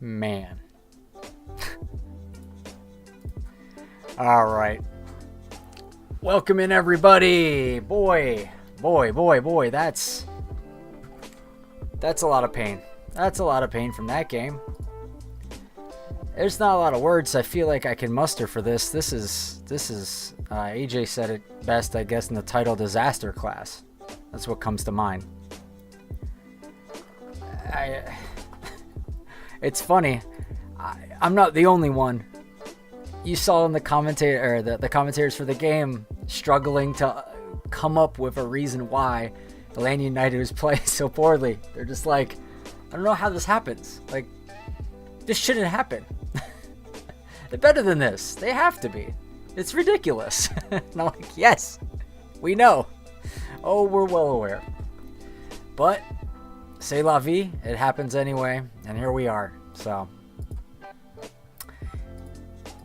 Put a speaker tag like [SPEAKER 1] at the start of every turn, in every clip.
[SPEAKER 1] Man. All right. Welcome in, everybody. Boy, that's a lot of pain. That's a lot of pain from that game. There's not a lot of words I feel like I can muster for this. This is AJ said it best, I guess, in the title, Disasterclass. That's what comes to mind. It's funny. I'm not the only one. You saw in the the commentators for the game struggling to come up with a reason why Atlanta United was playing so poorly. They're just like, I don't know how this happens. Like, this shouldn't happen. They're better than this. They have to be. It's ridiculous. And I'm like, yes, we know. Oh, we're well aware. But c'est la vie. It happens anyway. And here we are. So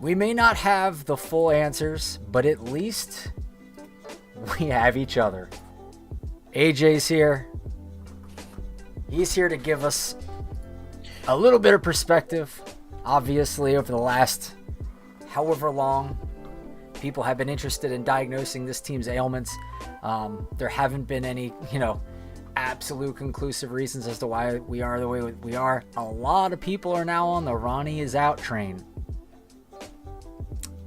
[SPEAKER 1] we may not have the full answers, but at least we have each other. AJ's here. He's here to give us a little bit of perspective. Obviously, over the last however long, people have been interested in diagnosing this team's ailments. There haven't been any, absolute conclusive reasons as to why we are the way we are. A lot of people are now on the Ronnie is out train.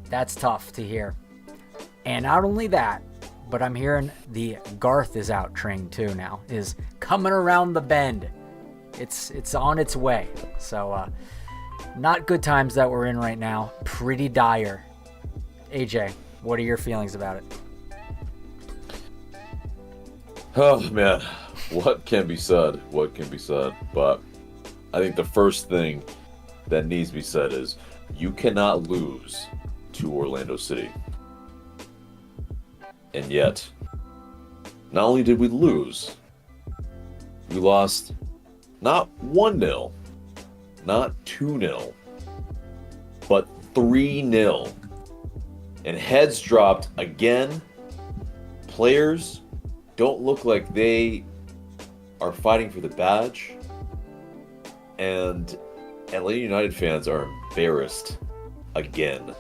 [SPEAKER 1] That's tough to hear. And not only that, but I'm hearing the Garth is out train too now. Is coming around the bend. It's on its way. So not good times that we're in right now. Pretty dire. AJ, what are your feelings about it?
[SPEAKER 2] Oh man, what can be said? But I think the first thing that needs to be said is you cannot lose to Orlando City. And yet, not only did we lose, we lost not 1-0, not 2-0, but 3-0. And heads dropped again. Players don't look like they are fighting for the badge. And Atlanta United fans are embarrassed again.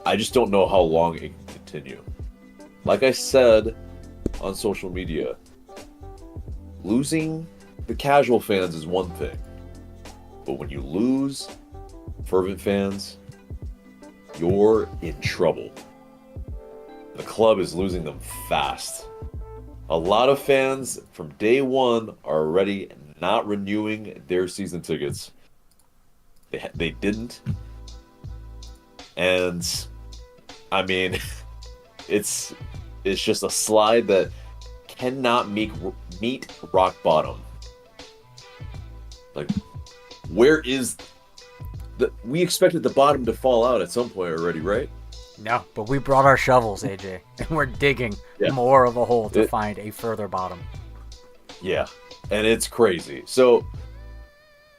[SPEAKER 2] I just don't know how long it can continue. Like I said on social media, losing the casual fans is one thing. But when you lose fervent fans, you're in trouble. The club is losing them fast. A lot of fans from day one are already not renewing their season tickets. They didn't. And I mean, it's just a slide that cannot meet rock bottom. Like, where is we expected the bottom to fall out at some point already, right?
[SPEAKER 1] No, but we brought our shovels, AJ, and we're digging more of a hole to find a further bottom.
[SPEAKER 2] Yeah, and it's crazy. So,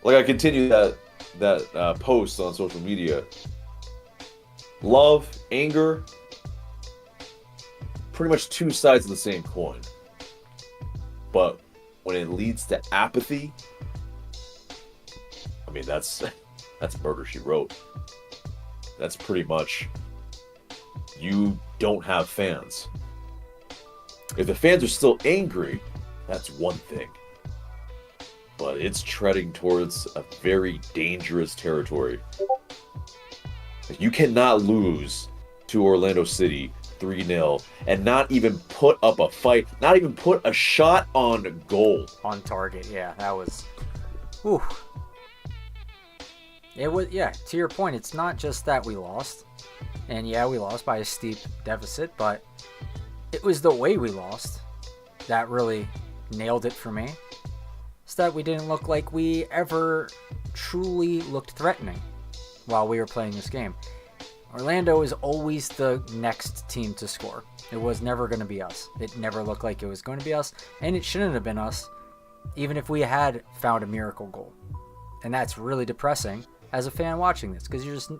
[SPEAKER 2] like, I continue that post on social media. Love, anger, pretty much two sides of the same coin. But when it leads to apathy, I mean, that's murder, she wrote. That's pretty much, you don't have fans. If the fans are still angry, that's one thing. But it's treading towards a very dangerous territory. You cannot lose to Orlando City 3-0 and not even put up a fight, not even put a shot on goal.
[SPEAKER 1] On target, yeah. That was... Whew. It was, yeah, to your point, it's not just that we lost. And yeah, we lost by a steep deficit, but it was the way we lost that really nailed it for me. It's that we didn't look like we ever truly looked threatening while we were playing this game. Orlando is always the next team to score. It was never going to be us. It never looked like it was going to be us, and it shouldn't have been us, even if we had found a miracle goal. And that's really depressing as a fan watching this, because you're just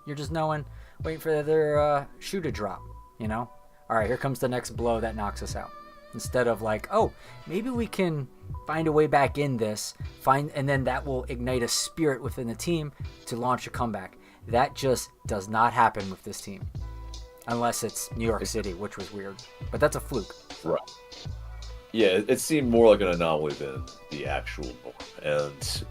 [SPEAKER 1] waiting for their shoe to drop, All right, here comes the next blow that knocks us out. instead of like, oh, maybe we can find a way back in this, and then that will ignite a spirit within the team to launch a comeback. That just does not happen with this team, unless it's New York City, which was weird, but that's a fluke.
[SPEAKER 2] Right. Yeah, it seemed more like an anomaly than the actual norm. And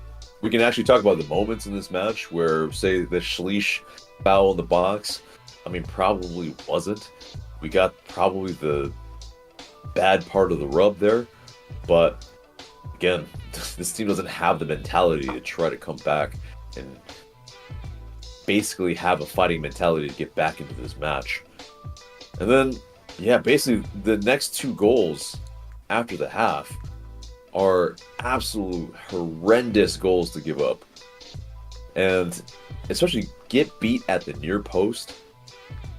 [SPEAKER 2] we can actually talk about the moments in this match where, say, the Schleich foul in the box, I mean, probably wasn't. We got probably the bad part of the rub there. But, again, this team doesn't have the mentality to try to come back and basically have a fighting mentality to get back into this match. And then, yeah, basically the next 2 goals after the half are absolute horrendous goals to give up. And especially get beat at the near post.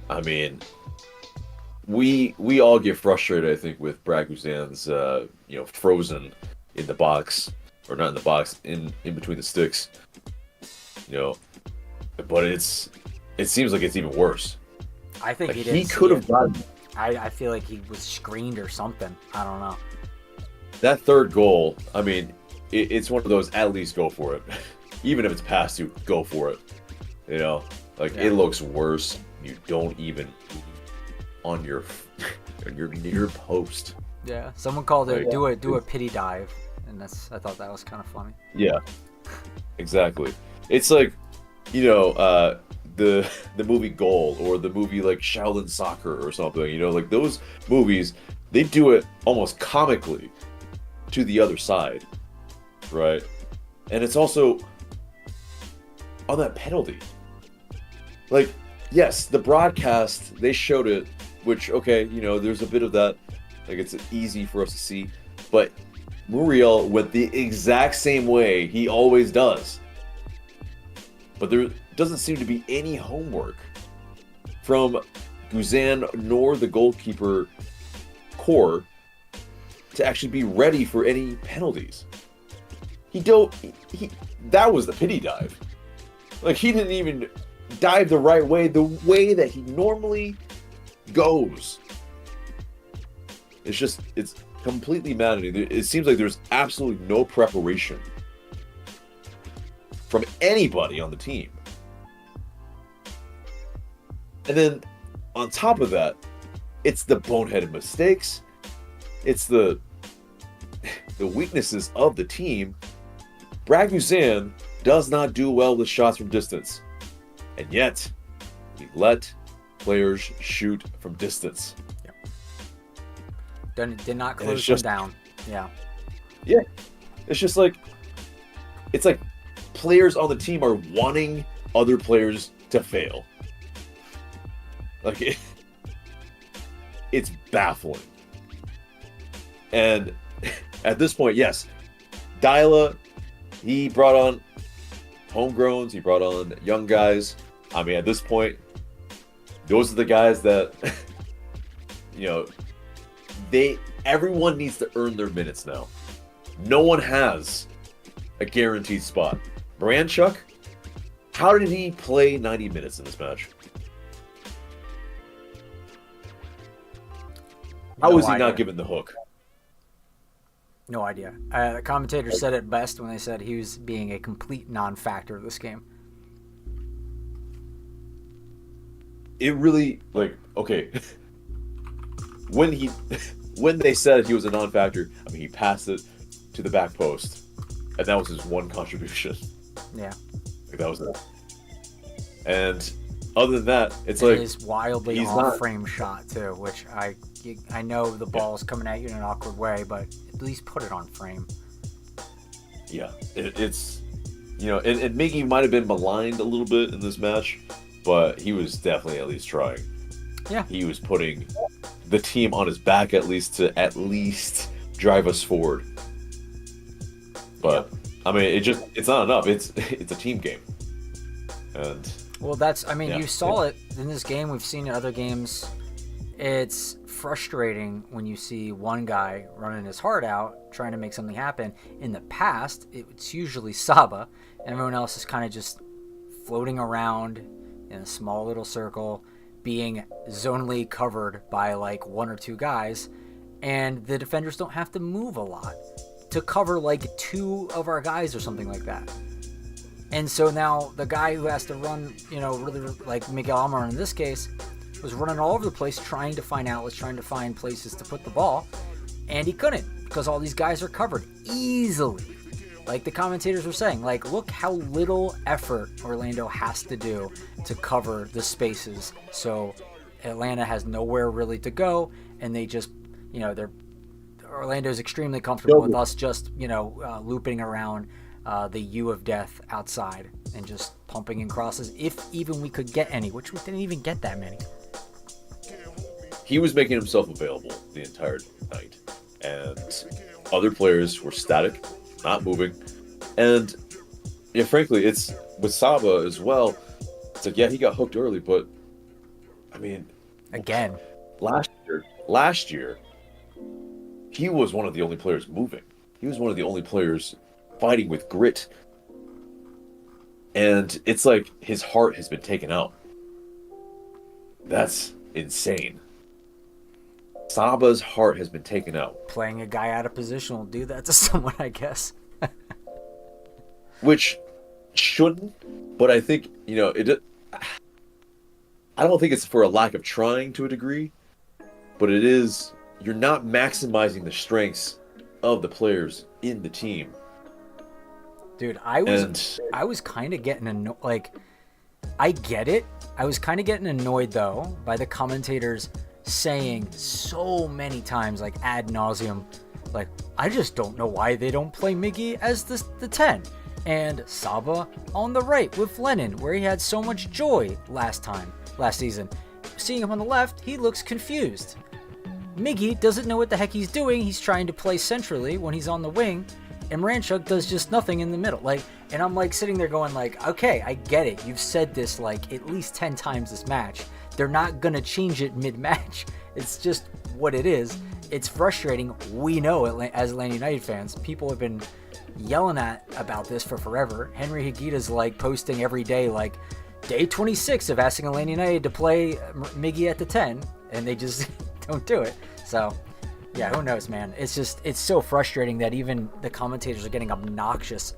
[SPEAKER 2] I mean, we all get frustrated, I think, with Brad Guzan's frozen in the box, or not in the box, in between the sticks. But it seems like it's even worse.
[SPEAKER 1] I think
[SPEAKER 2] like,
[SPEAKER 1] he
[SPEAKER 2] could have gotten.
[SPEAKER 1] I feel like he was screened or something. I don't know.
[SPEAKER 2] That third goal, I mean, it's one of those, at least go for it. Even if it's past you, go for it. It looks worse. You don't even on your near post.
[SPEAKER 1] Yeah, someone called it do a pity dive, and I thought that was kind of funny.
[SPEAKER 2] Yeah, exactly. It's like, the movie Goal, or the movie like Shaolin Soccer or something, like those movies, they do it almost comically to the other side, right? And it's also on that penalty. Like, yes, the broadcast, they showed it, which, okay, there's a bit of that, like it's easy for us to see, but Muriel went the exact same way he always does. But there doesn't seem to be any homework from Guzan nor the goalkeeper core to actually be ready for any penalties. That was the pity dive. Like, he didn't even dive the right way, the way that he normally goes. It's completely maddening. It seems like there's absolutely no preparation from anybody on the team. And then on top of that, it's the boneheaded mistakes. It's the weaknesses of the team. Brad Guzan does not do well with shots from distance. And yet, we let players shoot from distance.
[SPEAKER 1] Yep. Did not close them down. Yeah.
[SPEAKER 2] Yeah. It's just like, it's like players on the team are wanting other players to fail. Like, it's baffling. And at this point, yes, Dyla, he brought on homegrowns, he brought on young guys. I mean, at this point, those are the guys that, everyone needs to earn their minutes now. No one has a guaranteed spot. Baranchuk, how did he play 90 minutes in this match? How was he not given the hook?
[SPEAKER 1] No idea. The commentator said it best when they said he was being a complete non-factor of this game.
[SPEAKER 2] It really, okay. When they said he was a non-factor, I mean, he passed it to the back post, and that was his one contribution.
[SPEAKER 1] Yeah.
[SPEAKER 2] That was it. And other than that, it's
[SPEAKER 1] his wildly off-frame shot too, which I know the ball's coming at you in an awkward way, but at least put it on frame.
[SPEAKER 2] Yeah, it's and Miggy might have been maligned a little bit in this match, but he was definitely at least trying.
[SPEAKER 1] Yeah,
[SPEAKER 2] he was putting the team on his back at least drive us forward. But I mean, it's not enough. It's a team game, and
[SPEAKER 1] you saw it in this game. We've seen it in other games. It's frustrating when you see one guy running his heart out trying to make something happen. In the past, it's usually Saba, and everyone else is kind of just floating around in a small little circle, being zonally covered by like one or two guys, and the defenders don't have to move a lot to cover like 2 of our guys or something like that. And so now the guy who has to run, really like Miguel Almiron in this case, was running all over the place trying to find outlets, trying to find places to put the ball, and he couldn't because all these guys are covered easily. Like the commentators were saying, like, look how little effort Orlando has to do to cover the spaces. So Atlanta has nowhere really to go, and they just, Orlando's extremely comfortable with us just, looping around the U of death outside and just pumping in crosses, if even we could get any, which we didn't even get that many.
[SPEAKER 2] He was making himself available the entire night, and other players were static, not moving. And yeah, frankly, it's with Saba as well. It's like, yeah, he got hooked early, but I mean,
[SPEAKER 1] again,
[SPEAKER 2] last year, he was one of the only players moving. He was one of the only players fighting with grit. And it's like his heart has been taken out. That's insane. Saba's heart has been taken out.
[SPEAKER 1] Playing a guy out of position will do that to someone, I guess.
[SPEAKER 2] Which shouldn't, but I think, I don't think it's for a lack of trying to a degree, but it is, you're not maximizing the strengths of the players in the team.
[SPEAKER 1] Dude, I was kind of getting annoyed. Like, I get it. I was kind of getting annoyed, though, by the commentators saying so many times, like, ad nauseum, like, I just don't know why they don't play Miggy as the 10. And Saba on the right with Lennon, where he had so much joy last season. Seeing him on the left, he looks confused. Miggy doesn't know what the heck he's doing. He's trying to play centrally when he's on the wing. And Moranchuk does just nothing in the middle. Like, and I'm like sitting there going like, okay, I get it. You've said this like at least 10 times this match. They're not going to change it mid-match. It's just what it is. It's frustrating. We know it as Atlanta United fans. People have been yelling about this for forever. Henry Higuita's like posting every day like day 26 of asking Atlanta United to play Miggy at the 10, and they just don't do it. So yeah, who knows, man? It's so frustrating that even the commentators are getting obnoxious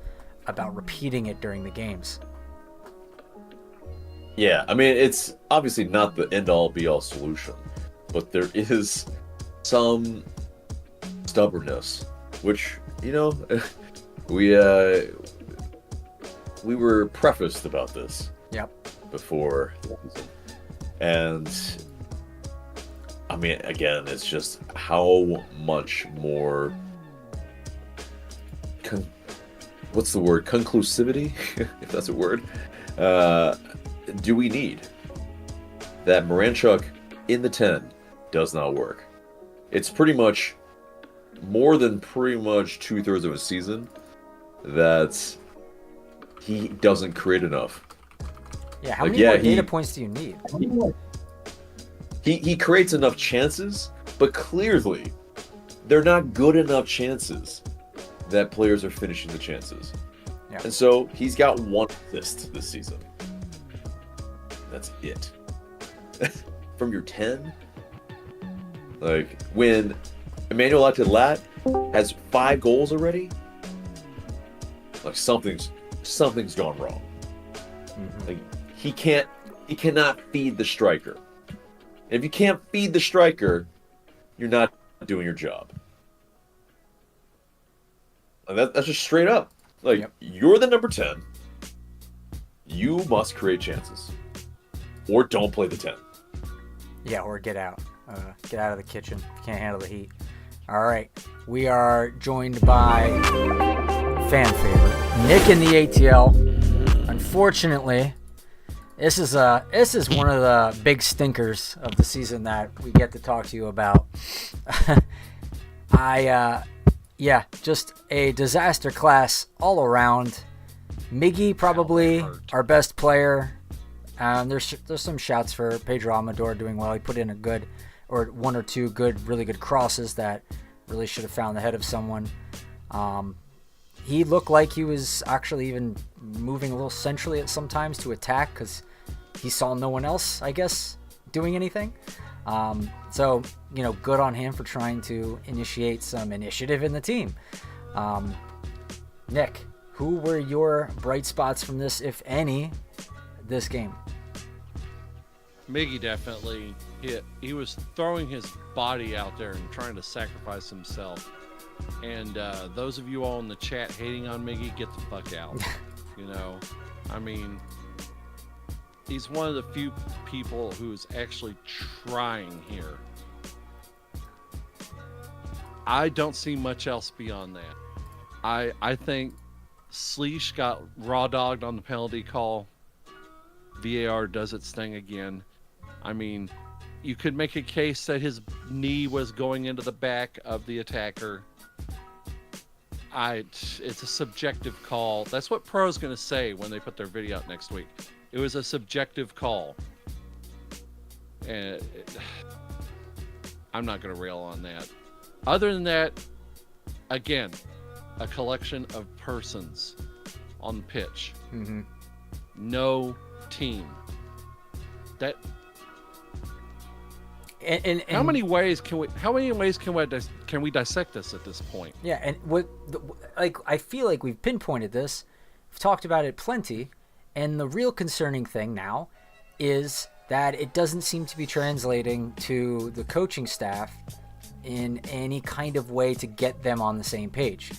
[SPEAKER 1] about repeating it during the games.
[SPEAKER 2] Yeah, I mean, it's obviously not the end-all be-all solution, but there is some stubbornness, which, we were prefaced about this.
[SPEAKER 1] Yep.
[SPEAKER 2] Before the season. And I mean, again, it's just how much more what's the word? Conclusivity, if that's a word, do we need? That Moranchuk in the 10 does not work. It's pretty much more than pretty much 2/3 of a season that he doesn't create enough.
[SPEAKER 1] Yeah, how many more data points do you need?
[SPEAKER 2] He creates enough chances, but clearly they're not good enough chances that players are finishing the chances.
[SPEAKER 1] Yeah.
[SPEAKER 2] And so he's got 1 assist this season. That's it. From your 10? Like, when Emmanuel Atl has 5 goals already, like something's gone wrong.
[SPEAKER 1] Mm-hmm.
[SPEAKER 2] Like, he cannot feed the striker. If you can't feed the striker, you're not doing your job. And that's just straight up. Like, yep. You're the number 10. You must create chances. Or don't play the 10.
[SPEAKER 1] Yeah, or get out. Get out of the kitchen. You can't handle the heat. All right. We are joined by fan favorite, Nick in the ATL. Unfortunately, this is one of the big stinkers of the season that we get to talk to you about. Just a disaster class all around. Miggy probably our best player. There's some shouts for Pedro Amador doing well. He put in one or two really good crosses that really should have found the head of someone. He looked like he was actually even moving a little centrally at sometimes to attack because he saw no one else, I guess, doing anything. So, good on him for trying to initiate some initiative in the team. Nick, who were your bright spots from this, if any, this game?
[SPEAKER 3] Miggy definitely. He was throwing his body out there and trying to sacrifice himself. And those of you all in the chat hating on Miggy, get the fuck out. I mean, he's one of the few people who's actually trying here. I don't see much else beyond that. I think Sleesh got raw dogged on the penalty call. VAR does its thing again. I mean, you could make a case that his knee was going into the back of the attacker. It's a subjective call. That's what Pro's going to say when they put their video out next week. It was a subjective call. And I'm not going to rail on that. Other than that, again, a collection of persons on the pitch.
[SPEAKER 1] Mm-hmm.
[SPEAKER 3] No team. That.
[SPEAKER 1] And
[SPEAKER 3] how many ways can we dissect this at this point?
[SPEAKER 1] Yeah, and I feel like we've pinpointed this. We've talked about it plenty, and the real concerning thing now is that it doesn't seem to be translating to the coaching staff in any kind of way to get them on the same page.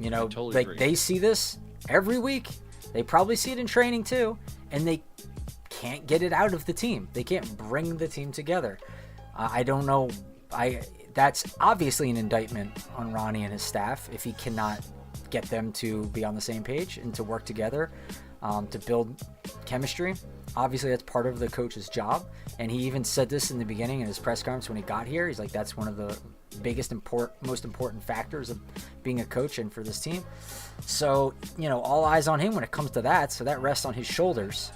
[SPEAKER 3] Totally agree.
[SPEAKER 1] They see this every week. They probably see it in training too, and they can't get it out of the team. They can't bring the team together. I don't know. That's obviously an indictment on Ronnie and his staff if he cannot get them to be on the same page and to work together to build chemistry. Obviously, that's part of the coach's job. And he even said this in the beginning in his press conference when he got here. He's like, that's one of the biggest, most important factors of being a coach and for this team. So, all eyes on him when it comes to that. So that rests on his shoulders.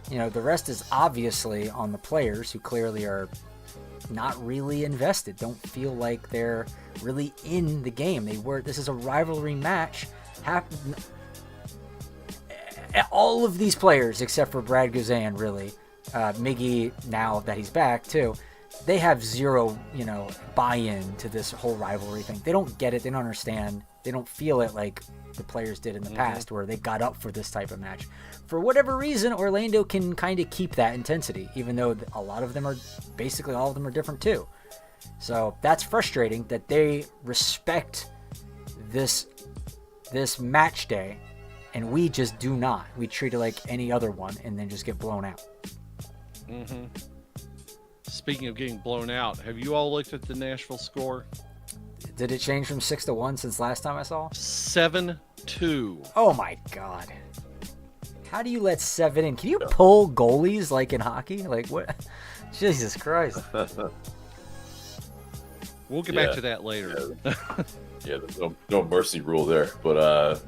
[SPEAKER 1] The rest is obviously on the players who clearly are not really invested, don't feel like they're really in the game. This is a rivalry match. All of these players, except for Brad Guzan, really, Miggy, now that he's back too, they have zero, buy-in to this whole rivalry thing. They don't get it. They don't understand. They don't feel it like the players did in the past, where they got up for this type of match. For whatever reason, Orlando can kind of keep that intensity, even though a lot of them are, basically all of them are different too. So that's frustrating that they respect this match day, and we just do not. We treat it like any other one and then just get blown out.
[SPEAKER 3] Mm-hmm. Speaking of getting blown out, have you all looked at the Nashville score?
[SPEAKER 1] Did it change from 6-1 since last time I saw?
[SPEAKER 3] 7-2.
[SPEAKER 1] Oh my God. How do you let 7 in? Can you pull goalies like in hockey? Like what? Jesus Christ.
[SPEAKER 3] We'll get back to that later.
[SPEAKER 2] Yeah, there's no mercy rule there. But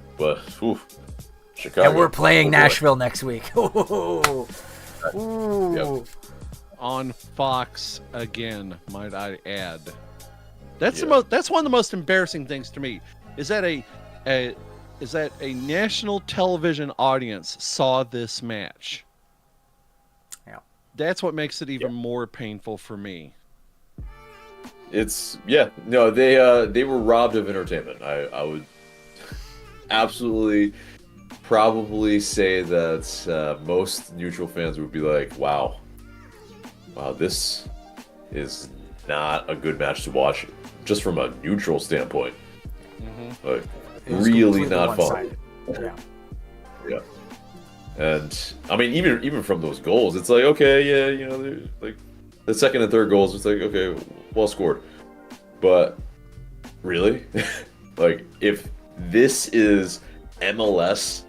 [SPEAKER 2] Chicago.
[SPEAKER 1] And we're playing Nashville next week. Ooh.
[SPEAKER 2] Yep.
[SPEAKER 3] On Fox again, might I add. That's that's one of the most embarrassing things to me. Is that a national television audience saw this match.
[SPEAKER 1] Yeah.
[SPEAKER 3] That's what makes it even more painful for me.
[SPEAKER 2] They were robbed of entertainment. I would absolutely probably say that most neutral fans would be like, wow, this is not a good match to watch just from a neutral standpoint.
[SPEAKER 3] Mm-hmm.
[SPEAKER 2] Like, really not fun.
[SPEAKER 1] Yeah.
[SPEAKER 2] And I mean, even from those goals, it's like, okay, yeah, like the second and third goals, it's like, okay, well scored. But really, like, if this is MLS,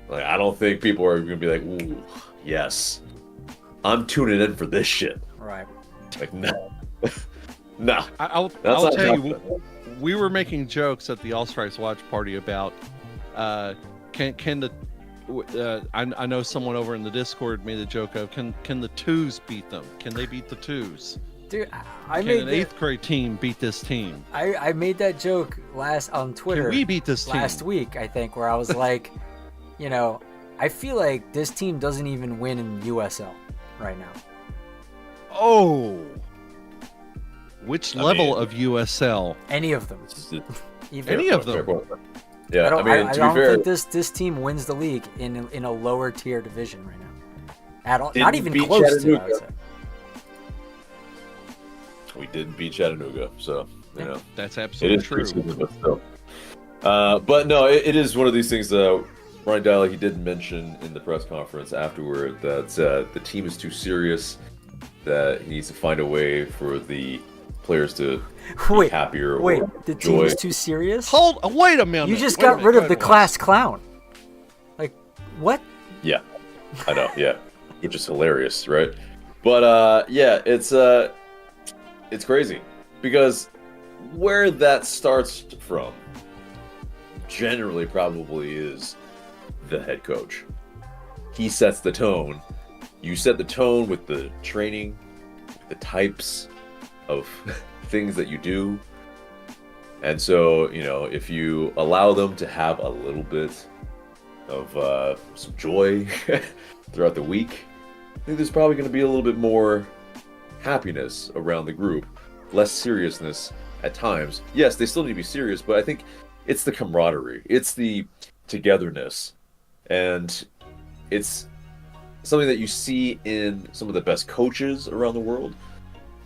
[SPEAKER 2] like, I don't think people are gonna be like, ooh, yes, I'm tuning in for this shit.
[SPEAKER 1] Right.
[SPEAKER 2] Like, no. No.
[SPEAKER 3] I'll tell you, we were making jokes at the All Strikes watch party about I know someone over in the Discord made a joke of can the twos beat them? Can they beat the twos?
[SPEAKER 1] Dude,
[SPEAKER 3] Can an 8th grade team beat this team?
[SPEAKER 1] I made that joke on Twitter.
[SPEAKER 3] Can we beat this team?
[SPEAKER 1] Last week, I think, where I was like, I feel like this team doesn't even win in USL right now.
[SPEAKER 3] Oh. Which
[SPEAKER 2] I
[SPEAKER 3] level
[SPEAKER 2] mean-
[SPEAKER 3] of USL?
[SPEAKER 1] Any of them. Even.
[SPEAKER 3] Any of them.
[SPEAKER 2] Yeah,
[SPEAKER 1] I don't,
[SPEAKER 2] mean,
[SPEAKER 1] I
[SPEAKER 2] to
[SPEAKER 1] don't
[SPEAKER 2] be fair,
[SPEAKER 1] think this team wins the league in a lower tier division right now. At all,
[SPEAKER 2] Didn't
[SPEAKER 1] not even
[SPEAKER 2] beat
[SPEAKER 1] close to. I
[SPEAKER 2] Chattanooga.
[SPEAKER 1] would say.
[SPEAKER 2] we didn't beat Chattanooga, so you know.
[SPEAKER 3] That's
[SPEAKER 2] It
[SPEAKER 3] absolutely
[SPEAKER 2] is
[SPEAKER 3] true.
[SPEAKER 2] preseason, but still. But no, it is one of these things. Ryan Dial, he did mention in the press conference afterward that the team is too serious, that he needs to find a way for the players to be
[SPEAKER 1] Wait,
[SPEAKER 2] happier.
[SPEAKER 1] wait,
[SPEAKER 2] or
[SPEAKER 1] the team
[SPEAKER 2] enjoy.
[SPEAKER 1] is too serious?
[SPEAKER 3] Wait a minute.
[SPEAKER 1] You just
[SPEAKER 3] Wait a
[SPEAKER 1] got
[SPEAKER 3] minute.
[SPEAKER 1] rid
[SPEAKER 3] Go
[SPEAKER 1] of the
[SPEAKER 3] ahead,
[SPEAKER 1] class clown. Like, what?
[SPEAKER 2] Yeah, I know. Yeah, which is hilarious, right? But yeah, it's crazy because where that starts from generally probably is the head coach. He sets the tone. You set the tone with the training, the types of things that you do. And so, you know, if you allow them to have a little bit of some joy throughout the week, I think there's probably going to be a little bit more happiness around the group, less seriousness at times. Yes, they still need to be serious, but I think it's the camaraderie, it's the togetherness, and it's something that you see in some of the best coaches around the world,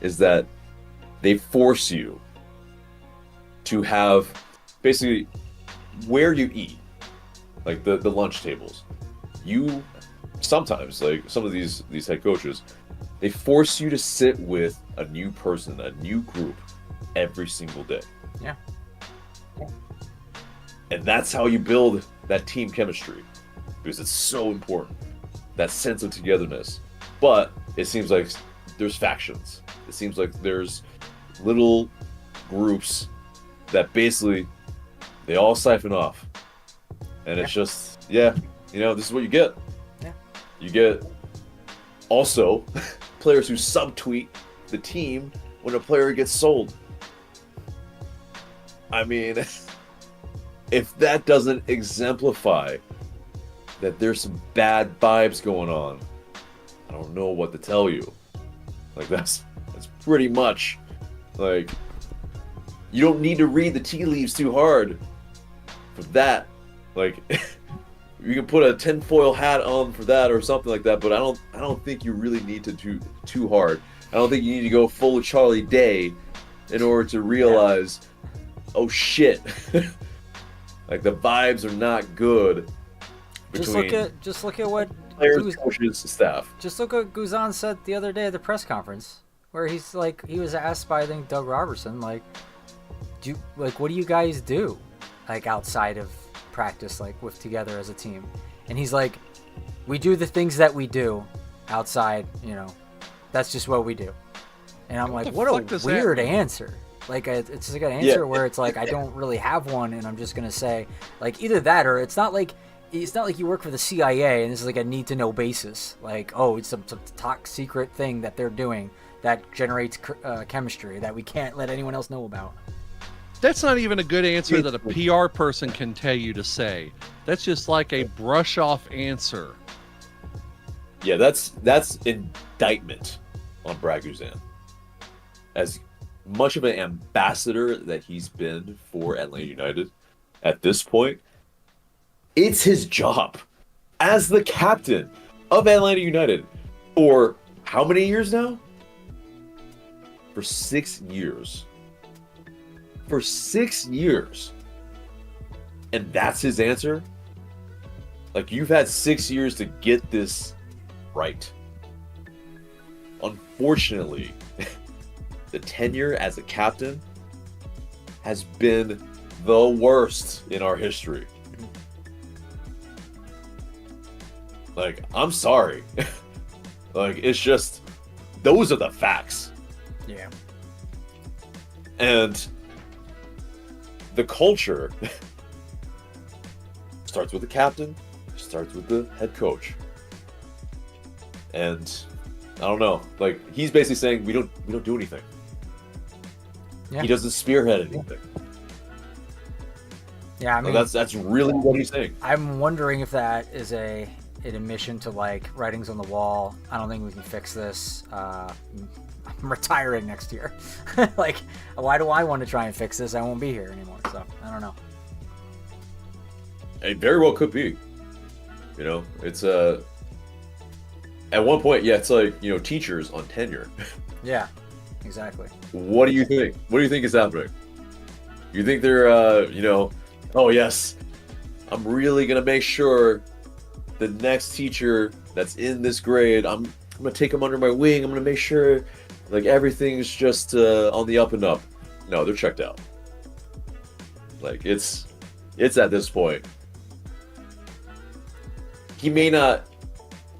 [SPEAKER 2] is that they force you to have basically where you eat, like the lunch tables. You sometimes, like some of these head coaches, they force you to sit with a new person, a new group every single day.
[SPEAKER 1] Yeah.
[SPEAKER 2] And that's how you build that team chemistry, because it's so important, that sense of togetherness. But it seems like there's factions. It seems like there's little groups that basically they all siphon off, and it's just, yeah, you know, this is what you get.
[SPEAKER 1] Yeah.
[SPEAKER 2] You get also players who subtweet the team when a player gets sold. I mean, if that doesn't exemplify that there's some bad vibes going on, I don't know what to tell you. Like, that's pretty much, like, you don't need to read the tea leaves too hard for that. Like, you can put a tinfoil hat on for that or something like that, but I don't think you really need to do too hard. I don't think you need to go full of Charlie Day in order to realize, oh shit, like the vibes are not good between
[SPEAKER 1] Just look at what
[SPEAKER 2] players, coaches, staff.
[SPEAKER 1] Just look at what Guzan said the other day at the press conference, where he's like, he was asked by, I think, Doug Robertson, like, what do you guys do, like, outside of practice, like, with together as a team? And he's like, we do the things that we do outside, you know, that's just what we do. And I'm like, what a weird answer. Like, it's like an answer where it's like, I don't really have one, and I'm just gonna say, like, either that, or it's not like you work for the CIA and this is like a need to know basis, like, oh, it's some top secret thing that they're doing that generates chemistry that we can't let anyone else know about.
[SPEAKER 3] That's not even a good answer that a PR person can tell you to say. That's just like a brush off answer.
[SPEAKER 2] Yeah, that's indictment on Brad Guzan. As much of an ambassador that he's been for Atlanta United at this point, it's his job as the captain of Atlanta United for how many years now? For 6 years. For 6 years. And that's his answer? Like, you've had 6 years to get this right. Unfortunately, the tenure as a captain has been the worst in our history. Like, I'm sorry. Like, it's just, those are the facts.
[SPEAKER 1] Yeah.
[SPEAKER 2] And the culture starts with the captain, starts with the head coach. And I don't know, like, he's basically saying we don't do anything.
[SPEAKER 1] Yeah.
[SPEAKER 2] He doesn't spearhead anything.
[SPEAKER 1] Yeah, I mean,
[SPEAKER 2] that's really what he's saying.
[SPEAKER 1] I'm wondering if that is an admission to like writings on the wall. I don't think we can fix this. I'm retiring next year. Like, why do I want to try and fix this? I won't be here anymore. So I don't know.
[SPEAKER 2] It very well could be. You know, it's at one point, yeah, it's like, you know, teachers on tenure.
[SPEAKER 1] Yeah, exactly.
[SPEAKER 2] What do you think? What do you think is happening? You think they're, you know, oh yes, I'm really gonna make sure the next teacher that's in this grade, I'm gonna take them under my wing. I'm gonna make sure like everything's just on the up and up. No, they're checked out. Like it's at this point. He may not,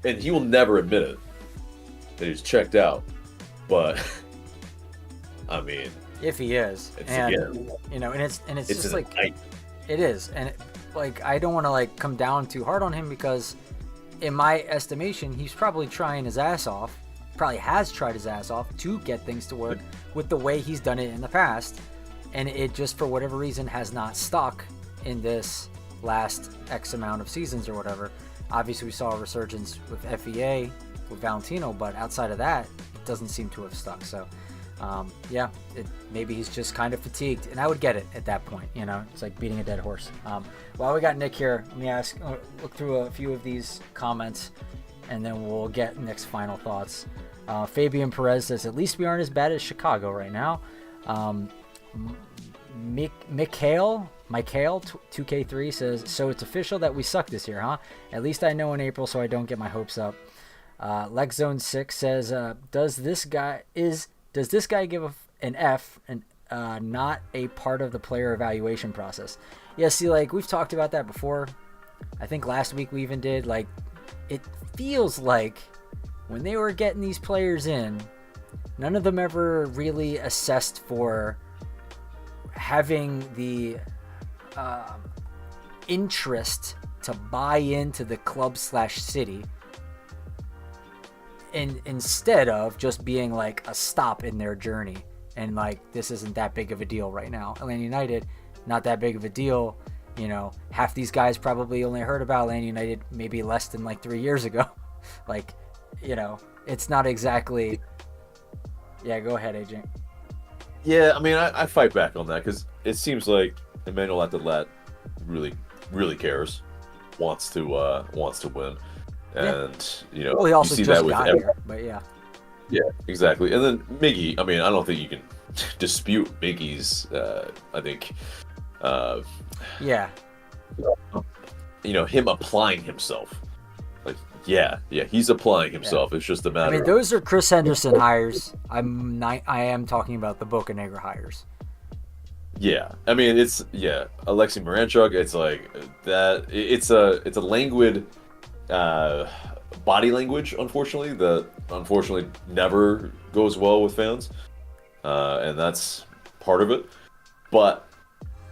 [SPEAKER 2] and he will never admit it, that he's checked out. But I mean,
[SPEAKER 1] if he is, and you know, and it's just like it is, and like I don't want to like come down too hard on him because, in my estimation, he's probably trying his ass off. Probably has tried his ass off to get things to work with the way he's done it in the past, and it just for whatever reason has not stuck in this last X amount of seasons or whatever. Obviously, we saw a resurgence with FEA with Valentino, but outside of that, it doesn't seem to have stuck. So, yeah, maybe he's just kind of fatigued, and I would get it at that point. You know, it's like beating a dead horse. While we got Nick here, let me look through a few of these comments, and then we'll get Nick's final thoughts. Fabian Perez says, "At least we aren't as bad as Chicago right now." Mikhail 2K3 says, "So it's official that we suck this year, huh? At least I know in April, so I don't get my hopes up." Lexzone 6 says, "Does this guy give an F and not a part of the player evaluation process?" Yeah, see, like we've talked about that before. I think last week we even did. Like, it feels like when they were getting these players in, none of them ever really assessed for having the interest to buy into the club/city, and instead of just being like a stop in their journey and like, this isn't that big of a deal right now. Atlanta United, not that big of a deal. You know, half these guys probably only heard about Atlanta United maybe less than like 3 years ago. Like, you know, it's not exactly. Yeah, go ahead, AJ.
[SPEAKER 2] Yeah, I mean, I fight back on that because it seems like Emmanuel Atl really cares, wants to win, and you know,
[SPEAKER 1] well, he also
[SPEAKER 2] you see
[SPEAKER 1] just
[SPEAKER 2] that with
[SPEAKER 1] got here, but yeah,
[SPEAKER 2] exactly. And then Miggy, I mean, I don't think you can dispute Miggy's, I think, you know, him applying himself. Like, yeah, he's applying himself. Yeah. It's just a matter.
[SPEAKER 1] I mean, those are Chris Henderson hires. I am talking about the Bocanegra hires.
[SPEAKER 2] Yeah, I mean, it's Alexei Miranchuk. It's like that. It's a languid body language. Unfortunately, that never goes well with fans, and that's part of it. But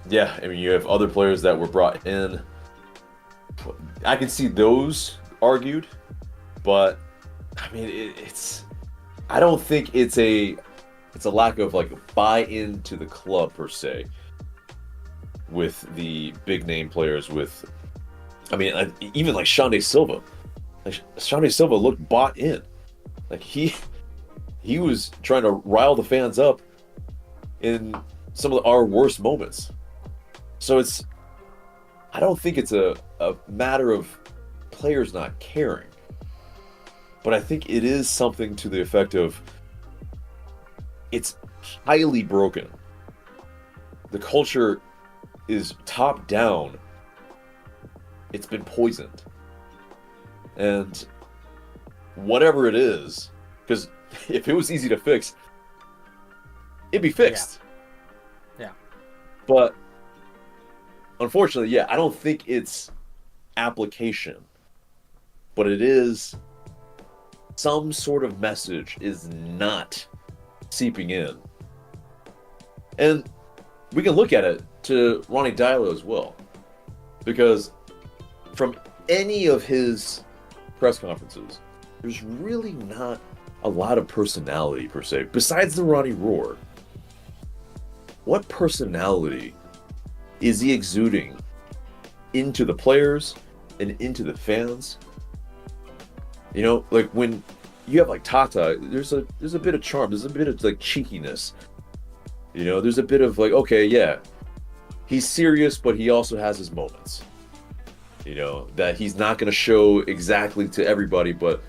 [SPEAKER 2] yeah, I mean, you have other players that were brought in. I can see those argued, but I mean, it's. I don't think it's a lack of like buy-in to the club per se. With the big name players, I mean, even like Xande Silva. Like Xande Silva looked bought in. Like he was trying to rile the fans up in some of our worst moments. So I don't think it's a matter of players not caring, but I think it is something to the effect of it's highly broken. The culture is top down. It's been poisoned. And whatever it is, because if it was easy to fix, it'd be fixed.
[SPEAKER 1] Yeah.
[SPEAKER 2] But unfortunately, I don't think it's application, but it is some sort of message is not seeping in. And we can look at it to Ronnie Diallo as well, because from any of his press conferences, there's really not a lot of personality per se, besides the Ronnie roar. What personality is he exuding into the players and into the fans You know, like when you have like Tata, there's a bit of charm, there's a bit of like cheekiness. You know, there's a bit of like, okay, yeah, he's serious, but he also has his moments. You know, that he's not going to show exactly to everybody, but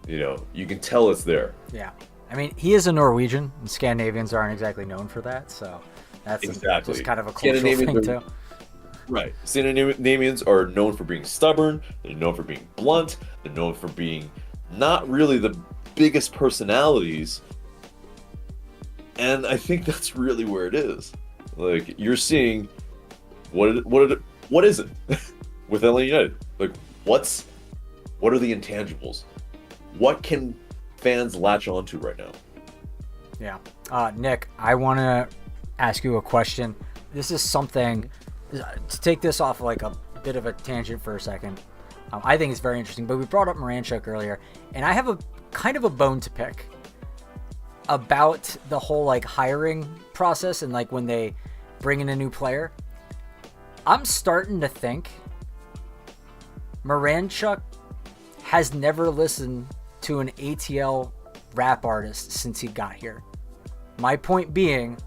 [SPEAKER 2] you know, you can tell it's there.
[SPEAKER 1] Yeah. I mean, he is a Norwegian, and Scandinavians aren't exactly known for that, so that's
[SPEAKER 2] Exactly.
[SPEAKER 1] just kind of a cultural thing, too.
[SPEAKER 2] Right. Scandinavians are known for being stubborn, they're known for being blunt, they're known for being not really the biggest personalities, and I think that's really where it is. Like, you're seeing what is it with Atl United? Like, what are the intangibles? What can fans latch onto right now?
[SPEAKER 1] Yeah. Nick, I want to ask you a question. This is something, to take this off like a bit of a tangent for a second. I think it's very interesting, but we brought up Moranchuk earlier, and I have a kind of a bone to pick about the whole like hiring process and like when they bring in a new player. I'm starting to think Moranchuk has never listened to an ATL rap artist since he got here. My point being,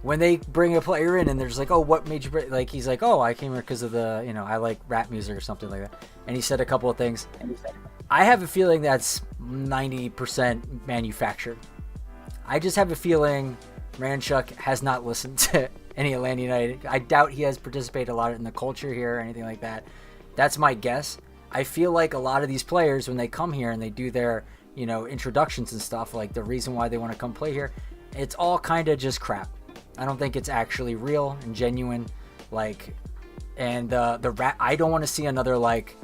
[SPEAKER 1] when they bring a player in and there's like, oh, what made you bring, like, he's like, oh, I came here because of the, you know, I like rap music or something like that. And he said a couple of things. I have a feeling that's 90% manufactured. I just have a feeling Moranchuk has not listened to any Atlanta United. I doubt he has participated a lot in the culture here or anything like that. That's my guess. I feel like a lot of these players, when they come here and they do their, you know, introductions and stuff, like the reason why they want to come play here, it's all kind of just crap. I don't think it's actually real and genuine. Like, and the rap, I don't want to see another like,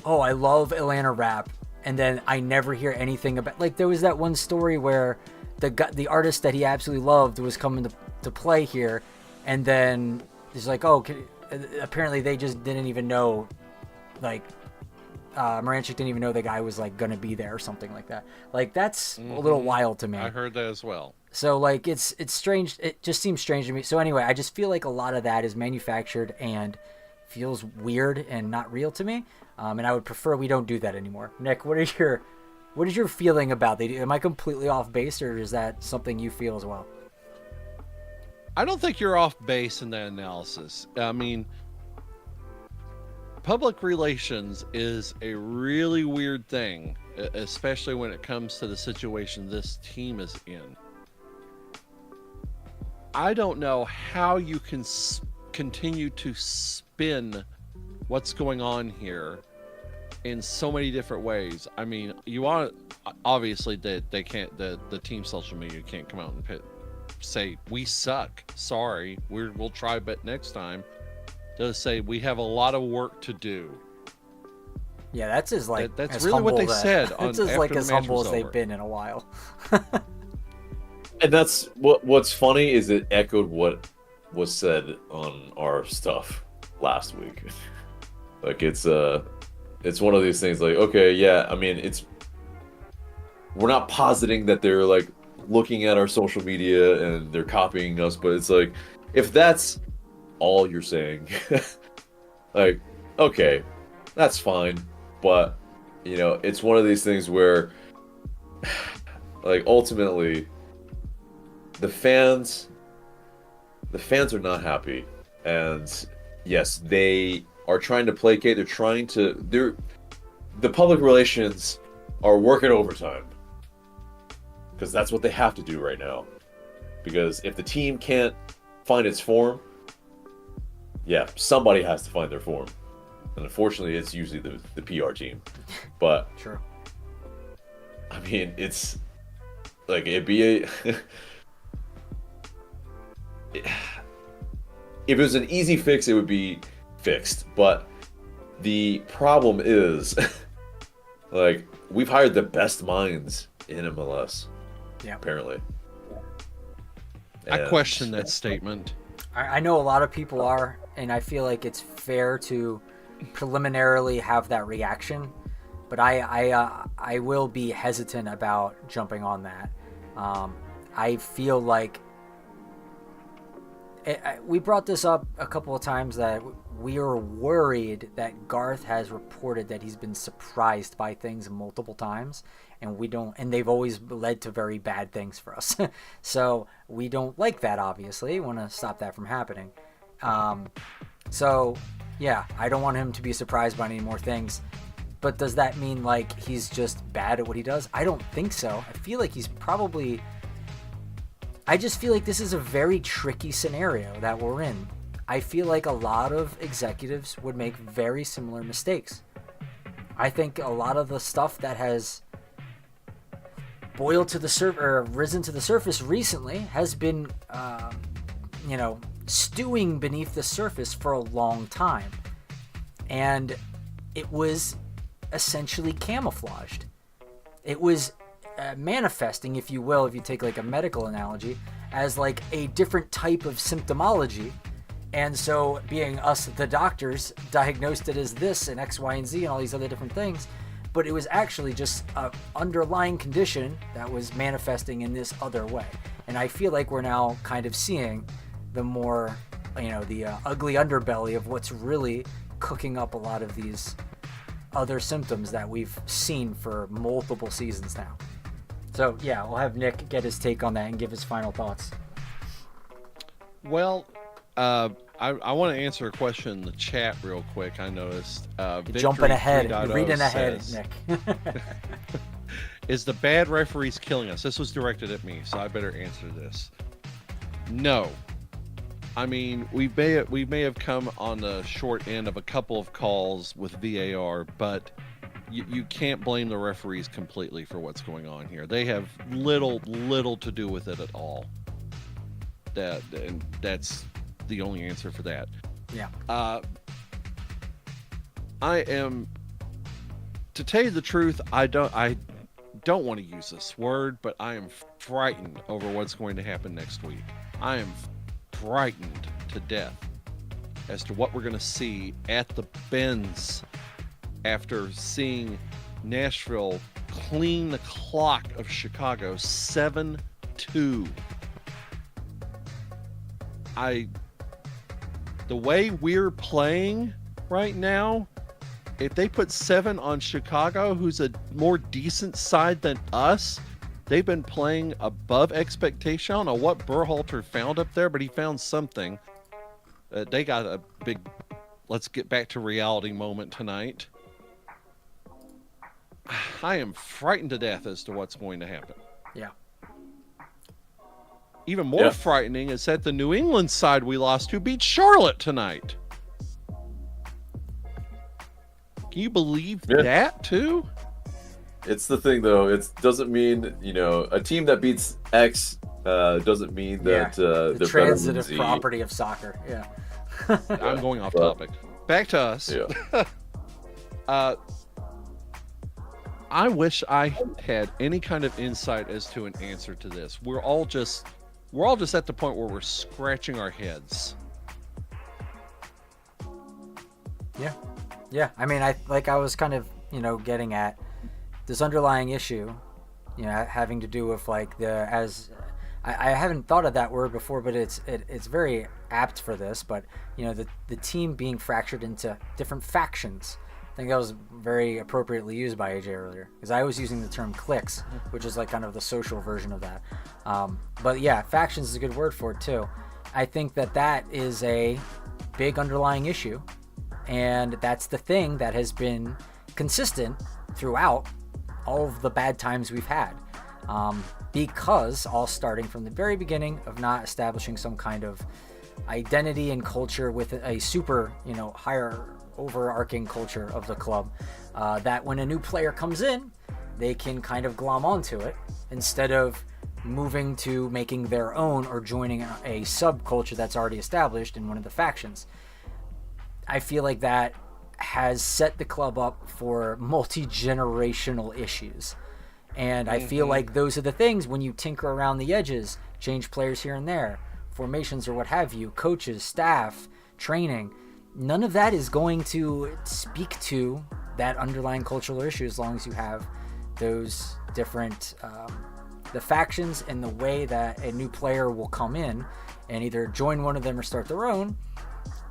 [SPEAKER 1] oh, I love Atlanta rap, and then I never hear anything about, like, there was that one story where the artist that he absolutely loved was coming to play here, and then he's like, oh, apparently they just didn't even know, like, Moranchuk didn't even know the guy was like gonna be there or something like that. Like, that's a little wild to me.
[SPEAKER 3] I heard that as well.
[SPEAKER 1] So like it's strange. It just seems strange to me. So anyway, I just feel like a lot of that is manufactured and feels weird and not real to me. And I would prefer we don't do that anymore. Nick, what is your feeling about that? Am I completely off base, or is that something you feel as well?
[SPEAKER 3] I don't think you're off base in that analysis. I mean, public relations is a really weird thing, especially when it comes to the situation this team is in. I don't know how you can continue to spin what's going on here in so many different ways. I mean, you want, obviously they can't, the team social media can't come out and say we suck, sorry, we'll try but next time. They'll say we have a lot of work to do.
[SPEAKER 1] Yeah, that's as like
[SPEAKER 3] that's
[SPEAKER 1] as
[SPEAKER 3] really what they said.
[SPEAKER 1] That's as like as humble as they've been in a while.
[SPEAKER 2] And that's what's funny is it echoed what was said on our stuff last week. Like, it's one of these things like, okay, yeah, I mean, we're not positing that they're like looking at our social media and they're copying us, but it's like, if that's all you're saying, like, okay, that's fine. But, you know, it's one of these things where, like, ultimately the fans are not happy, and yes, they are trying to placate. The public relations are working overtime because that's what they have to do right now. Because if the team can't find its form, yeah, somebody has to find their form, and unfortunately, it's usually the PR team. But
[SPEAKER 1] True.
[SPEAKER 2] I mean, it's like it'd be if it was an easy fix, it would be fixed. But the problem is, like, we've hired the best minds in MLS.
[SPEAKER 1] Yeah.
[SPEAKER 2] Apparently.
[SPEAKER 3] I question that statement.
[SPEAKER 1] I know a lot of people are, and I feel like it's fair to preliminarily have that reaction, but I will be hesitant about jumping on that. I feel like we brought this up a couple of times that we are worried that Garth has reported that he's been surprised by things multiple times, and they've always led to very bad things for us. So we don't like that, obviously. We want to stop that from happening. So yeah, I don't want him to be surprised by any more things. But does that mean like he's just bad at what he does? I don't think so. I feel like I just feel like this is a very tricky scenario that we're in. I feel like a lot of executives would make very similar mistakes. I think a lot of the stuff that has boiled to the surface or risen to the surface recently has been, stewing beneath the surface for a long time. And it was essentially camouflaged. It was manifesting, if you will, if you take like a medical analogy, as like a different type of symptomology. And so being us, the doctors, diagnosed it as this and X, Y, and Z and all these other different things. But it was actually just an underlying condition that was manifesting in this other way. And I feel like we're now kind of seeing the more, the ugly underbelly of what's really cooking up a lot of these other symptoms that we've seen for multiple seasons now. So yeah, we'll have Nick get his take on that and give his final thoughts.
[SPEAKER 3] Well, I want to answer a question in the chat real quick. I noticed.
[SPEAKER 1] Jumping ahead,
[SPEAKER 3] Victory 3.0
[SPEAKER 1] reading ahead,
[SPEAKER 3] says,
[SPEAKER 1] Nick.
[SPEAKER 3] Is the bad referees killing us? This was directed at me, so I better answer this. No. I mean, we may have come on the short end of a couple of calls with VAR, but you can't blame the referees completely for what's going on here. They have little to do with it at all. And that's the only answer for that.
[SPEAKER 1] Yeah.
[SPEAKER 3] I am, to tell you the truth, I don't want to use this word, but I am frightened over what's going to happen next week. I am frightened to death as to what we're going to see at the Benz after seeing Nashville clean the clock of Chicago 7-2. The way we're playing right now, if they put 7 on Chicago, who's a more decent side than us, they've been playing above expectation. I don't know what Berhalter found up there, but he found something. They got a big let's get back to reality moment tonight. I am frightened to death as to what's going to happen.
[SPEAKER 1] Yeah.
[SPEAKER 3] Even more frightening is that the New England side we lost to beat Charlotte tonight. Can you believe that too?
[SPEAKER 2] It's the thing, though. It doesn't mean, a team that beats X doesn't mean that
[SPEAKER 1] the transitive property of soccer. Yeah.
[SPEAKER 3] I'm going off topic. Back to us.
[SPEAKER 2] Yeah.
[SPEAKER 3] I wish I had any kind of insight as to an answer to this. We're all just at the point where we're scratching our heads.
[SPEAKER 1] Yeah. Yeah. I mean, I was kind of, getting at this underlying issue, having to do with I haven't thought of that word before, but it's very apt for this, but the team being fractured into different factions. I think that was very appropriately used by AJ earlier, because I was using the term cliques, which is like kind of the social version of that. But yeah, factions is a good word for it too. I think that is a big underlying issue, and that's the thing that has been consistent throughout all of the bad times we've had. Because all starting from the very beginning of not establishing some kind of identity and culture with a super, higher overarching culture of the club, that when a new player comes in, they can kind of glom onto it instead of moving to making their own or joining a subculture that's already established in one of the factions. I feel like that has set the club up for multi-generational issues. And I feel like those are the things when you tinker around the edges, change players here and there, formations or what have you, coaches, staff, training, none of that is going to speak to that underlying cultural issue as long as you have those different, the factions and the way that a new player will come in and either join one of them or start their own.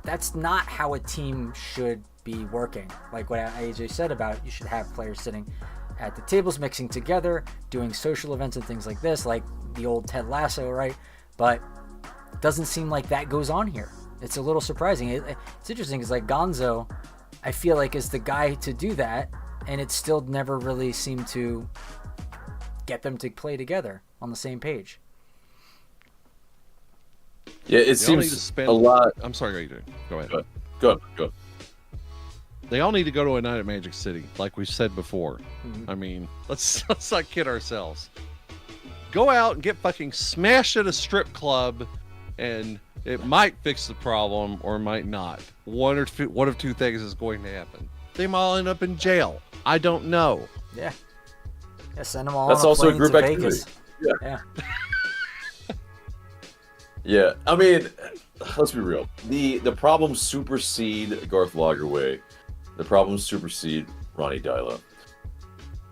[SPEAKER 1] that's not how a team should be working. Like what AJ said about you should have players sitting at the tables mixing together, doing social events and things like this, like the old Ted Lasso, right? But it doesn't seem like that goes on here. It's a little surprising. It's interesting because like Gonzo, I feel like is the guy to do that, and it still never really seemed to get them to play together on the same page.
[SPEAKER 2] Yeah, it seems a lot.
[SPEAKER 3] I'm sorry, AJ. Go ahead.
[SPEAKER 2] Go.
[SPEAKER 3] They all need to go to a night at Magic City, like we said before.
[SPEAKER 1] Mm-hmm.
[SPEAKER 3] I mean, let's not kid ourselves. Go out and get fucking smashed at a strip club, and it might fix the problem or might not. One of two things is going to happen. They might all end up in jail. I don't know.
[SPEAKER 1] Yeah, send them all.
[SPEAKER 2] That's
[SPEAKER 1] on a
[SPEAKER 2] also
[SPEAKER 1] plane
[SPEAKER 2] a group
[SPEAKER 1] to
[SPEAKER 2] activity.
[SPEAKER 1] Vegas.
[SPEAKER 2] Yeah. Yeah, I mean, let's be real. The problems supersede Garth Lagerwey. The problems supersede Ronnie Dyla.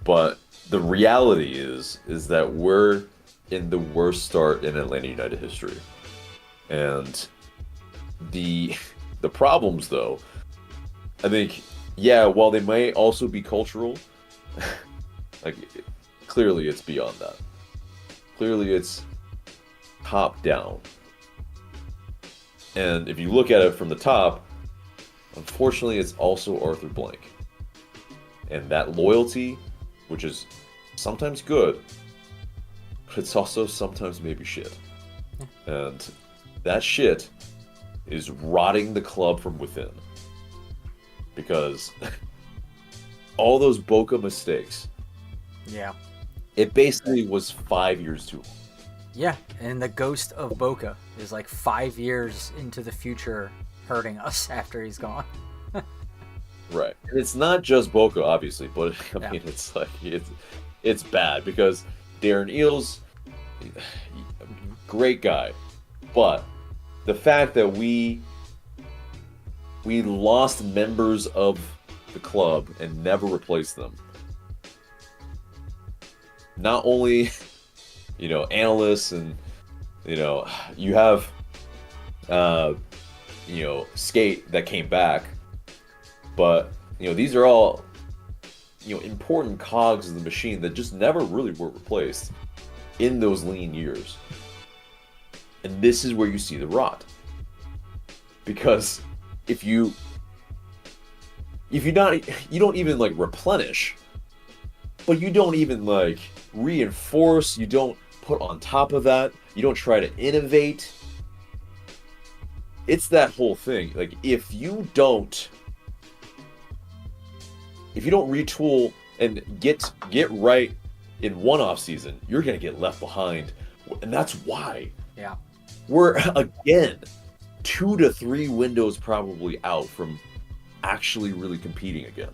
[SPEAKER 2] But the reality is that we're in the worst start in Atlanta United history. And the problems, though, I think, yeah, while they may also be cultural, like, clearly it's beyond that. Clearly it's top down. And if you look at it from the top, unfortunately, it's also Arthur Blank. And that loyalty, which is sometimes good, but it's also sometimes maybe shit. And that shit is rotting the club from within. Because all those Boca mistakes,
[SPEAKER 1] Yeah.
[SPEAKER 2] it basically was 5 years too long.
[SPEAKER 1] Yeah, and the ghost of Boca is like 5 years into the future hurting us after he's gone.
[SPEAKER 2] Right. And it's not just Boca, obviously, but I mean, it's like, it's bad because Darren Eales, great guy. But the fact that we lost members of the club and never replaced them. Not only, analysts and, you have, Skate that came back, but, these are all, important cogs of the machine that just never really were replaced in those lean years. And this is where you see the rot. Because if you don't even like replenish, but you don't even like reinforce, you don't put on top of that, you don't try to innovate. It's that whole thing. Like if you don't retool and get right in one off season, you're gonna get left behind. And that's why we're again 2 to 3 windows probably out from actually really competing again.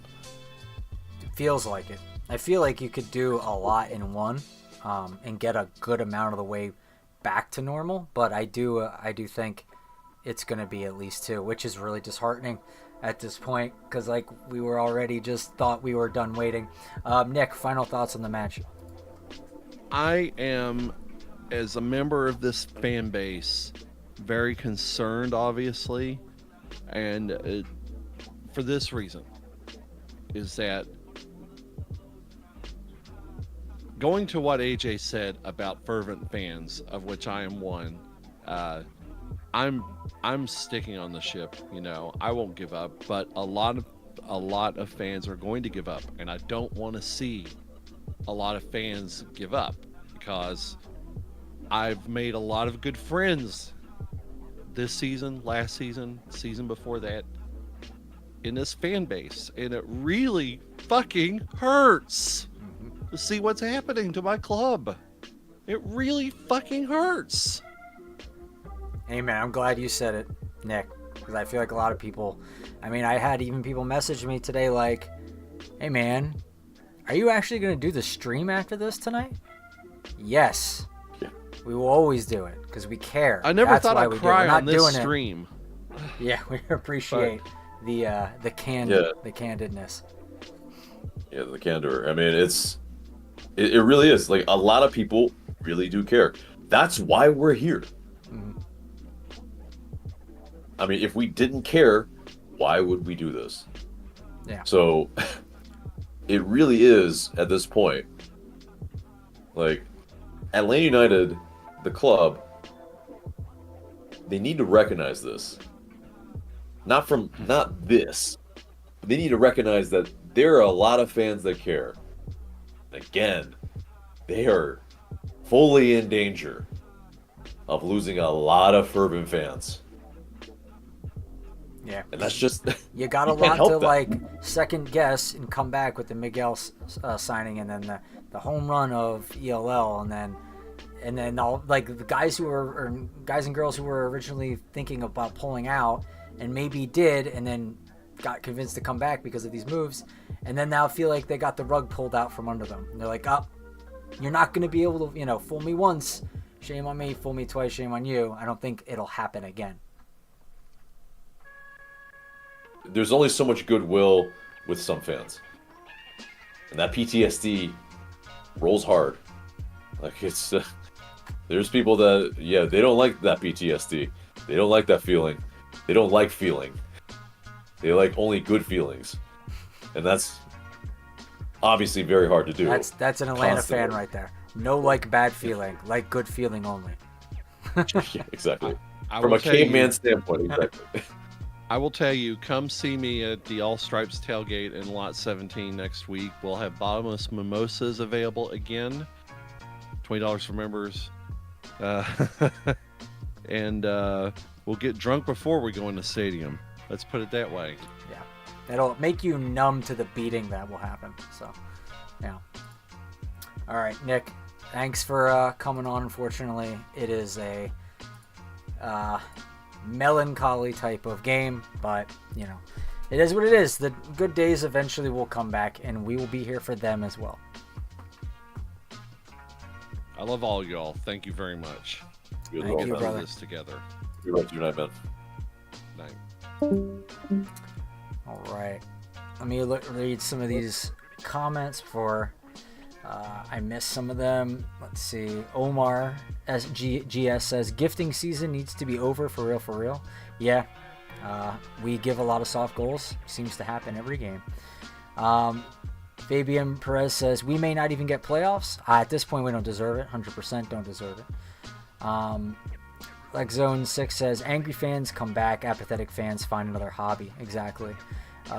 [SPEAKER 1] It feels like it. I feel like you could do a lot in one and get a good amount of the way back to normal, but I do think it's going to be at least 2, which is really disheartening at this point because like we were already just thought we were done waiting. Nick, final thoughts on the match?
[SPEAKER 3] I am, as a member of this fan base, very concerned, obviously, and for this reason, is that going to what AJ said about fervent fans, of which I am one, I'm sticking on the ship. I won't give up, but a lot of fans are going to give up, and I don't want to see a lot of fans give up because I've made a lot of good friends this season, last season, season before that, in this fan base, and it really fucking hurts to see what's happening to my club. It really fucking hurts.
[SPEAKER 1] Hey man, I'm glad you said it, Nick, because I feel like a lot of people, I had even people message me today like, hey man, are you actually going to do the stream after this tonight? Yes. We will always do it because we care.
[SPEAKER 3] I never thought I'd cry on this stream.
[SPEAKER 1] Yeah, we appreciate the candidness.
[SPEAKER 2] Yeah, the candor. It really is. Like a lot of people really do care. That's why we're here. I mean, if we didn't care, why would we do this?
[SPEAKER 1] Yeah.
[SPEAKER 2] So it really is, at this point, like, Atlanta United, the club, they need to recognize this. Not this. But they need to recognize that there are a lot of fans that care. Again, they are fully in danger of losing a lot of fervent fans.
[SPEAKER 1] Yeah.
[SPEAKER 2] And that's just...
[SPEAKER 1] You got a
[SPEAKER 2] you can't
[SPEAKER 1] lot to,
[SPEAKER 2] help that.
[SPEAKER 1] like, second guess and come back with the Miguel signing, and then the home run of ELL, and then all, like, the guys guys and girls who were originally thinking about pulling out and maybe did and then got convinced to come back because of these moves, and then now feel like they got the rug pulled out from under them. And they're like, oh, you're not going to be able to, fool me once, shame on me, fool me twice, shame on you. I don't think it'll happen again.
[SPEAKER 2] There's only so much goodwill with some fans. And that PTSD rolls hard. Like, it's... there's people that, they don't like that PTSD. They don't like that feeling. They don't like feeling. They like only good feelings. And that's obviously very hard to do.
[SPEAKER 1] That's an Atlanta
[SPEAKER 2] constantly.
[SPEAKER 1] fan right there. No like bad feeling, like good feeling only.
[SPEAKER 2] Yeah, exactly.
[SPEAKER 3] I
[SPEAKER 2] From
[SPEAKER 3] will
[SPEAKER 2] a
[SPEAKER 3] tell you-
[SPEAKER 2] caveman standpoint, exactly.
[SPEAKER 3] I will tell you, come see me at the All Stripes tailgate in Lot 17 next week. We'll have bottomless mimosas available again. $20 for members. And we'll get drunk before we go in the stadium. Let's put it that way.
[SPEAKER 1] Yeah. It'll make you numb to the beating that will happen. So, yeah. All right, Nick, thanks for coming on. Unfortunately, it is a melancholy type of game, but it is what it is. The good days eventually will come back, and we will be here for them as well.
[SPEAKER 3] I love all y'all. Thank you very much.
[SPEAKER 2] Good
[SPEAKER 1] Thank
[SPEAKER 2] luck,
[SPEAKER 1] you,
[SPEAKER 2] man.
[SPEAKER 1] brother.
[SPEAKER 3] This together.
[SPEAKER 2] Good luck to your night, man.
[SPEAKER 3] Night.
[SPEAKER 1] All right, let me read some of these comments before I miss some of them. Let's see. Omar SGS says gifting season needs to be over for real. Yeah, we give a lot of soft goals. Seems to happen every game. Fabian Perez says we may not even get playoffs. At this point, we don't deserve it. 100% don't deserve it. Zone 6 says angry fans come back, apathetic fans find another hobby. Exactly.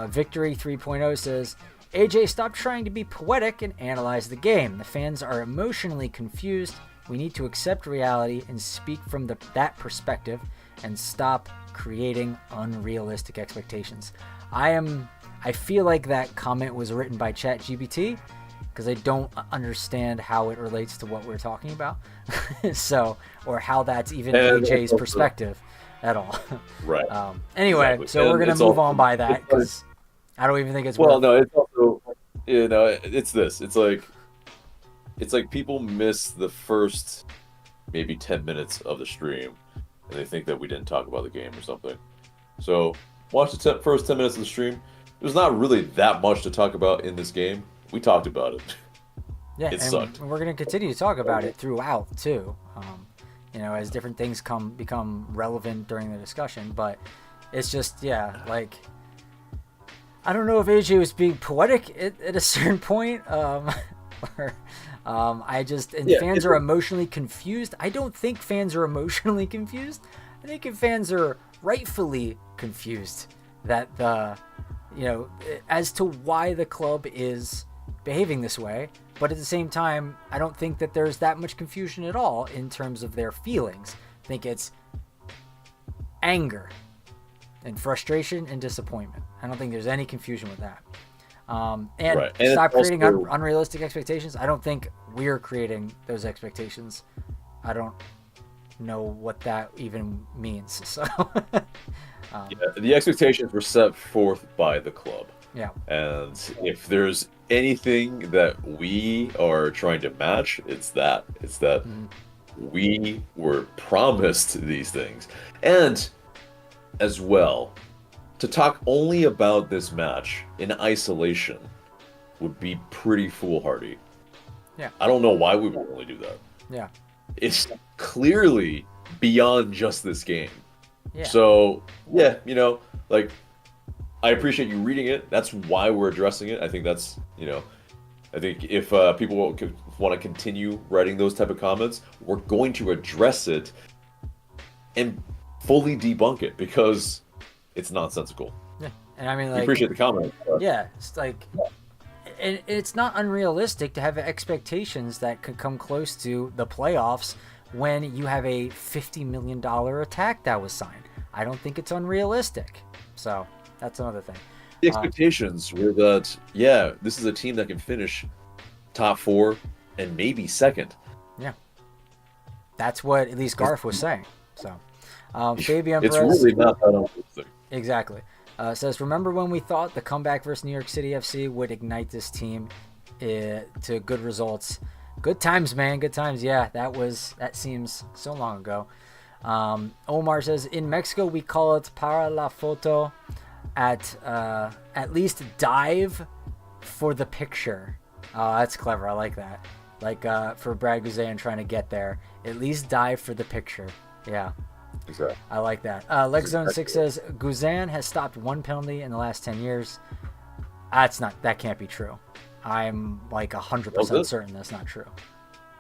[SPEAKER 1] Victory 3.0 says AJ, stop trying to be poetic and analyze the game. The fans are emotionally confused. We need to accept reality and speak from that perspective and stop creating unrealistic expectations. I feel like that comment was written by ChatGPT because I don't understand how it relates to what we're talking about. Or how that's even AJ's perspective at all.
[SPEAKER 2] Right.
[SPEAKER 1] Anyway,
[SPEAKER 2] Exactly.
[SPEAKER 1] so we're going to move on by that because I don't even think it's worth
[SPEAKER 2] no, it's also, it's this. It's like people miss the first maybe 10 minutes of the stream and they think that we didn't talk about the game or something. So watch the first 10 minutes of the stream. There's not really that much to talk about in this game. We talked about it.
[SPEAKER 1] Yeah,
[SPEAKER 2] It
[SPEAKER 1] and
[SPEAKER 2] sucked.
[SPEAKER 1] we're going to continue to talk about it throughout too. As different things become relevant during the discussion, but it's just I don't know if AJ was being poetic at a certain point. Fans are emotionally confused. I don't think fans are emotionally confused. I think if fans are rightfully confused that as to why the club is behaving this way. But at the same time, I don't think that there's that much confusion at all in terms of their feelings. I think it's anger and frustration and disappointment. I don't think there's any confusion with that. And stop creating unrealistic expectations. I don't think we're creating those expectations. I don't know what that even means. So
[SPEAKER 2] the expectations were set forth by the club.
[SPEAKER 1] Yeah.
[SPEAKER 2] And if there's anything that we are trying to match, it's that. We were promised these things. And as well, to talk only about this match in isolation would be pretty foolhardy.
[SPEAKER 1] Yeah.
[SPEAKER 2] I don't know why we would only do that.
[SPEAKER 1] Yeah.
[SPEAKER 2] It's clearly beyond just this game.
[SPEAKER 1] Yeah.
[SPEAKER 2] So yeah, like I appreciate you reading it. That's why we're addressing it. I think that's I think if people want to continue writing those type of comments, we're going to address it and fully debunk it because it's nonsensical.
[SPEAKER 1] Yeah. And I mean,
[SPEAKER 2] We
[SPEAKER 1] like,
[SPEAKER 2] appreciate the comment.
[SPEAKER 1] yeah, it's like, and it's not unrealistic to have expectations that could come close to the playoffs when you have a $50 million attack that was signed. I don't think it's unrealistic. So that's another thing.
[SPEAKER 2] The expectations were that, this is a team that can finish top 4 and maybe second.
[SPEAKER 1] Yeah. That's what at least Garth was saying. So, Fabian
[SPEAKER 2] It's
[SPEAKER 1] Perez,
[SPEAKER 2] really not that unrealistic.
[SPEAKER 1] exactly. Says, remember when we thought the comeback versus New York City FC would ignite this team to good results? Good times, man. Good times. Yeah, that seems so long ago. Omar says, in Mexico, we call it para la foto. At least dive for the picture. Oh, that's clever. I like that. Like for Brad Guzan trying to get there. At least dive for the picture. Yeah.
[SPEAKER 2] Exactly.
[SPEAKER 1] I like that. LexZone6 says Guzan has stopped one penalty in the last 10 years. That can't be true. I'm like 100% certain that's not true.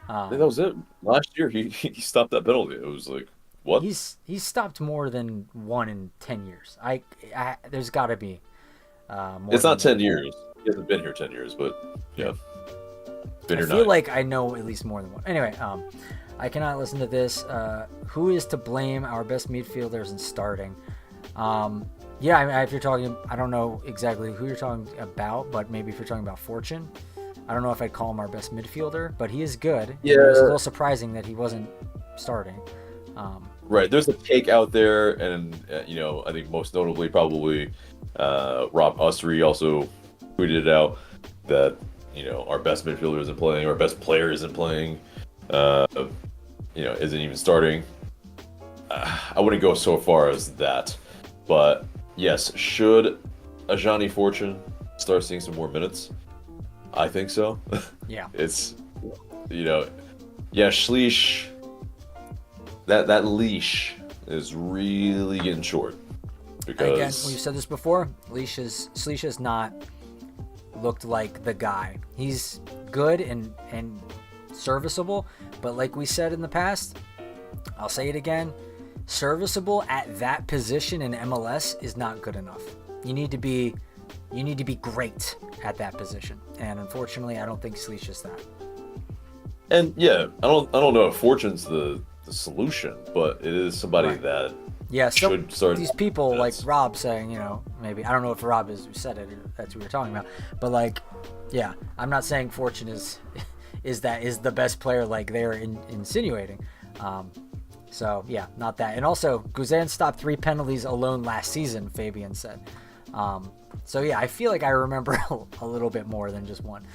[SPEAKER 2] I think that was it. Last year he stopped that penalty. It was like, what?
[SPEAKER 1] He's stopped more than one in 10 years. There's got to be more.
[SPEAKER 2] It's not 10 years. He hasn't been here 10 years, but yeah. Been here
[SPEAKER 1] I feel
[SPEAKER 2] 9.
[SPEAKER 1] like I know at least more than one. Anyway, I cannot listen to this. Who is to blame? Our best midfielders in starting. Yeah, I mean, if you're talking, I don't know exactly who you're talking about, but maybe if you're talking about Fortune, I don't know if I'd call him our best midfielder, but he is good.
[SPEAKER 2] Yeah.
[SPEAKER 1] It was a little surprising that he wasn't starting.
[SPEAKER 2] Right. There's a take out there, and I think most notably probably Rob Usry also tweeted it out that our best midfielder isn't playing, our best player isn't playing, isn't even starting. I wouldn't go so far as that, but yes, should Ajani Fortune start seeing some more minutes? I think so.
[SPEAKER 1] Yeah.
[SPEAKER 2] It's Schleich. That leash is really getting short because
[SPEAKER 1] Again, we've said this before. Schleich has not looked like the guy. He's good and serviceable, but like we said in the past, I'll say it again, serviceable at that position in MLS is not good enough. You need to be great at that position, and unfortunately, I don't think Schleich is that.
[SPEAKER 2] And I don't know if Fortune's the solution, but it is somebody that should start.
[SPEAKER 1] These people like Rob saying, maybe I don't know if Rob is who said it or that's what we're talking about, but I'm not saying Fortune is the best player like they're insinuating. So yeah, not that. And also, Guzan stopped 3 penalties alone last season, Fabian said. So yeah, I feel like I remember a little bit more than just one.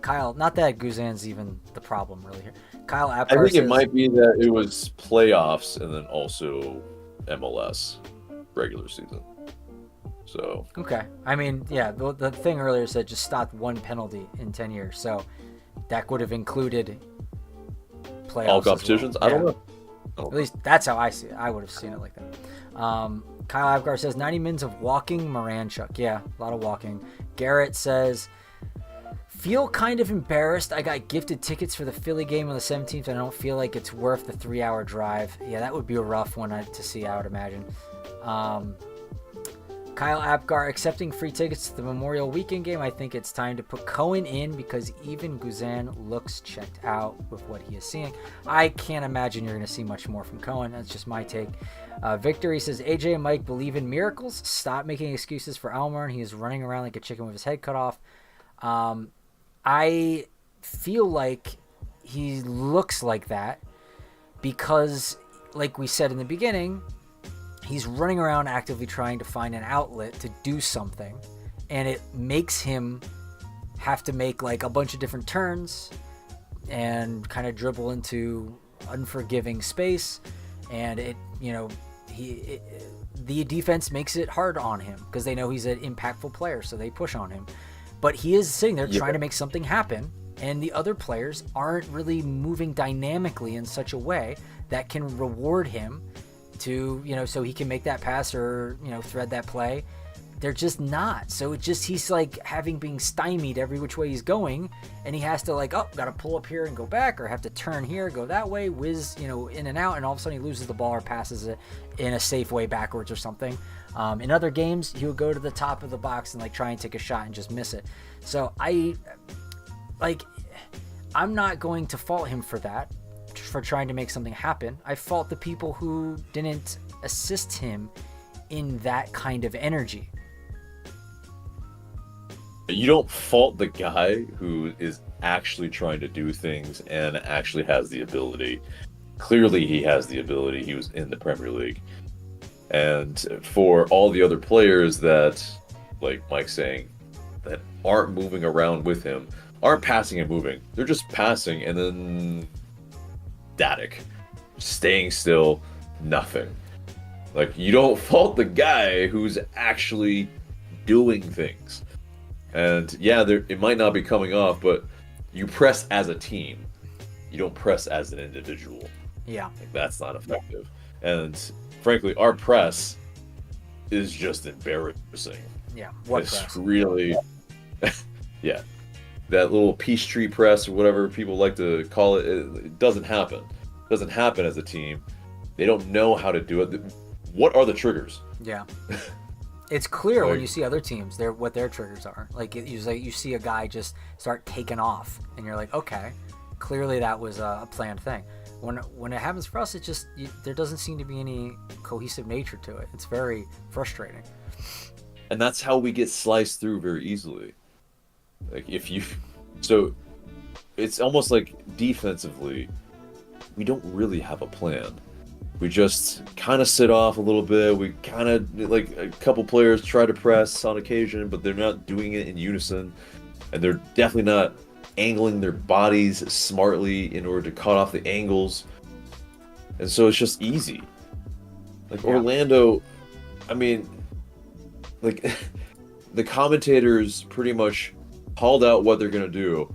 [SPEAKER 1] Kyle, not that Guzan's even the problem really here. Kyle Apgar
[SPEAKER 2] I think
[SPEAKER 1] says,
[SPEAKER 2] it might be that it was playoffs and then also MLS regular season. So
[SPEAKER 1] okay. I mean, yeah, the thing earlier said just stopped 1 penalty in 10 years. So that would have included playoffs.
[SPEAKER 2] All competitions?
[SPEAKER 1] Well.
[SPEAKER 2] I don't know.
[SPEAKER 1] At least that's how I see it. I would have seen it like that. Kyle Apgar says 90 minutes of walking Moranchuk. Yeah, a lot of walking. Garrett says, feel kind of embarrassed. I got gifted tickets for the Philly game on the 17th, and I don't feel like it's worth the 3-hour drive. Yeah, that would be a rough one to see, I would imagine. Kyle Apgar, accepting free tickets to the Memorial Weekend game. I think it's time to put Cohen in because even Guzan looks checked out with what he is seeing. I can't imagine you're going to see much more from Cohen. That's just my take. Victory says, AJ and Mike believe in miracles. Stop making excuses for Almern. He is running around like a chicken with his head cut off. I feel like he looks like that because, like we said in the beginning, he's running around actively trying to find an outlet to do something, and it makes him have to make like a bunch of different turns and kind of dribble into unforgiving space, and the defense makes it hard on him because they know he's an impactful player, so they push on him. But he is sitting there trying to make something happen, and the other players aren't really moving dynamically in such a way that can reward him to, so he can make that pass or, thread that play. They're just not. So he's like being stymied every which way he's going, and he has to got to pull up here and go back, or have to turn here, go that way, whiz, in and out, and all of a sudden he loses the ball or passes it in a safe way backwards or something. In other games, he would go to the top of the box and try and take a shot and just miss it. So I'm not going to fault him for that, for trying to make something happen. I fault the people who didn't assist him in that kind of energy.
[SPEAKER 2] You don't fault the guy who is actually trying to do things and actually has the ability. Clearly he has the ability. He was in the Premier League. And for all the other players that, like Mike's saying, that aren't moving around with him, aren't passing and moving, they're just passing and then static, staying still, nothing. You don't fault the guy who's actually doing things. And yeah, it might not be coming off, but you press as a team. You don't press as an individual.
[SPEAKER 1] Yeah.
[SPEAKER 2] That's not effective. And frankly, our press is just embarrassing.
[SPEAKER 1] Yeah.
[SPEAKER 2] It's
[SPEAKER 1] press?
[SPEAKER 2] Really, yeah. That little peace tree press or whatever people like to call it, it doesn't happen. It doesn't happen as a team. They don't know how to do it. What are the triggers?
[SPEAKER 1] Yeah. It's clear when you see other teams, what their triggers are. You see a guy just start taking off, and you're like, okay, clearly that was a planned thing. When it happens for us, it just there doesn't seem to be any cohesive nature to it. It's very frustrating.
[SPEAKER 2] And that's how we get sliced through very easily. So it's almost like defensively, we don't really have a plan. We just kind of sit off a little bit. We kind of, a couple players try to press on occasion, but they're not doing it in unison. And they're definitely not angling their bodies smartly in order to cut off the angles. And so it's just easy. Orlando, I mean, the commentators pretty much called out what they're going to do.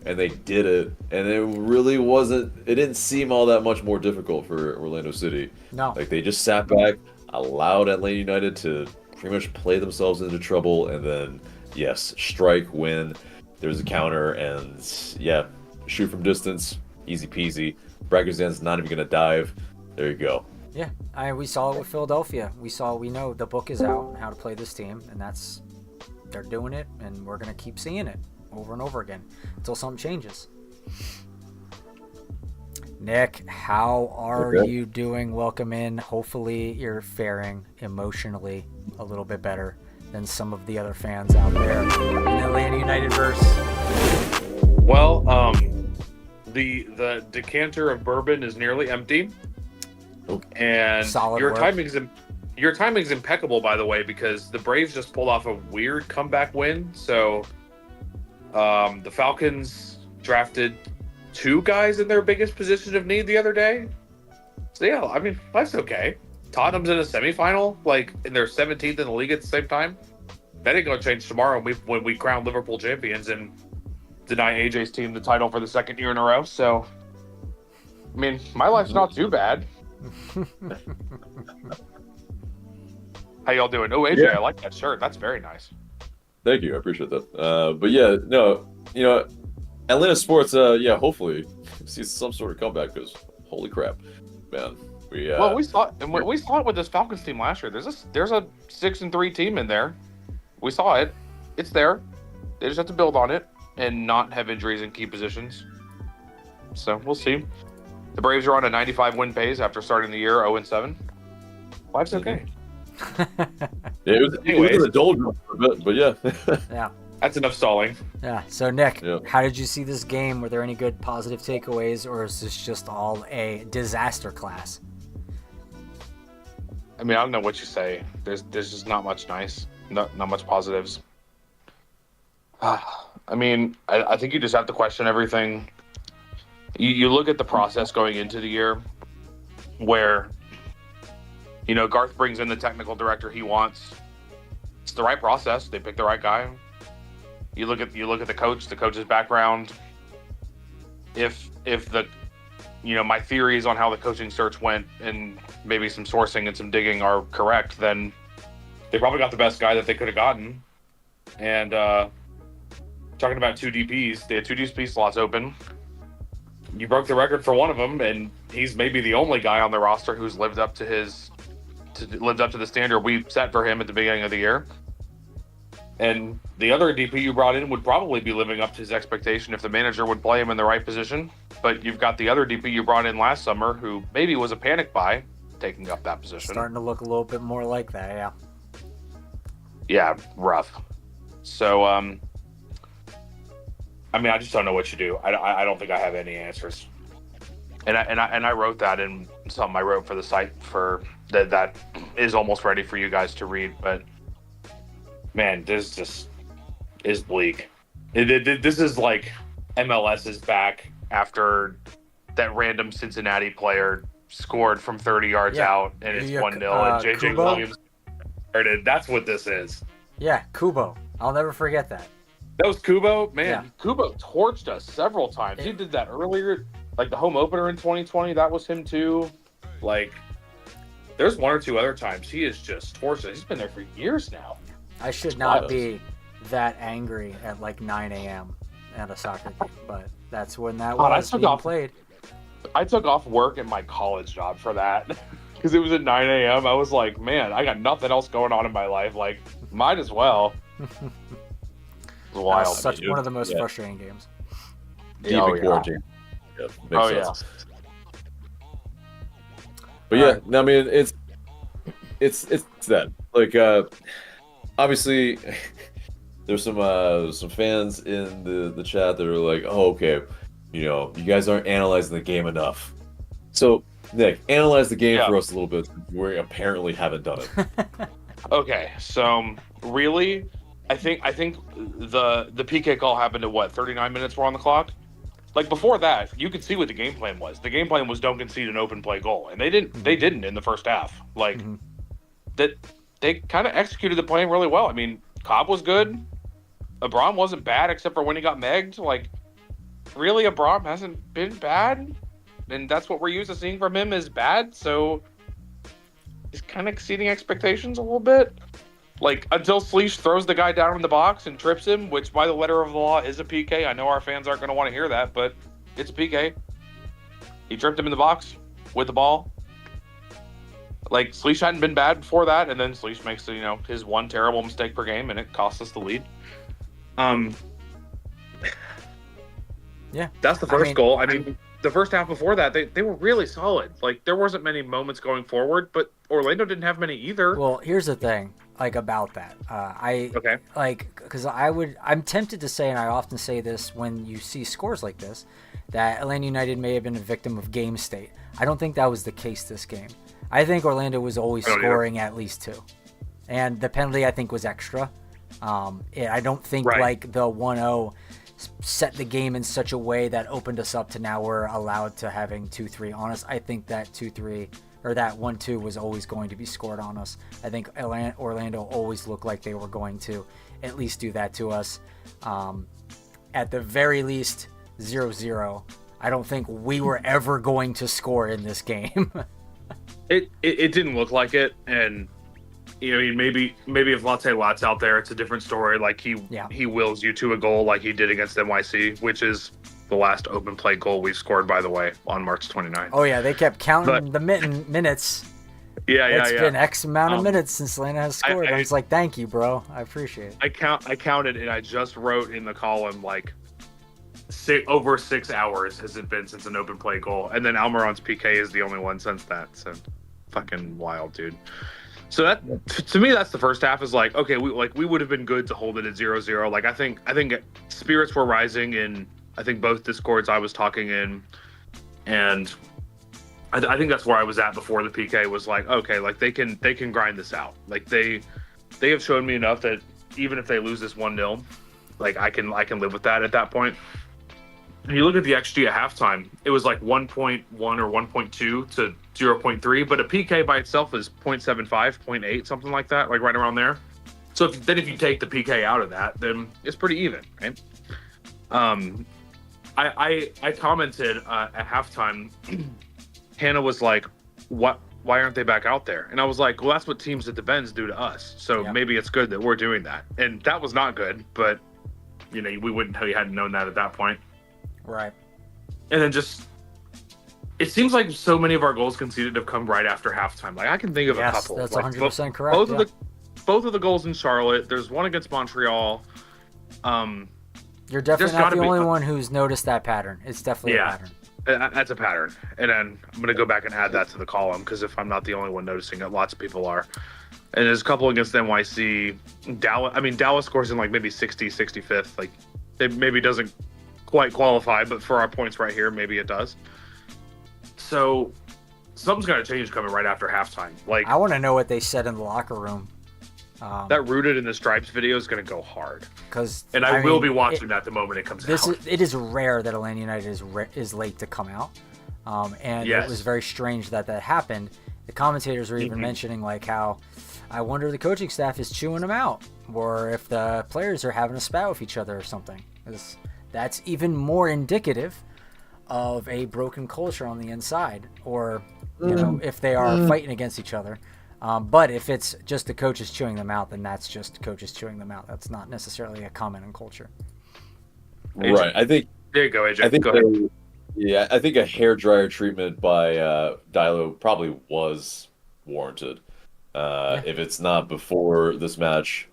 [SPEAKER 2] And they did it, and it didn't seem all that much more difficult for Orlando City.
[SPEAKER 1] No.
[SPEAKER 2] They just sat back, allowed Atlanta United to pretty much play themselves into trouble, and then, yes, strike, win, there's a counter, and, yeah, shoot from distance, easy peasy. Braggers not even going to dive. There you go.
[SPEAKER 1] Yeah, we saw it with Philadelphia. We know the book is out, how to play this team, and they're doing it, and we're going to keep seeing it over and over again until something changes. Nick, how are you doing? Welcome in. Hopefully you're faring emotionally a little bit better than some of the other fans out there in Atlanta United verse.
[SPEAKER 4] Well, the decanter of bourbon is nearly empty. And
[SPEAKER 1] Solid
[SPEAKER 4] your
[SPEAKER 1] work.
[SPEAKER 4] timing's impeccable, by the way, because the Braves just pulled off a weird comeback win. So the Falcons drafted 2 guys in their biggest position of need the other day. So yeah, I mean, life's okay. Tottenham's in a semifinal, in their 17th in the league at the same time. That ain't gonna change tomorrow when we crown Liverpool champions and deny AJ's team the title for the 2nd year in a row. So, I mean, my life's not too bad. How y'all doing? Oh, AJ, yeah. I like that shirt. That's very nice.
[SPEAKER 2] Thank you. I appreciate that. But yeah, no, Atlanta sports, hopefully see some sort of comeback, because holy crap, man. We saw it with this Falcons team last year. There's a 6-3 team in there. We saw it. It's there. They just have to build on it and not have injuries in key positions. So we'll see. The Braves are on a 95 win pace after starting the year 0-7. Life's okay. Yeah, it was in the doldrums for a bit, but yeah.
[SPEAKER 1] Yeah.
[SPEAKER 4] That's enough stalling.
[SPEAKER 1] Yeah. So Nick, how did you see this game? Were there any good positive takeaways, or is this just all a disaster class?
[SPEAKER 4] I mean, I don't know what you say. There's just not much nice. Not much positives. I mean, I think you just have to question everything. You look at the process going into the year, where Garth brings in the technical director he wants. It's the right process. They pick the right guy. You look at the coach, the coach's background. If the my theories on how the coaching search went and maybe some sourcing and some digging are correct, then they probably got the best guy that they could have gotten. And talking about 2 DPs, they had 2 DP slots open. You broke the record for one of them, and he's maybe the only guy on the roster who's lived up to the standard we set for him at the beginning of the year. And the other DP you brought in would probably be living up to his expectation if the manager would play him in the right position. But you've got the other DP you brought in last summer who maybe was a panic buy, taking up that position.
[SPEAKER 1] Starting to look a little bit more like that, yeah.
[SPEAKER 4] Yeah, rough. So, I just don't know what you do. I don't think I have any answers. And I wrote that in something I wrote for the site for that is almost ready for you guys to read. But man, this just is bleak. This is like MLS is back after that random Cincinnati player scored from 30 yards out, and it's 1-0, and JJ
[SPEAKER 1] Kubo?
[SPEAKER 4] Williams started. That's what this is.
[SPEAKER 1] Yeah, Kubo. I'll never forget that.
[SPEAKER 4] That was Kubo? Man,
[SPEAKER 1] Yeah.
[SPEAKER 4] Kubo torched us several times. He did that earlier, like the home opener in 2020. That was him too. Like, there's 1 or 2 other times he is just torched us. He's been there for years now.
[SPEAKER 1] I should not be that angry at like 9 a.m. at a soccer game, but that's when that was being played.
[SPEAKER 4] I took off work at my college job for that because it was at 9 a.m. I was like, man, I got nothing else going on in my life. Like, might as well. It was wild.
[SPEAKER 1] Such one of the most frustrating games.
[SPEAKER 2] Deep in quarantine. Yeah, makes sense. But yeah, no, I mean, it's that. Like, obviously, there's some fans in the chat that are like, oh, okay, you guys aren't analyzing the game enough. So, Nick, analyze the game for us a little bit. We apparently haven't done it.
[SPEAKER 4] Okay, so really, I think the PK call happened at what, 39 minutes were on the clock? Like, before that, you could see what the game plan was. The game plan was don't concede an open play goal, and they didn't in the first half. Like, that they kind of executed the plan really well. I mean, Cobb was good. Abram wasn't bad except for when he got megged. Like, really, Abram hasn't been bad, and that's what we're used to seeing from him is bad. So he's kind of exceeding expectations a little bit. Like, until Sleesh throws the guy down in the box and trips him, which by the letter of the law is a PK. I know our fans aren't going to want to hear that, but it's a PK. He tripped him in the box with the ball. Like, Sleesh hadn't been bad before that, and then Sleesh makes his one terrible mistake per game, and it costs us the lead.
[SPEAKER 1] Yeah,
[SPEAKER 4] that's the first goal. I mean, the first half before that, they were really solid. Like, there wasn't many moments going forward, but Orlando didn't have many either.
[SPEAKER 1] Well, here's the thing, like, about that. Because I'm tempted to say, and I often say this when you see scores like this, that Atlanta United may have been a victim of game state. I don't think that was the case this game. I think Orlando was always scoring at least 2. And the penalty, I think, was extra. I don't think, like, the 1-0 set the game in such a way that opened us up to now we're allowed to having 2-3 on us. I think that 2-3 or that 1-2 was always going to be scored on us. I think Orlando always looked like they were going to at least do that to us. At the very least, 0-0. I don't think we were ever going to score in this game.
[SPEAKER 4] It didn't look like it, and maybe if Latte Latt's out there, it's a different story. Like, he wills you to a goal like he did against NYC, which is the last open play goal we've scored, by the way, on March 29th.
[SPEAKER 1] Oh yeah, they kept counting the minutes. It's been X amount of minutes since Atlanta has scored. I was like, thank you, bro. I appreciate it.
[SPEAKER 4] I counted, and I just wrote in the column, like, over 6 hours has it been since an open play goal, and then Almiron's PK is the only one since that. So fucking wild, dude. So that, to me, that's the first half. Is like, okay, we would have been good to hold it at 0-0. Like, I think spirits were rising in, I think, both discords I was talking in, and I think that's where I was at before the PK. Was like, okay, like, they can grind this out. Like, they have shown me enough that even if they lose this 1-0, like, I can live with that at that point. And you look at the XG at halftime, it was like 1.1 or 1.2 to 0.3, but a PK by itself is 0.75, 0.8, something like that, like right around there. So if you take the PK out of that, then it's pretty even, right? I commented at halftime. Hannah was like, "What? Why aren't they back out there?" And I was like, "Well, that's what teams at the Benz do to us. So maybe it's good that we're doing that." And that was not good, but you know, we wouldn't tell you hadn't known that at that point.
[SPEAKER 1] Right.
[SPEAKER 4] And then just, it seems like so many of our goals conceded have come right after halftime. Like I can think of a couple.
[SPEAKER 1] That's
[SPEAKER 4] like,
[SPEAKER 1] 100% correct.
[SPEAKER 4] Both of the goals in Charlotte. There's one against Montreal.
[SPEAKER 1] You're definitely not the only one who's noticed that pattern. It's definitely a pattern.
[SPEAKER 4] That's a pattern. And then I'm going to go back and add that to the column, because if I'm not the only one noticing it, lots of people are. And there's a couple against NYC. Dallas scores in like maybe 60, 65th. Like it maybe doesn't quite qualify, but for our points right here, maybe it does. So something's got to change coming right after halftime. Like
[SPEAKER 1] I want to know what they said in the locker room.
[SPEAKER 4] That Rooted in the Stripes video is going to go hard.
[SPEAKER 1] And
[SPEAKER 4] I will be watching that the moment it comes out.
[SPEAKER 1] It is rare that Atlanta United is late to come out. And it was very strange that happened. The commentators were even mentioning like how, I wonder the coaching staff is chewing them out, or if the players are having a spat with each other or something. That's even more indicative of a broken culture on the inside, or you know, if they are fighting against each other. But if it's just the coaches chewing them out, then that's just coaches chewing them out. That's not necessarily a comment on culture.
[SPEAKER 2] Right. I think.
[SPEAKER 4] There you go, AJ. Go ahead.
[SPEAKER 2] Yeah, I think a hairdryer treatment by Dilo probably was warranted. If it's not before this match,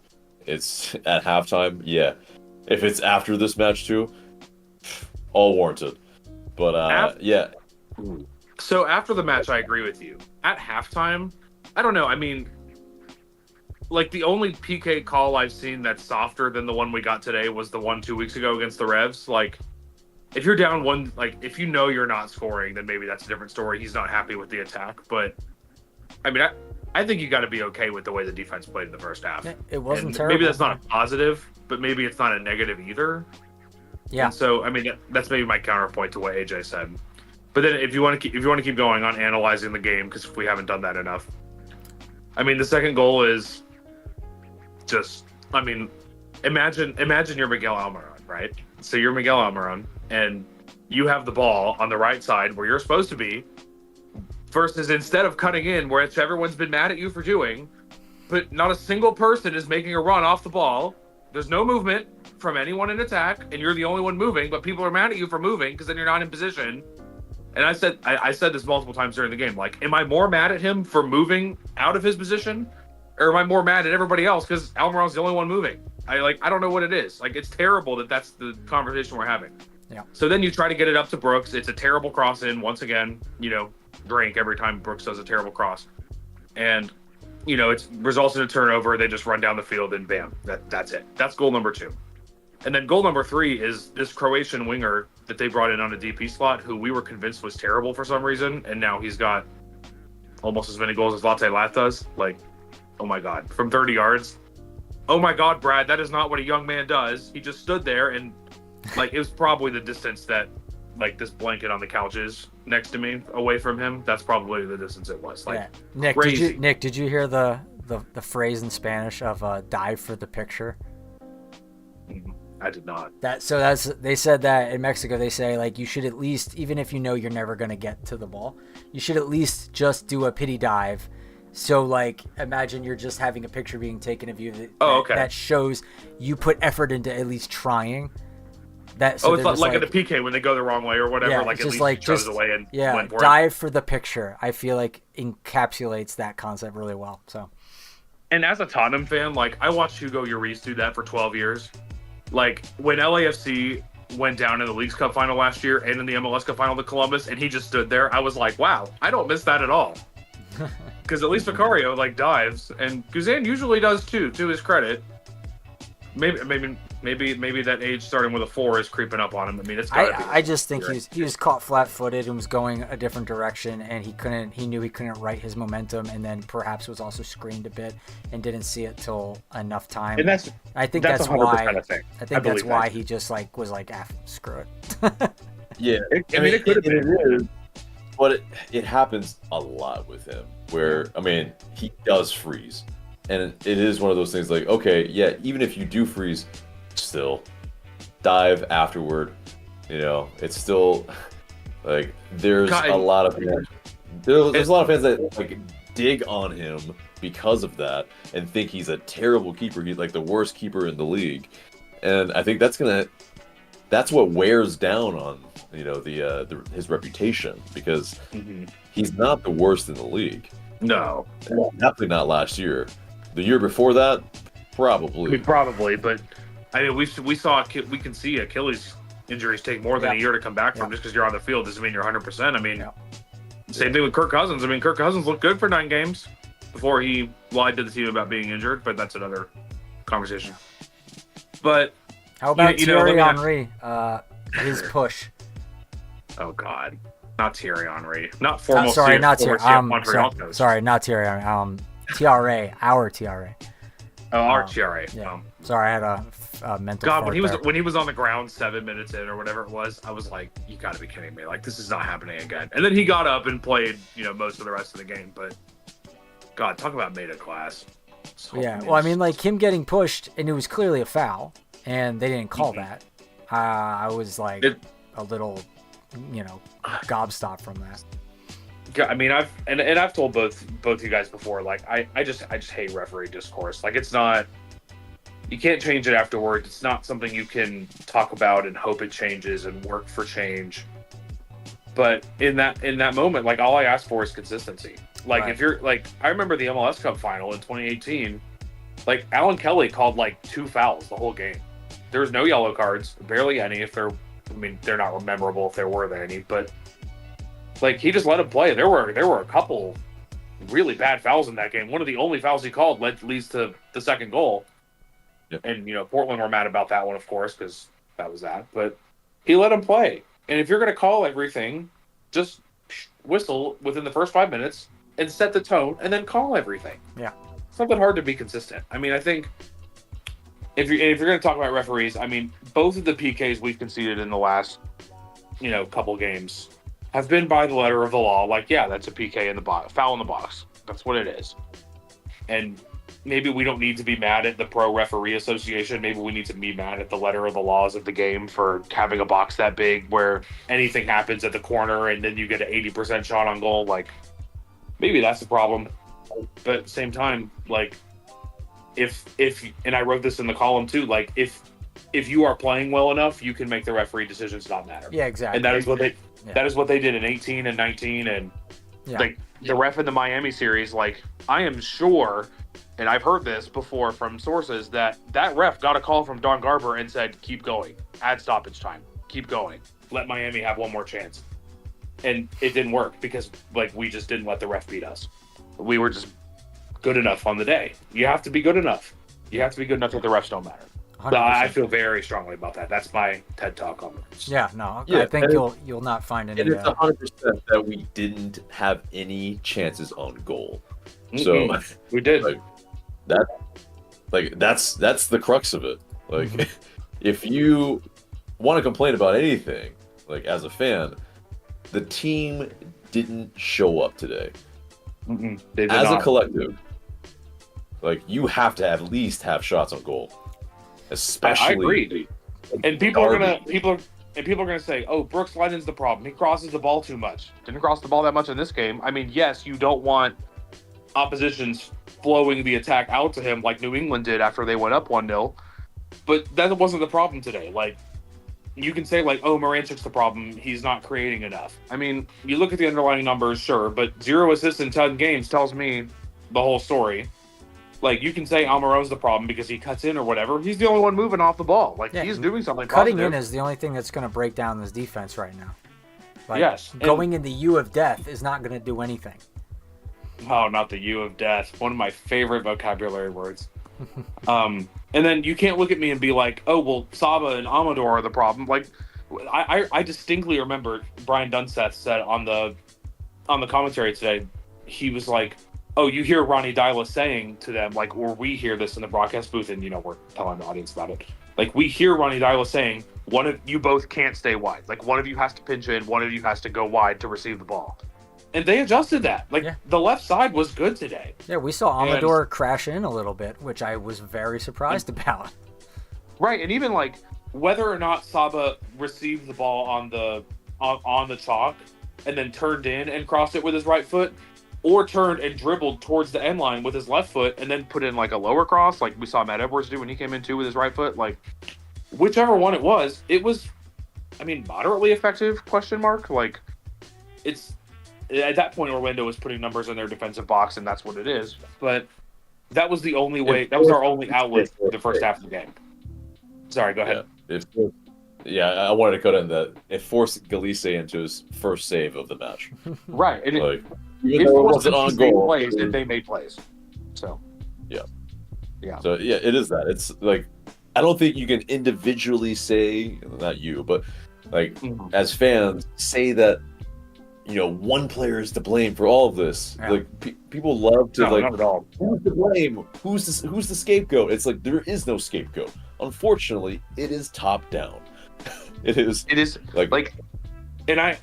[SPEAKER 2] it's at halftime. Yeah. If it's after this match too, all warranted. But yeah.
[SPEAKER 4] So after the match, I agree with you. At halftime, I don't know. I mean, like the only PK call I've seen that's softer than the one we got today was the one 2 weeks ago against the Revs. Like, if you're down one, like if you know you're not scoring, then maybe that's a different story. He's not happy with the attack, but I mean, I think you got to be okay with the way the defense played in the first half.
[SPEAKER 1] It wasn't terrible.
[SPEAKER 4] Maybe that's not a positive, but maybe it's not a negative either.
[SPEAKER 1] Yeah.
[SPEAKER 4] And so I mean, that's maybe my counterpoint to what AJ said. But then if you want to keep going on analyzing the game, because we haven't done that enough. I mean, the second goal is just, I mean, imagine you're Miguel Almiron, right? So you're Miguel Almiron, and you have the ball on the right side where you're supposed to be, versus instead of cutting in, where everyone's been mad at you for doing, but not a single person is making a run off the ball. There's no movement from anyone in attack, and you're the only one moving, but people are mad at you for moving because then you're not in position. And I said this multiple times during the game. Like, am I more mad at him for moving out of his position, or am I more mad at everybody else because Almiron's the only one moving? I don't know what it is. Like, it's terrible that's the conversation we're having.
[SPEAKER 1] Yeah.
[SPEAKER 4] So then you try to get it up to Brooks. It's a terrible cross in once again. You know, drink every time Brooks does a terrible cross, and you know it results in a turnover. They just run down the field and bam, that's it. That's goal number 2. And then goal number 3 is this Croatian winger that they brought in on a DP slot, who we were convinced was terrible for some reason, and now he's got almost as many goals as Latte Lat does. Like, oh my God, from 30 yards. Oh my God, Brad, that is not what a young man does. He just stood there and, like, it was probably the distance that, like, this blanket on the couch is next to me, away from him. That's probably the distance it was. Like,
[SPEAKER 1] yeah.
[SPEAKER 4] crazy.
[SPEAKER 1] Nick, did you hear the phrase in Spanish of dive for the picture?
[SPEAKER 4] I did not.
[SPEAKER 1] They said that in Mexico. They say, like, you should at least, even if you know you're never going to get to the ball, you should at least just do a pity dive. So, like, imagine you're just having a picture being taken of you that shows you put effort into at least trying. It's
[SPEAKER 4] like in the PK when they go the wrong way or whatever.
[SPEAKER 1] Yeah,
[SPEAKER 4] like,
[SPEAKER 1] it's
[SPEAKER 4] at
[SPEAKER 1] just
[SPEAKER 4] least
[SPEAKER 1] like,
[SPEAKER 4] he chose the way and went for
[SPEAKER 1] dive
[SPEAKER 4] it.
[SPEAKER 1] for the picture. I feel like encapsulates that concept really well. So,
[SPEAKER 4] and as a Tottenham fan, like, I watched Hugo Lloris do that for 12 years. Like, when LAFC went down in the Leagues Cup final last year and in the MLS Cup final to Columbus, and he just stood there, I was like, wow, I don't miss that at all. Because at least Vicario, like, dives, and Guzan usually does too, to his credit. Maybe that age starting with a 4 is creeping up on him. I mean, it's gotta be.
[SPEAKER 1] I just think he was caught flat-footed and was going a different direction, and he knew he couldn't right his momentum, and then perhaps was also screened a bit and didn't see it till enough time.
[SPEAKER 4] And that's
[SPEAKER 1] why. I think that's why he just was like, screw it.
[SPEAKER 2] Yeah, it could have been. But it happens a lot with him, where, I mean, he does freeze. And it is one of those things like, okay, yeah, even if you do freeze, still dive afterward, You know, it's still like there's
[SPEAKER 4] God,
[SPEAKER 2] a lot of there's a lot of fans that like dig on him because of that and think he's a terrible keeper. He's like the worst keeper in the league, and I think that's what wears down on his reputation because he's not the worst in the league.
[SPEAKER 4] No,
[SPEAKER 2] definitely not last year. The year before that, probably.
[SPEAKER 4] But I mean, we can see Achilles injuries take more than a year to come back from. Just because you're on the field doesn't mean you're 100%. I mean, same thing with Kirk Cousins. I mean, Kirk Cousins looked good for 9 games before he lied to the team about being injured, but that's another conversation. But
[SPEAKER 1] how about Thierry Henry? His push.
[SPEAKER 4] Oh God, not Thierry Henry. Not formal.
[SPEAKER 1] Sorry, not Thierry. Sorry, not Thierry Henry. TRA, our TRA.
[SPEAKER 4] Oh, our TRA.
[SPEAKER 1] Yeah. Sorry, I had a mental.
[SPEAKER 4] God, when he was on the ground 7 minutes in or whatever it was, I was like, you got to be kidding me! Like this is not happening again. And then he got up and played, most of the rest of the game. But God, talk about made a class.
[SPEAKER 1] Well, I mean, like him getting pushed, and it was clearly a foul, and they didn't call that. I was like a little, gobstopped from that.
[SPEAKER 4] I mean, I've told both you guys before. Like, I just hate referee discourse. Like, it's not. You can't change it afterwards. It's not something you can talk about and hope it changes and work for change. But in that moment, like all I ask for is consistency. Like if you're like, I remember the MLS Cup final in 2018. Like Alan Kelly called like 2 fouls the whole game. There was no yellow cards, barely any. They're not memorable if there were any, but like he just let him play. There were a couple really bad fouls in that game. One of the only fouls he called leads to the second goal. Yep. And Portland were mad about that one, of course, because that was that. But he let him play. And if you're going to call everything, just whistle within the first 5 minutes and set the tone, and then call everything.
[SPEAKER 1] Yeah,
[SPEAKER 4] it's not that hard to be consistent. I mean, I think if you're going to talk about referees, I mean, both of the PKs we've conceded in the last couple games have been by the letter of the law. Like, yeah, that's a PK in the box, foul in the box. That's what it is. And maybe we don't need to be mad at the Pro Referee Association. Maybe we need to be mad at the letter of the laws of the game for having a box that big where anything happens at the corner and then you get an 80% shot on goal. Like, maybe that's the problem. But at the same time, like, if and I wrote this in the column too, like, if you are playing well enough, you can make the referee decisions not matter.
[SPEAKER 1] Yeah, exactly.
[SPEAKER 4] And that is what they did in 18 and 19 and like the ref in the Miami series. Like, I am sure, and I've heard this before from sources, that ref got a call from Don Garber and said, keep going, add stoppage time, keep going, let Miami have one more chance. And it didn't work because like we just didn't let the ref beat us. We were just good enough on the day. You have to be good enough. You have to be good enough that the refs don't matter. So I feel very strongly about that. That's my TED Talk on this.
[SPEAKER 1] Yeah, no, I think you'll not find any.
[SPEAKER 2] And it's 100% that we didn't have any chances on goal. So
[SPEAKER 4] we did.
[SPEAKER 2] That's the crux of it. Like, if you want to complain about anything, like as a fan, the team didn't show up today. As a collective, like you have to at least have shots on goal. Especially,
[SPEAKER 4] I agree. And people are gonna say, "Oh, Brooks Lennon's the problem. He crosses the ball too much. Didn't cross the ball that much in this game." I mean, yes, you don't want oppositions flowing the attack out to him like New England did after they went up 1-0, but that wasn't the problem today. Like, you can say like, "Oh, Moranchik's the problem. He's not creating enough." I mean, you look at the underlying numbers, sure, but 0 assists in 10 games tells me the whole story. Like, you can say Almiron's the problem because he cuts in or whatever. He's the only one moving off the ball. Like, he's doing something
[SPEAKER 1] cutting
[SPEAKER 4] positive.
[SPEAKER 1] in is the only thing that's going to break down this defense right now. Like,
[SPEAKER 4] yes.
[SPEAKER 1] Going in the U of death is not going to do anything.
[SPEAKER 4] Oh, not the U of death. One of my favorite vocabulary words. And then you can't look at me and be like, oh, well, Saba and Amador are the problem. Like, I distinctly remember Brian Dunseth said on the commentary today, he was like, oh, you hear Ronnie Dyla saying to them, like, or we hear this in the broadcast booth, and, we're telling the audience about it. Like, we hear Ronnie Dyla saying, one of you both can't stay wide. Like, one of you has to pinch in, one of you has to go wide to receive the ball. And they adjusted that. Like, the left side was good today.
[SPEAKER 1] Yeah, we saw Amador crash in a little bit, which I was very surprised about.
[SPEAKER 4] Right, and even, like, whether or not Saba received the ball on the chalk and then turned in and crossed it with his right foot, or turned and dribbled towards the end line with his left foot and then put in like a lower cross, like we saw Matt Edwards do when he came in too with his right foot, like whichever one it was, I mean, moderately effective, question mark. Like, it's, at that point, Orlando was putting numbers in their defensive box, and that's what it is. But that was the only way, that was our only outlet for the first half of the game. Sorry, go ahead.
[SPEAKER 2] I wanted to cut in that it forced Galise into his first save of the match.
[SPEAKER 4] Right. And
[SPEAKER 2] like,
[SPEAKER 4] it forced them to make plays if they made plays. So,
[SPEAKER 2] yeah.
[SPEAKER 4] So,
[SPEAKER 2] yeah, it is that. It's like, I don't think you can individually say, not you, but like as fans, say that, you know, one player is to blame for all of this.
[SPEAKER 1] Yeah.
[SPEAKER 2] Like people love to
[SPEAKER 4] not at all.
[SPEAKER 2] Who's to blame? Who's the scapegoat? It's like there is no scapegoat. Unfortunately, it is top down. It is like, and I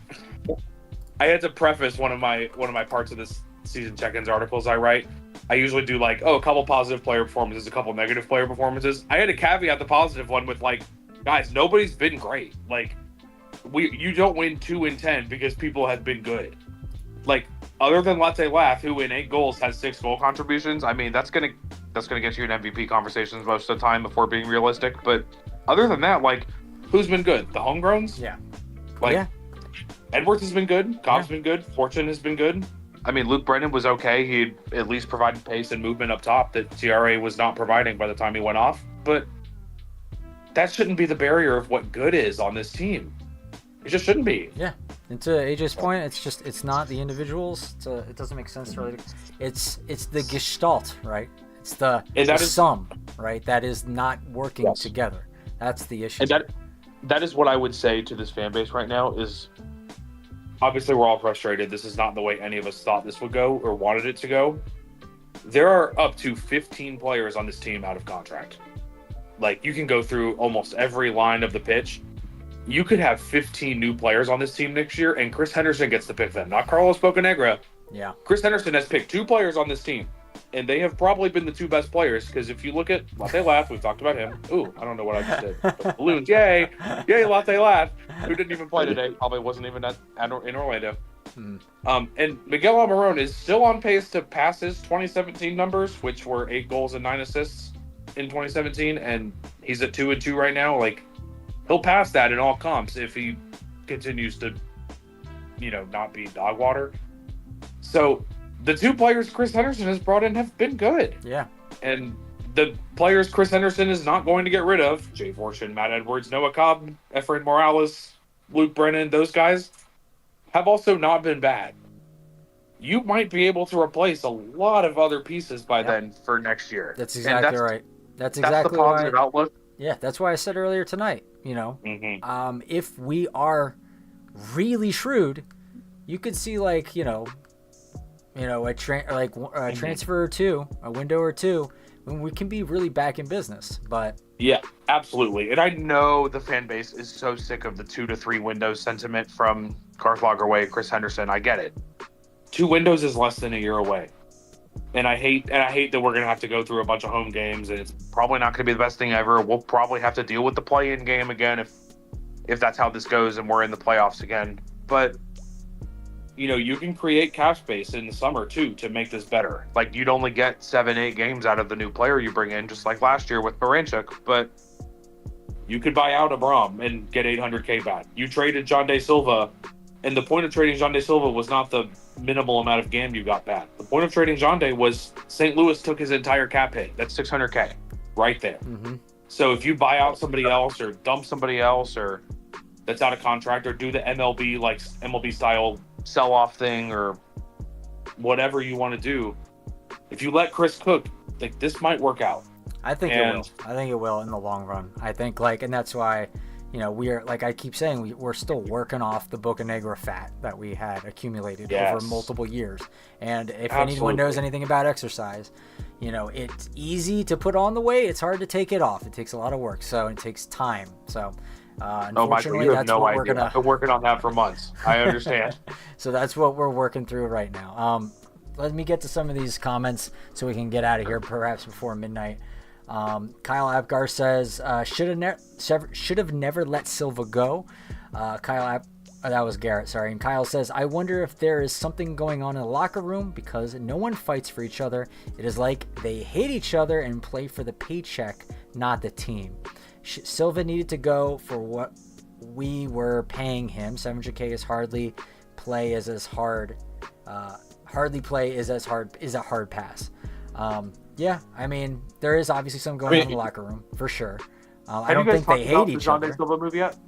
[SPEAKER 2] had to preface one of my parts of this season check-ins articles I write. I usually do like, a couple positive player performances, a couple negative player performances. I had to caveat the positive one with like, guys, nobody's been great. Like, you don't win 2 in 10 because people have been good. Like, other than Latte Lath, who in 8 goals has 6 goal contributions, I mean, that's gonna get you in MVP conversations most of the time if we're being realistic. But other than that, like, who's been good? The homegrowns?
[SPEAKER 1] Yeah.
[SPEAKER 4] Like,
[SPEAKER 1] yeah.
[SPEAKER 4] Edwards has been good. Cobb's been good. Fortune has been good. I mean, Luke Brennan was okay. He at least provided pace and movement up top that TRA was not providing by the time he went off. But that shouldn't be the barrier of what good is on this team. It just shouldn't be.
[SPEAKER 1] Yeah. And to AJ's point, it's not the individuals. It doesn't make sense to really. It's the gestalt, right? It's the sum, right? That is not working together. That's the issue.
[SPEAKER 4] And that is what I would say to this fan base right now is, obviously we're all frustrated. This is not the way any of us thought this would go or wanted it to go. There are up to 15 players on this team out of contract. Like, you can go through almost every line of the pitch. You could have 15 new players on this team next year, and Chris Henderson gets to pick them, not Carlos Bocanegra.
[SPEAKER 1] Yeah.
[SPEAKER 4] Chris Henderson has picked 2 players on this team, and they have probably been the 2 best players, because if you look at Latte Lath, we've talked about him. Ooh, I don't know what I just did. But balloons, yay! Yay, Latte Lath, who didn't even play today. Probably wasn't even in Orlando. And Miguel Almiron is still on pace to pass his 2017 numbers, which were 8 goals and 9 assists in 2017, and he's at 2-2 right now. Like, he'll pass that in all comps if he continues to, not be dog water. So the 2 players Chris Henderson has brought in have been good.
[SPEAKER 1] Yeah.
[SPEAKER 4] And the players Chris Henderson is not going to get rid of, Jay Fortune, Matt Edwards, Noah Cobb, Efrain Morales, Luke Brennan, those guys have also not been bad. You might be able to replace a lot of other pieces by then for next year.
[SPEAKER 1] That's exactly right. That's exactly
[SPEAKER 4] the positive outlook.
[SPEAKER 1] Yeah, that's why I said earlier tonight, if we are really shrewd, you could see a transfer or 2, a window or 2, when we can be really back in business. But
[SPEAKER 4] yeah, absolutely. And I know the fan base is so sick of the 2 to 3 windows sentiment from Garth Lagerwey, Chris Henderson. I get it. 2 windows is less than a year away. And I hate that we're going to have to go through a bunch of home games, and it's probably not going to be the best thing ever. We'll probably have to deal with the play-in game again if that's how this goes and we're in the playoffs again. But, you can create cap space in the summer, too, to make this better. Like, you'd only get 7-8 games out of the new player you bring in, just like last year with Baranchuk. But you could buy out Abram and get $800K back. You traded John De Silva, and the point of trading John De Silva was not the minimal amount of GAM you got back. The point of trading John De was St. Louis took his entire cap hit. That's $600K right there.
[SPEAKER 1] Mm-hmm.
[SPEAKER 4] So if you buy out somebody else or dump somebody else or that's out of contract or do the MLB style sell-off thing or whatever you want to do, if you let Chris cook, this might work out.
[SPEAKER 1] I think it will. I think it will in the long run. I think and that's why we're, like I keep saying, we're still working off the Bocanegra fat that we had accumulated over multiple years. And if anyone knows anything about exercise, it's easy to put on the weight. It's hard to take it off. It takes a lot of work. So it takes time. So unfortunately,
[SPEAKER 4] Michael,
[SPEAKER 1] that's what we're
[SPEAKER 4] I've been working on that for months. I understand.
[SPEAKER 1] So that's what we're working through right now. Let me get to some of these comments so we can get out of here perhaps before midnight. Kyle Abgar says should have never let Silva go. That was Garrett, sorry. And Kyle says, I wonder if there is something going on in the locker room because no one fights for each other. It is like they hate each other and play for the paycheck, not the team. Silva needed to go for what we were paying him. 700K is hardly play is as hard. Hardly play is as hard is a hard pass. Yeah, I mean, there is obviously something going on in the locker room for sure. I don't think they hate each other.
[SPEAKER 4] Have you guys talked about the Silva move yet?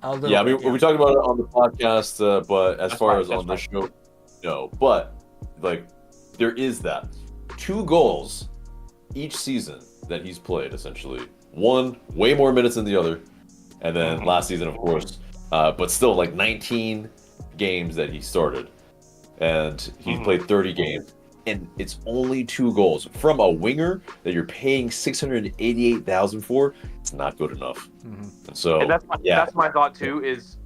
[SPEAKER 2] Yeah, I mean, we talked about it on the podcast, but as far as on this show, no. But, like, there is that. 2 goals each season that he's played, essentially. One, way more minutes than the other. And then last season, of course. But still, like, 19 games that he started. And he's played 30 games. And it's only 2 goals. From a winger that you're paying $688,000 for, it's not good enough. And so,
[SPEAKER 4] and that's my thought too. Is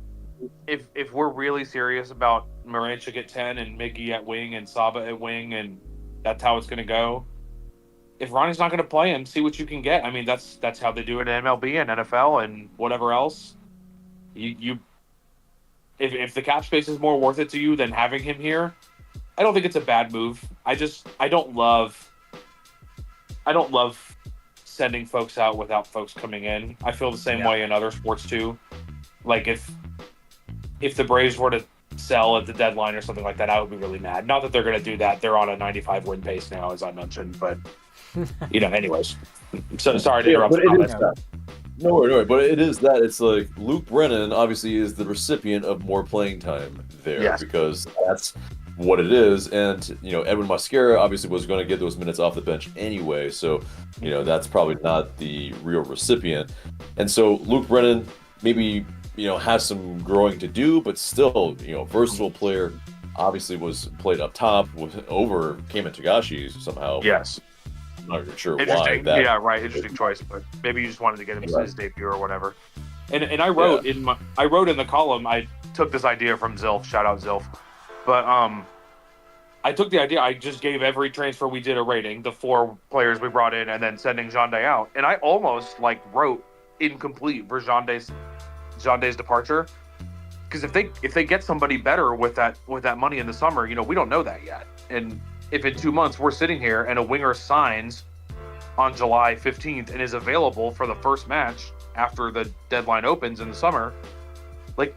[SPEAKER 4] if we're really serious about Moranchik at 10 and Miggy at wing and Saba at wing, and that's how it's going to go. If Ronnie's not going to play him, see what you can get. I mean, that's how they do it in MLB and NFL and whatever else. If the cap space is more worth it to you than having him here, I don't think it's a bad move. I don't love sending folks out without folks coming in. I feel the same way in other sports too. Like if the Braves were to sell at the deadline or something like that, I would be really mad. Not that they're going to do that. They're on a 95 win pace now, as I mentioned, but anyways. So sorry to interrupt.
[SPEAKER 2] No worry. But it is that. It's like Luke Brennan obviously is the recipient of more playing time there because that's what it is. And, Edwin Mosquera obviously was going to get those minutes off the bench anyway. So, that's probably not the real recipient. And so Luke Brennan maybe, has some growing to do, but still, versatile player, obviously was played up top over Cayman Tagashi somehow.
[SPEAKER 4] Yes.
[SPEAKER 2] I'm not even sure why.
[SPEAKER 4] Interesting choice, but maybe you just wanted to get him his debut or whatever. And I wrote in the column, I took this idea from Zilf, shout out Zilf. But I took the idea. I just gave every transfer we did a rating, the 4 players we brought in, and then sending Jean-Day out. And I almost wrote incomplete for Jean-Day's departure, because if they get somebody better with that money in the summer, we don't know that yet. And if in 2 months we're sitting here and a winger signs on July 15th and is available for the first match after the deadline opens in the summer.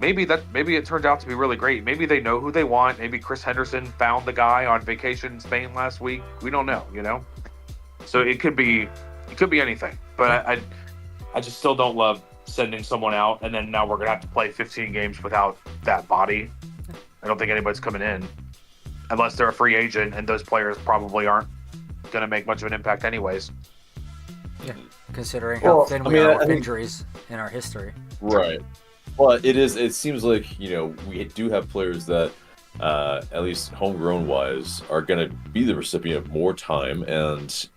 [SPEAKER 4] Maybe it turned out to be really great. Maybe they know who they want. Maybe Chris Henderson found the guy on vacation in Spain last week. We don't know, So it could be anything. But I just still don't love sending someone out and then now we're gonna have to play 15 games without that body. I don't think anybody's coming in unless they're a free agent, and those players probably aren't gonna make much of an impact anyways.
[SPEAKER 1] Yeah, considering how thin we are with injuries in our history.
[SPEAKER 2] Right. Well, it seems like, we do have players that, at least homegrown wise, are going to be the recipient of more time, and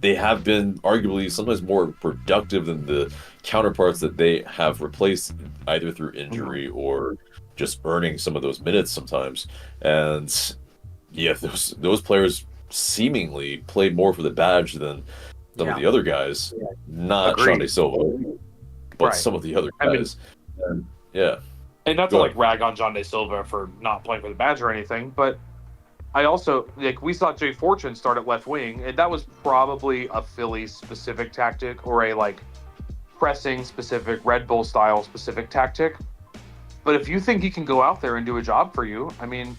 [SPEAKER 2] they have been arguably sometimes more productive than the counterparts that they have replaced either through injury or just earning some of those minutes sometimes. And yeah, those players seemingly played more for the badge than some of the other guys, not Sean Silva, but some of the other guys. And
[SPEAKER 4] not to rag on John Day Silva for not playing for the badge or anything, but I also we saw Jay Fortune start at left wing, and that was probably a Philly specific tactic or a pressing specific Red Bull style specific tactic. But if you think he can go out there and do a job for you, I mean,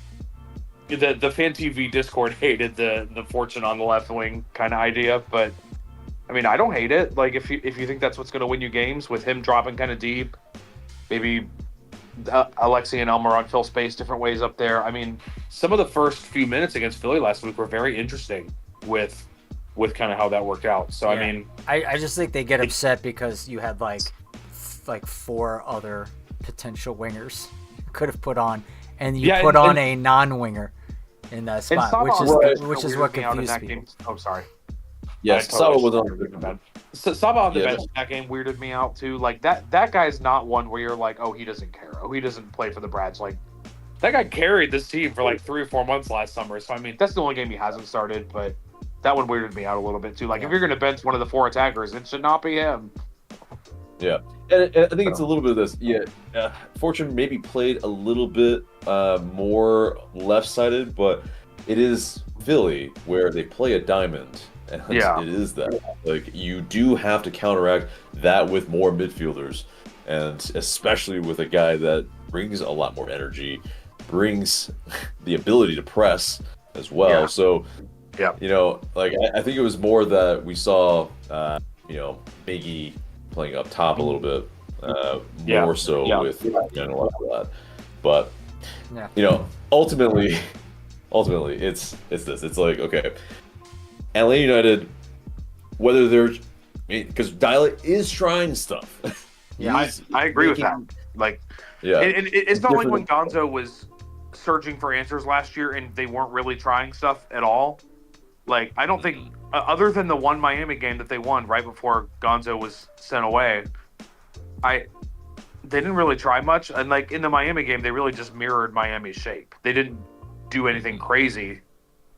[SPEAKER 4] the Fan TV Discord hated the Fortune on the left wing kind of idea, but I mean, I don't hate it. If you think that's what's going to win you games with him dropping kind of deep. Maybe Alexi and Elmer on fill space different ways up there. I mean, some of the first few minutes against Philly last week were very interesting with kind of how that worked out. So, I mean...
[SPEAKER 1] I just think they get upset because you had, 4 other potential wingers could have put on, and you put on a non-winger in that spot, which is what confused me.
[SPEAKER 4] Oh, sorry.
[SPEAKER 2] Yes, Saba was on the bench.
[SPEAKER 4] Saba on the bench in that game weirded me out too. That guy's not one where you're like, oh, he doesn't care. Oh, he doesn't play for the Brads. That guy carried this team for 3 or 4 months last summer. So I mean, that's the only game he hasn't started. But That one weirded me out a little bit too. Like,
[SPEAKER 1] Yeah.
[SPEAKER 4] if you're going to bench one of the 4 attackers, it should not be him.
[SPEAKER 2] Yeah, and I think it's a little bit of this. Yeah, Fortune maybe played a little bit more left-sided, but it is Philly where they play a diamond, and
[SPEAKER 4] Yeah.
[SPEAKER 2] it is that. Like, you do have to counteract that with more midfielders, and especially with a guy that brings a lot more energy, brings the ability to press as well.
[SPEAKER 4] Yeah.
[SPEAKER 2] So,
[SPEAKER 4] Yeah.
[SPEAKER 2] you know, like I think it was more that we saw, you know, Miggy playing up top a little bit,
[SPEAKER 4] Yeah.
[SPEAKER 2] more so
[SPEAKER 4] Yeah.
[SPEAKER 2] with general that. But
[SPEAKER 1] Yeah.
[SPEAKER 2] you know, ultimately, it's this. It's like, okay, Atlanta United, whether they're, because Dyla is trying stuff.
[SPEAKER 1] Yeah.
[SPEAKER 2] He's
[SPEAKER 4] I agree with that.
[SPEAKER 2] making-
[SPEAKER 4] Like,
[SPEAKER 2] Yeah,
[SPEAKER 4] it's not like when
[SPEAKER 2] Different-
[SPEAKER 4] Gonzo was searching for answers last year and they weren't really trying stuff at all. Like, I don't think, other than the one Miami game that they won right before Gonzo was sent away, they didn't really try much. And like in the Miami game, they really just mirrored Miami's shape. They didn't do anything crazy.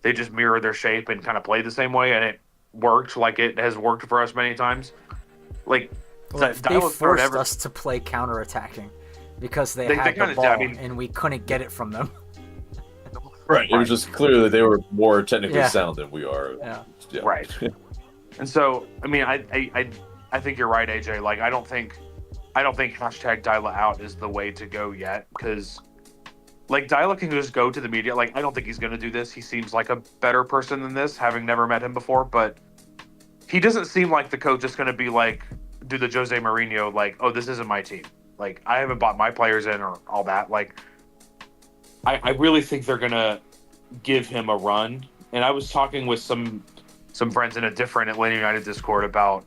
[SPEAKER 4] They just mirrored their shape and kind of played the same way, and it worked like it has worked for us many times. Like,
[SPEAKER 1] Well, they
[SPEAKER 4] Dyla's third
[SPEAKER 1] forced
[SPEAKER 4] ever-
[SPEAKER 1] us to play counterattacking because they
[SPEAKER 4] They
[SPEAKER 1] had the
[SPEAKER 4] kinda
[SPEAKER 1] ball
[SPEAKER 4] did. I mean-
[SPEAKER 1] and we couldn't get it from them.
[SPEAKER 2] right. It was just clear that they were more technically
[SPEAKER 1] Yeah.
[SPEAKER 2] sound than we are.
[SPEAKER 1] Yeah.
[SPEAKER 2] Yeah.
[SPEAKER 4] Right. And so, I mean, I think you're right, AJ. Like, I don't think hashtag Dyla out is the way to go yet, because like Dyla can just go to the media. Like, I don't think he's going to do this. He seems like a better person than this, having never met him before. But he doesn't seem like the coach is going to be like, do the Jose Mourinho, like, oh, this isn't my team. Like, I haven't bought my players in or all that. Like, I really think they're going to give him a run. And I was talking with some friends in a different Atlanta United Discord about,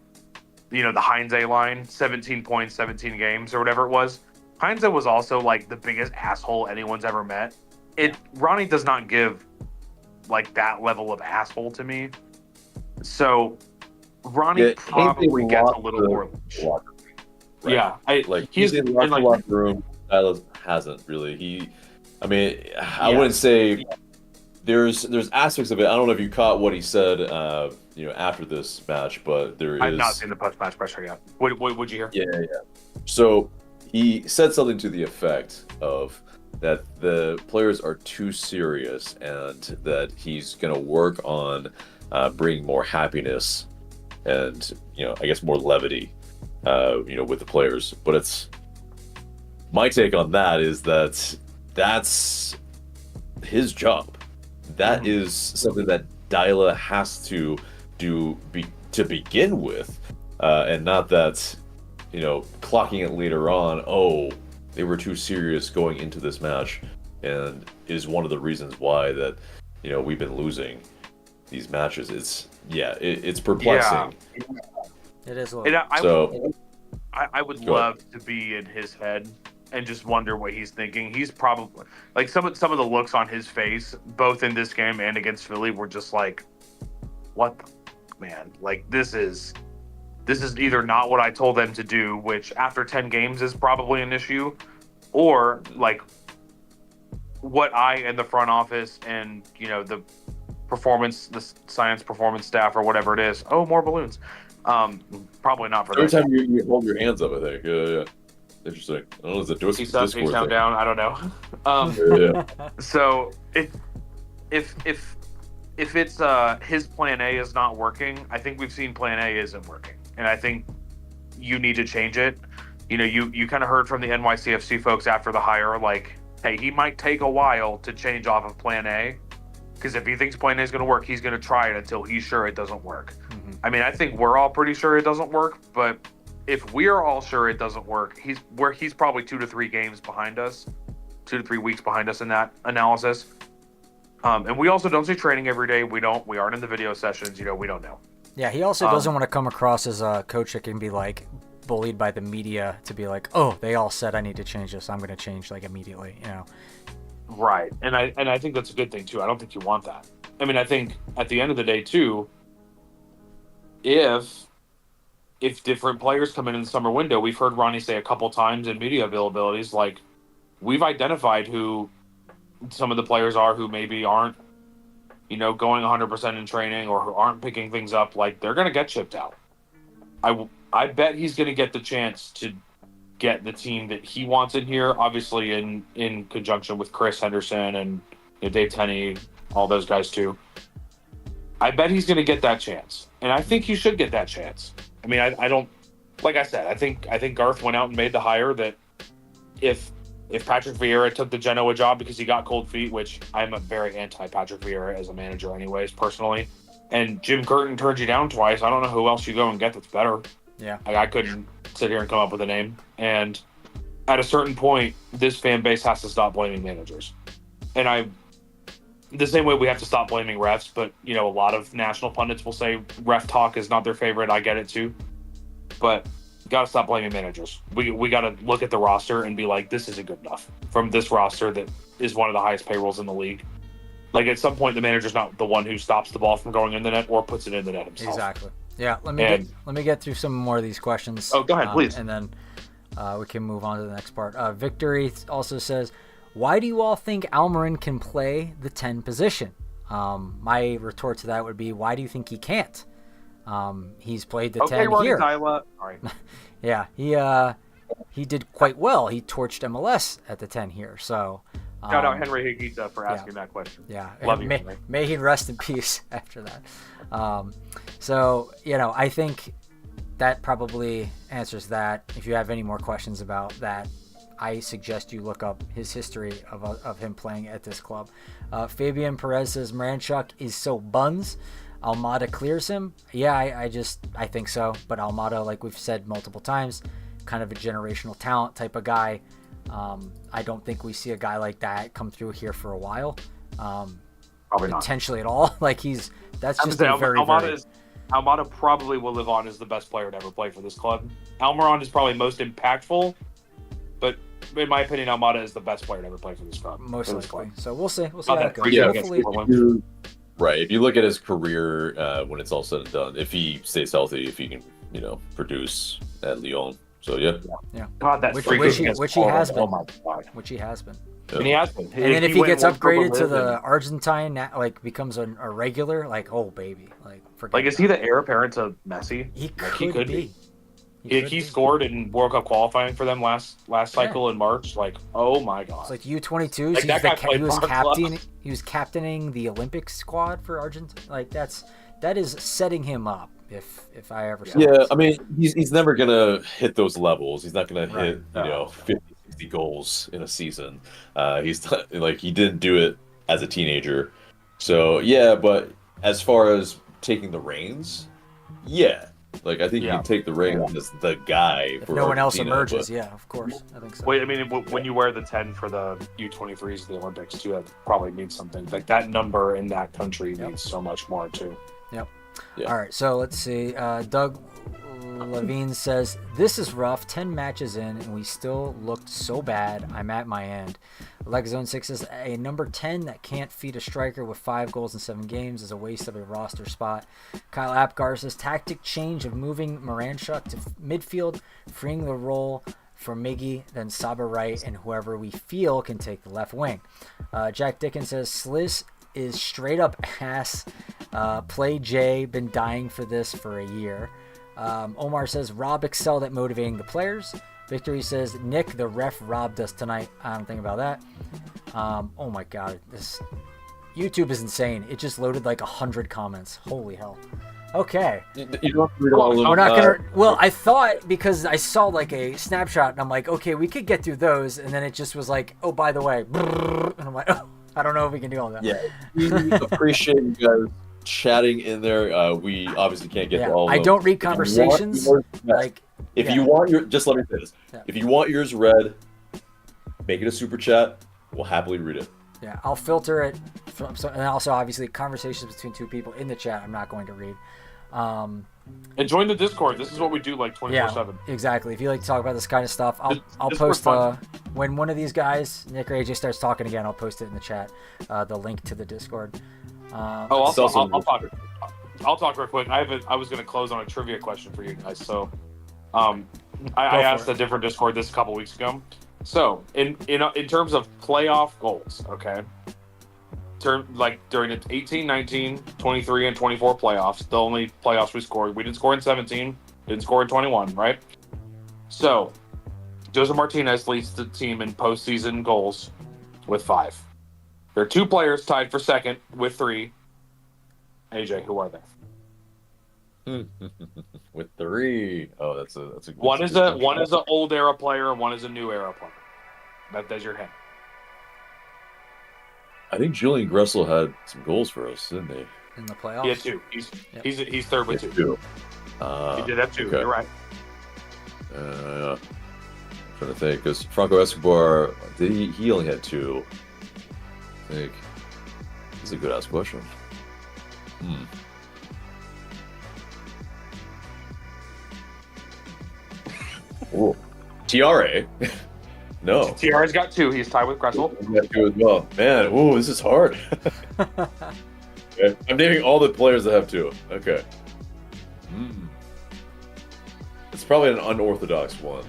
[SPEAKER 4] you know, the Heinze line, 17 points, 17 games, or whatever it was. Heinze was also like the biggest asshole anyone's ever met. Ronnie does not give like that level of asshole to me. So Ronnie
[SPEAKER 2] Yeah,
[SPEAKER 4] probably
[SPEAKER 2] Heinze
[SPEAKER 4] gets a
[SPEAKER 2] lost
[SPEAKER 4] little
[SPEAKER 2] the
[SPEAKER 4] more.
[SPEAKER 2] locker, right?
[SPEAKER 4] Yeah,
[SPEAKER 2] Like,
[SPEAKER 4] he's
[SPEAKER 2] he's in the
[SPEAKER 4] and, like,
[SPEAKER 2] locker room. Dyla hasn't really. I mean, I
[SPEAKER 4] Yeah.
[SPEAKER 2] wouldn't say there's aspects of it. I don't know if you caught what he said, you know, after this match, but there is.
[SPEAKER 4] I've not seen the post-match pressure yet. What would you hear?
[SPEAKER 2] Yeah. So he said something to the effect of that the players are too serious and that he's going to work on bringing more happiness and, you know, I guess more levity, you know, with the players. But it's my take on that is that that's his job. That is something that Dyla has to do to begin with, and not that, you know, clocking it later on. Oh, they were too serious going into this match, and is one of the reasons why that, you know, we've been losing these matches. It's perplexing.
[SPEAKER 1] It is a
[SPEAKER 4] And
[SPEAKER 1] little.
[SPEAKER 4] I would
[SPEAKER 2] Go
[SPEAKER 4] love to be in his head and just wonder what he's thinking. He's probably like some of the looks on his face, both in this game and against Philly, were just like, "What, the man? Like, this is either not what I told them to do, which after 10 games is probably an issue, or like what I and the front office and, you know, the science performance staff or whatever it is. Oh, more balloons. Probably not for
[SPEAKER 2] Every
[SPEAKER 4] this.
[SPEAKER 2] time you hold your hands up, I think. Yeah. Interesting. I don't know. Is it
[SPEAKER 4] East up,
[SPEAKER 2] Discord
[SPEAKER 4] east down,
[SPEAKER 2] thing?
[SPEAKER 4] down. I don't know.
[SPEAKER 2] Yeah.
[SPEAKER 4] So if it's his plan A is not working, I think we've seen plan A isn't working, and I think you need to change it. You know, you kind of heard from the NYCFC folks after the hire, like, hey, he might take a while to change off of plan A, because if he thinks plan A is going to work, he's going to try it until he's sure it doesn't work.
[SPEAKER 1] Mhm.
[SPEAKER 4] I mean, I think we're all pretty sure it doesn't work, but if we're all sure it doesn't work, he's probably 2 to 3 games behind us, 2 to 3 weeks behind us in that analysis. And we also don't see training every day. We aren't in the video sessions. You know, we don't know.
[SPEAKER 1] Yeah, he also doesn't want to come across as a coach that can be like bullied by the media to be like, oh, they all said I need to change this. I'm going to change like immediately, you know.
[SPEAKER 4] Right. And I think that's a good thing too. I don't think you want that. I mean, I think at the end of the day too, if different players come in the summer window, we've heard Ronnie say a couple times in media availabilities, like, we've identified who some of the players are who maybe aren't, going 100% in training or who aren't picking things up, like they're going to get chipped out. I bet he's going to get the chance to get the team that he wants in here, obviously in conjunction with Chris Henderson and Dave Tenney, all those guys too. I bet he's going to get that chance, and I think he should get that chance. I mean, I don't, like I said, I think Garth went out and made the hire that if Patrick Vieira took the Genoa job because he got cold feet, which I'm a very anti Patrick Vieira as a manager, anyways, personally, and Jim Curtin turned you down twice, I don't know who else you go and get that's better.
[SPEAKER 1] Yeah,
[SPEAKER 4] I couldn't sit here and come up with a name. And at a certain point, this fan base has to stop blaming managers. And the same way we have to stop blaming refs, but a lot of national pundits will say ref talk is not their favorite. I get it too, but got to stop blaming managers. We got to look at the roster and be like, this isn't good enough from this roster that is one of the highest payrolls in the league. Like at some point, the manager's not the one who stops the ball from going in the net or puts it in the net himself.
[SPEAKER 1] Exactly. Yeah. Let me get through some more of these questions.
[SPEAKER 4] Oh, go ahead, please.
[SPEAKER 1] And then we can move on to the next part. Victory also says, why do you all think Almiron can play the 10 position? My retort to that would be, why do you think he can't? He's played the 10 here.
[SPEAKER 4] All right.
[SPEAKER 1] Yeah, he did quite well. He torched MLS at the 10 here. So
[SPEAKER 4] shout out Henry Higuita for asking that question.
[SPEAKER 1] Yeah,
[SPEAKER 4] love you.
[SPEAKER 1] May he rest in peace after that. So I think that probably answers that. If you have any more questions about that, I suggest you look up his history of him playing at this club. Fabian Perez says Maranchuk is so buns. Almada clears him. Yeah, I think so. But Almada, like we've said multiple times, kind of a generational talent type of guy. I don't think we see a guy like that come through here for a while.
[SPEAKER 4] Probably not.
[SPEAKER 1] Potentially at all. Like that's just
[SPEAKER 4] Almada probably will live on as the best player to ever play for this club. Almiron is probably most impactful, but in my opinion, Almada is the best player to ever play for this club.
[SPEAKER 1] Most likely. So we'll see. We'll see
[SPEAKER 4] Not
[SPEAKER 1] how
[SPEAKER 4] that
[SPEAKER 1] it goes.
[SPEAKER 4] freaky
[SPEAKER 1] Hopefully,
[SPEAKER 2] Right. If you look at his career, when it's all said and done, if he stays healthy, if he can, produce at Lyon. So yeah.
[SPEAKER 4] God, that's
[SPEAKER 1] which
[SPEAKER 4] freaky.
[SPEAKER 1] he has been.
[SPEAKER 4] Oh my God.
[SPEAKER 1] Which he has been.
[SPEAKER 4] And he has been.
[SPEAKER 1] And then if he gets upgraded to the Argentine, like becomes a regular, like, oh baby, like forget.
[SPEAKER 4] Like, is he the heir apparent to Messi?
[SPEAKER 1] He could be.
[SPEAKER 4] He scored in World Cup qualifying for them last cycle in March. Like, oh my God!
[SPEAKER 1] It's like U22s.
[SPEAKER 4] Like
[SPEAKER 1] he was captaining the Olympic squad for Argentina. Like that is setting him up. If I ever saw
[SPEAKER 2] this. I mean, he's never gonna hit those levels. He's not gonna hit 50, 60 goals in a season. He's not, like, he didn't do it as a teenager. So yeah, but as far as taking the reins, like, I think you can take the reins as the guy.
[SPEAKER 1] If
[SPEAKER 2] for
[SPEAKER 1] no one else
[SPEAKER 2] Argentina,
[SPEAKER 1] emerges, of course, I think so.
[SPEAKER 4] Wait, I mean, when you wear the 10 for the U23s of the Olympics too, that probably means something. Like, that number in that country means so much more too.
[SPEAKER 1] Yep.
[SPEAKER 2] Yeah.
[SPEAKER 1] All right, so let's see. Doug Levine says, this is rough. 10 matches in, and we still looked so bad. I'm at my end. Legzone6 says, a number 10 that can't feed a striker with 5 goals in 7 games is a waste of a roster spot. Kyle Apgar says, tactic change of moving Maranchuk to midfield, freeing the role for Miggy, then Saba right, and whoever we feel can take the left wing. Jack Dickens says, Sliss is straight up ass. Play J, been dying for this for a year. Omar says, Rob excelled at motivating the players. Victory says, Nick, the ref robbed us tonight. I don't think about that. Oh my God, this YouTube is insane. It just loaded like 100 comments. Holy hell. Okay.
[SPEAKER 2] You don't have to read all of them.
[SPEAKER 1] We're not gonna. Well, I thought, because I saw like a snapshot, and I'm like, okay, we could get through those, and then it just was like, oh, by the way, and I'm like, oh, I don't know if we can do all that.
[SPEAKER 2] Yeah, we appreciate you guys chatting in there. We obviously can't get to all of them.
[SPEAKER 1] I don't read conversations.
[SPEAKER 2] If you want your, just let me say this.
[SPEAKER 1] Yeah.
[SPEAKER 2] If you want yours read, make it a super chat. We'll happily read it.
[SPEAKER 1] Yeah, I'll filter it. And also, obviously, conversations between two people in the chat, I'm not going to read.
[SPEAKER 4] And join the Discord. This is what we do, like 24/7.
[SPEAKER 1] Yeah, exactly. If you like to talk about this kind of stuff, I'll post when one of these guys, Nick or AJ, starts talking again. I'll post it in the chat. The link to the Discord.
[SPEAKER 4] I'll talk real quick. I was going to close on a trivia question for you guys. So, I asked a different Discord this a couple weeks ago. So, in terms of playoff goals, okay, during the 18, 19, 23, and 24 playoffs, the only playoffs we scored. We didn't score in 17, didn't score in 21, right? So, Joseph Martinez leads the team in postseason goals with 5. There are 2 players tied for second with 3. AJ, who are they?
[SPEAKER 2] With 3. Oh, that's a
[SPEAKER 4] One is an old era player and one is a new era player. That's your hint.
[SPEAKER 2] I think Julian Gressel had some goals for us, didn't he?
[SPEAKER 1] In the playoffs?
[SPEAKER 4] He had 2. He's third with 2. He did have 2.
[SPEAKER 2] Okay.
[SPEAKER 4] You're right.
[SPEAKER 2] Trying to think, because Franco Escobar, he only had 2. I think. That's a good ass question. Oh, TRA. No.
[SPEAKER 4] TR's got 2. He's tied with Gressel.
[SPEAKER 2] He got 2 as well. Man, ooh, this is hard. Okay. I'm naming all the players that have 2. Okay. It's probably an unorthodox one.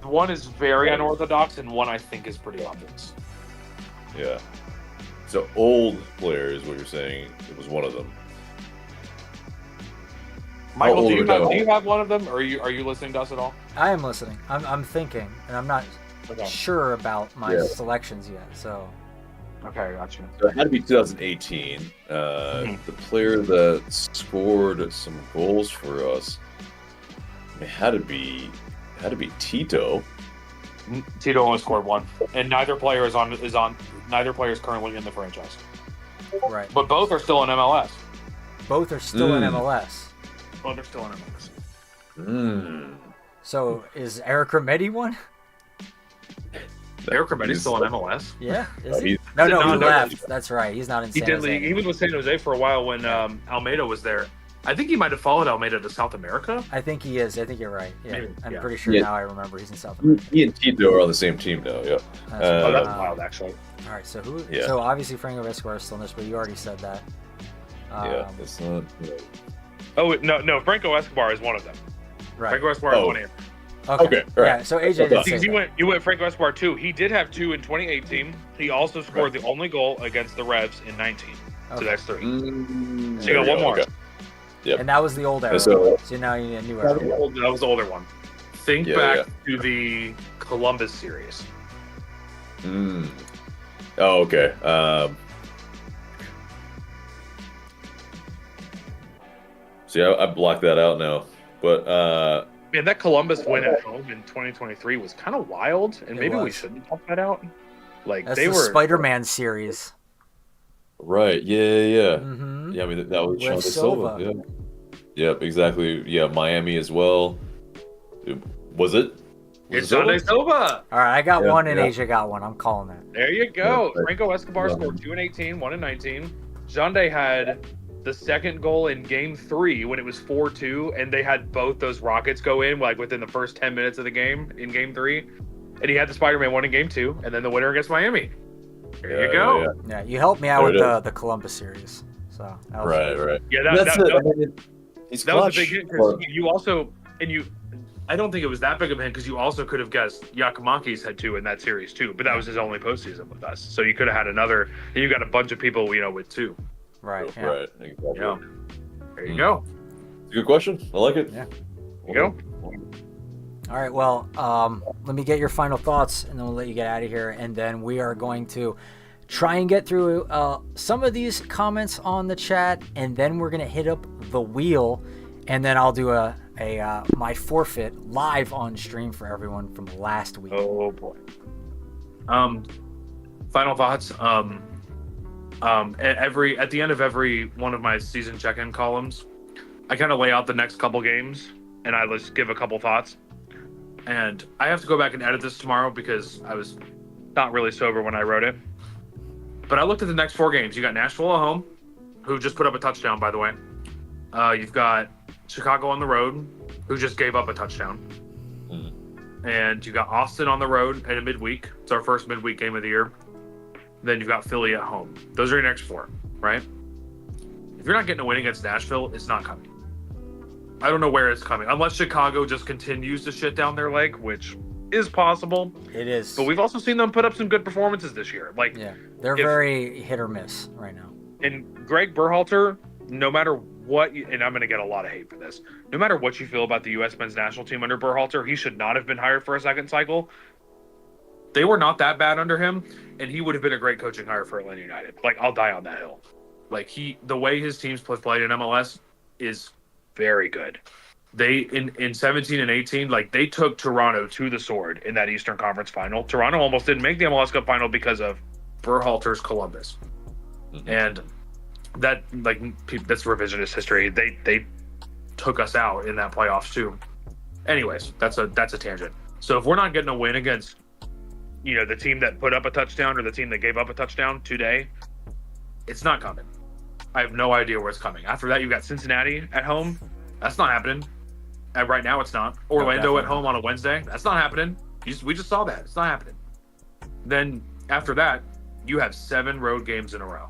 [SPEAKER 4] One is very unorthodox, and one I think is pretty obvious.
[SPEAKER 2] Yeah. So old player is what you're saying. It was one of them.
[SPEAKER 4] Michael,
[SPEAKER 2] old
[SPEAKER 4] do
[SPEAKER 2] are
[SPEAKER 4] you have one of them, or are you listening to us at all?
[SPEAKER 1] I am listening. I'm thinking, and I'm not sure about my selections yet. So.
[SPEAKER 4] Okay, gotcha.
[SPEAKER 2] So it had to be 2018. The player that scored some goals for us, it had to be Tito.
[SPEAKER 4] Tito only scored 1, and neither player is currently in the franchise.
[SPEAKER 1] Right.
[SPEAKER 4] But both are still in MLS.
[SPEAKER 1] Both are still in MLS.
[SPEAKER 4] Both are still in MLS.
[SPEAKER 1] So is Eric Remedi one?
[SPEAKER 4] Eric Remedi's still in MLS.
[SPEAKER 1] Yeah, is he?
[SPEAKER 2] He's-
[SPEAKER 1] No, he
[SPEAKER 4] no,
[SPEAKER 1] left. That's right. He's not in
[SPEAKER 4] He
[SPEAKER 1] San
[SPEAKER 4] did
[SPEAKER 1] Jose.
[SPEAKER 4] leave. He was with San Jose for a while when Almeida was there. I think he might have followed Almeida to South America.
[SPEAKER 1] I think he is. I think you're right. Yeah,
[SPEAKER 4] Maybe,
[SPEAKER 1] I'm
[SPEAKER 4] yeah.
[SPEAKER 1] pretty sure
[SPEAKER 2] Yeah.
[SPEAKER 1] now I remember he's in South America.
[SPEAKER 2] He and Tito are on the same team now. Yeah.
[SPEAKER 4] Oh, that's
[SPEAKER 1] Um,
[SPEAKER 4] wild, actually.
[SPEAKER 1] All right, so who?
[SPEAKER 2] Yeah.
[SPEAKER 1] So obviously Franco Escobar is still in this, but you already said that.
[SPEAKER 2] Yeah. It's not.
[SPEAKER 4] Oh no, Franco Escobar is one of them.
[SPEAKER 1] Right.
[SPEAKER 4] Franco Escobar is one of them.
[SPEAKER 2] Okay, all right.
[SPEAKER 1] Yeah. So AJ did say
[SPEAKER 4] Because
[SPEAKER 1] that.
[SPEAKER 4] you went Franco Escobar 2. He did have 2 in 2018. He also scored the only goal against the Revs in 19. So
[SPEAKER 1] Okay.
[SPEAKER 4] that's 3.
[SPEAKER 2] So
[SPEAKER 4] you got one more.
[SPEAKER 2] Okay. Yep.
[SPEAKER 1] And that was the old era.
[SPEAKER 2] So-
[SPEAKER 1] So now you need a new
[SPEAKER 4] That was,
[SPEAKER 1] era.
[SPEAKER 4] that was the older one. Think
[SPEAKER 2] Yeah,
[SPEAKER 4] back
[SPEAKER 2] yeah.
[SPEAKER 4] to the Columbus series.
[SPEAKER 2] Oh, okay. See, I blocked that out now. But
[SPEAKER 4] Man, that Columbus win at home in 2023 was kind of wild, and
[SPEAKER 1] It
[SPEAKER 4] maybe we
[SPEAKER 1] was.
[SPEAKER 4] shouldn't talk that out. Like
[SPEAKER 1] That's
[SPEAKER 4] they
[SPEAKER 1] the
[SPEAKER 4] were
[SPEAKER 1] Spider-Man series.
[SPEAKER 2] right, yeah.
[SPEAKER 1] Mm-hmm.
[SPEAKER 2] Yeah, I mean that was
[SPEAKER 1] With
[SPEAKER 2] Sean
[SPEAKER 1] Silva.
[SPEAKER 2] Silva. Yeah. Yep, exactly. Yeah, Miami as well. Was it?
[SPEAKER 4] It's
[SPEAKER 2] Silva?
[SPEAKER 4] Sunday Silva.
[SPEAKER 1] All right, I got
[SPEAKER 2] Yeah,
[SPEAKER 1] one and
[SPEAKER 2] yeah.
[SPEAKER 1] AJ got one. I'm calling that.
[SPEAKER 4] There you go.
[SPEAKER 2] Yeah.
[SPEAKER 4] Franco Escobar
[SPEAKER 2] Yeah.
[SPEAKER 4] scored 2 in 18, 1 in 19. Jande had the second goal in Game 3 when it was 4-2, and they had both those rockets go in like within the first 10 minutes of the game in Game 3. And he had the Spider-Man one in Game 2, and then the winner against Miami. There you go.
[SPEAKER 2] Yeah.
[SPEAKER 1] Yeah, you helped me out
[SPEAKER 2] There
[SPEAKER 1] with
[SPEAKER 2] it
[SPEAKER 1] the Columbus series. So that was
[SPEAKER 2] Right.
[SPEAKER 4] Yeah,
[SPEAKER 2] That's
[SPEAKER 4] that,
[SPEAKER 2] it.
[SPEAKER 4] that,
[SPEAKER 2] I mean, he's
[SPEAKER 4] that was
[SPEAKER 2] clutch,
[SPEAKER 4] a big hit because
[SPEAKER 2] but-
[SPEAKER 4] you also I don't think it was that big of a hit because you also could have guessed Yakimakis had 2 in that series too, but that was his only postseason with us. So you could have had another, and you got a bunch of people with 2.
[SPEAKER 1] right. Yeah.
[SPEAKER 2] Right. Exactly.
[SPEAKER 4] Yeah. There you go.
[SPEAKER 2] It's a good question. I like it.
[SPEAKER 1] Yeah.
[SPEAKER 4] There you go.
[SPEAKER 1] All right. Well, let me get your final thoughts, and then we'll let you get out of here. And then we are going to try and get through some of these comments on the chat, and then we're gonna hit up the wheel, and then I'll do a my forfeit live on stream for everyone from last week.
[SPEAKER 4] Oh boy. Final thoughts. At the end of every one of my season check-in columns, I kind of lay out the next couple games, and I just give a couple thoughts. And I have to go back and edit this tomorrow because I was not really sober when I wrote it. But I looked at the next 4 games. You got Nashville at home, who just put up a touchdown, by the way. You've got Chicago on the road, who just gave up a touchdown. And you got Austin on the road in a midweek. It's our first midweek game of the year. Then you've got Philly at home. Those are your next 4, right? If you're not getting a win against Nashville, it's not coming. I don't know where it's coming. Unless Chicago just continues to shit down their leg, which is possible.
[SPEAKER 1] It is.
[SPEAKER 4] But we've also seen them put up some good performances this year. Like,
[SPEAKER 1] yeah, they're very hit or miss right now.
[SPEAKER 4] And Greg Berhalter, no matter what, and I'm going to get a lot of hate for this, no matter what you feel about the U.S. men's national team under Berhalter, he should not have been hired for a second cycle. They were not that bad under him, and he would have been a great coaching hire for Atlanta United. Like, I'll die on that hill. Like, the way his teams played in MLS is very good. They, in 17 and 18, like, they took Toronto to the sword in that Eastern Conference final. Toronto almost didn't make the MLS Cup final because of Berhalter's Columbus. Mm-hmm. And that, like, that's revisionist history. They took us out in that playoffs too. Anyways, that's a tangent. So if we're not getting a win against, you know, the team that put up a touchdown or the team that gave up a touchdown today, it's not coming. I have no idea where it's coming. After that, you've got Cincinnati at home. That's not happening. And right now, it's not. Orlando at home on a Wednesday. That's not happening. We just saw that. It's not happening. Then after that, you have 7 road games in a row.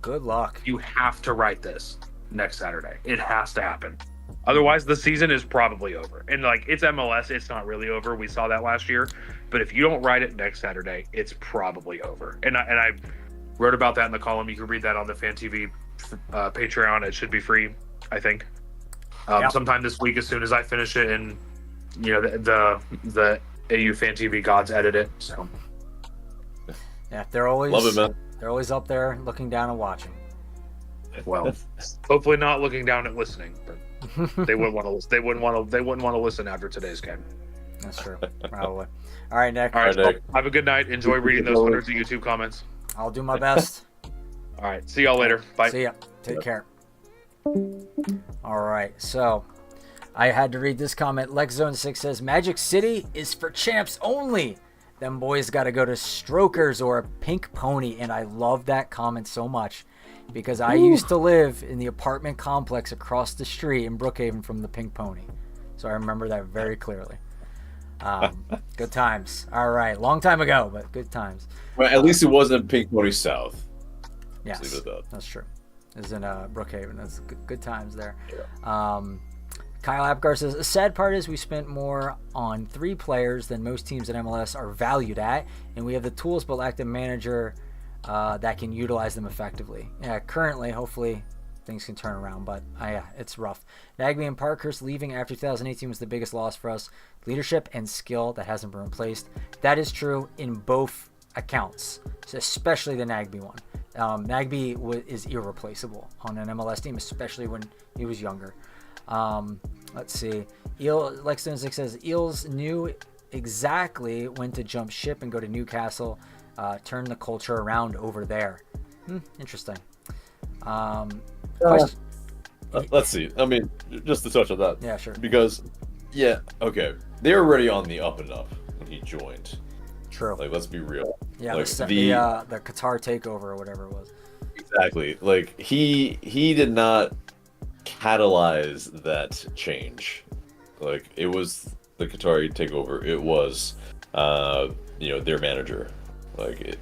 [SPEAKER 1] Good luck.
[SPEAKER 4] You have to write this next Saturday. It has to happen. Otherwise, the season is probably over. And, like, it's MLS. It's not really over. We saw that last year. But if you don't write it next Saturday, it's probably over. And I wrote about that in the column. You can read that on the FanTV Patreon. It should be free, I think. Sometime this week, as soon as I finish it, and, you know, the AU FanTV gods edit it. So
[SPEAKER 1] yeah, they're always
[SPEAKER 2] love it, man.
[SPEAKER 1] They're always up there looking down and watching.
[SPEAKER 4] Well, hopefully not looking down and listening, but they wouldn't want to. They wouldn't want to listen after today's game.
[SPEAKER 1] That's true, probably. All right, Nick.
[SPEAKER 4] All right, Nick. Have a good night. Enjoy reading those hundreds of YouTube comments.
[SPEAKER 1] I'll do my best.
[SPEAKER 4] All right, see y'all later. Bye.
[SPEAKER 1] See ya. Take care. All right, so I had to read this comment. LexZone6 says, Magic City is for champs only. Them boys got to go to Strokers or a Pink Pony. And I love that comment so much because I used to live in the apartment complex across the street in Brookhaven from the Pink Pony. So I remember that very clearly. Good times. All right. Long time ago, but good times.
[SPEAKER 2] Well, at least it wasn't Pink Pony South.
[SPEAKER 1] Yes,
[SPEAKER 2] leave it at that.
[SPEAKER 1] That's true. It was in Brookhaven. That's good times there.
[SPEAKER 2] Yeah.
[SPEAKER 1] Kyle Apgar says, the sad part is we spent more on 3 players than most teams in MLS are valued at, and we have the tools but lack the manager that can utilize them effectively. Yeah, currently, hopefully, things can turn around, but yeah, it's rough. Nagby and Parkhurst leaving after 2018 was the biggest loss for us. Leadership and skill that hasn't been replaced. That is true in both accounts, especially the Nagby one. Nagby is irreplaceable on an MLS team, especially when he was younger. Let's see. Lex6 says Eels knew exactly when to jump ship and go to Newcastle, turn the culture around over there. Interesting.
[SPEAKER 2] Let's see. I mean, just to touch on that.
[SPEAKER 1] Yeah, sure.
[SPEAKER 2] Because, yeah, okay. They were already on the up and up when he joined.
[SPEAKER 1] True.
[SPEAKER 2] Like, let's be real.
[SPEAKER 1] Yeah,
[SPEAKER 2] like,
[SPEAKER 1] the Qatar takeover or whatever it was.
[SPEAKER 2] Exactly. Like, he did not catalyze that change. Like, it was the Qatari takeover. It was, their manager. Like,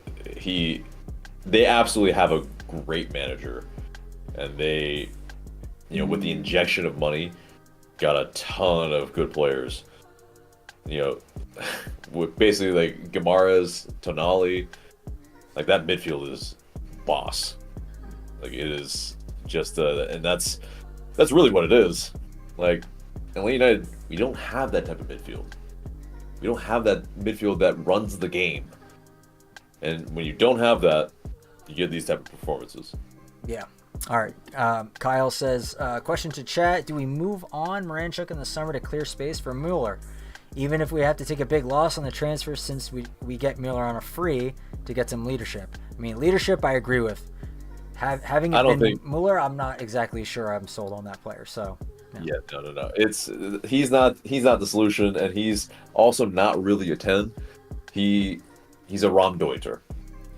[SPEAKER 2] they absolutely have a great manager, and they, with the injection of money, got a ton of good players. With basically like Guimaraes, Tonali, like that midfield is boss. Like it is just and that's really what it is. Like Atlanta United, we don't have that type of midfield. We don't have that midfield that runs the game. And when you don't have that, you get these type of performances.
[SPEAKER 1] Yeah. All right. Kyle says, question to chat. Do we move on Moranchuk in the summer to clear space for Mueller? Even if we have to take a big loss on the transfer since we get Mueller on a free to get some leadership. I mean, leadership I agree with. Having it been Mueller, I'm not exactly sure I'm sold on that player. So
[SPEAKER 2] yeah, no. He's not the solution, and he's also not really a 10. He's a Raumdeuter.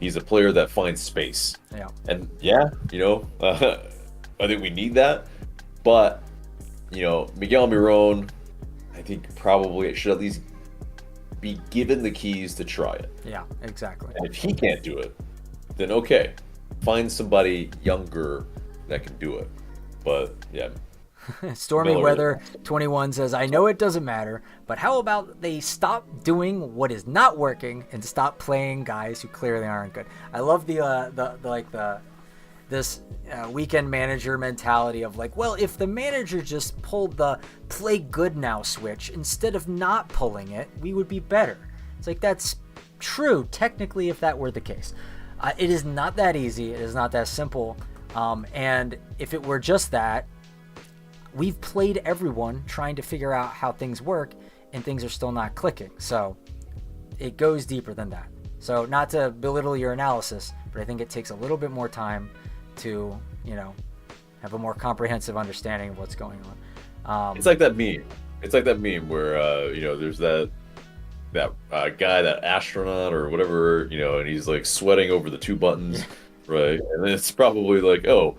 [SPEAKER 2] He's a player that finds space.
[SPEAKER 1] Yeah.
[SPEAKER 2] And I think we need that. But Miguel Miron, I think probably should at least be given the keys to try it.
[SPEAKER 1] Yeah, exactly.
[SPEAKER 2] And if he can't do it, then okay, find somebody younger that can do it. But yeah,
[SPEAKER 1] Stormy
[SPEAKER 2] Miller.
[SPEAKER 1] Weather 21 says, I know it doesn't matter, but how about they stop doing what is not working and stop playing guys who clearly aren't good? I love this weekend manager mentality of like, well, if the manager just pulled the play good now switch instead of not pulling it, we would be better. It's like, that's true technically if that were the case. It is not that easy. It is not that simple. And if it were just that, we've played everyone trying to figure out how things work and things are still not clicking. So it goes deeper than that. So not to belittle your analysis, but I think it takes a little bit more time to, have a more comprehensive understanding of what's going on.
[SPEAKER 2] It's like that meme. It's like that meme where, there's that guy, that astronaut or whatever, and he's like sweating over the two buttons, right? And then it's probably like, oh,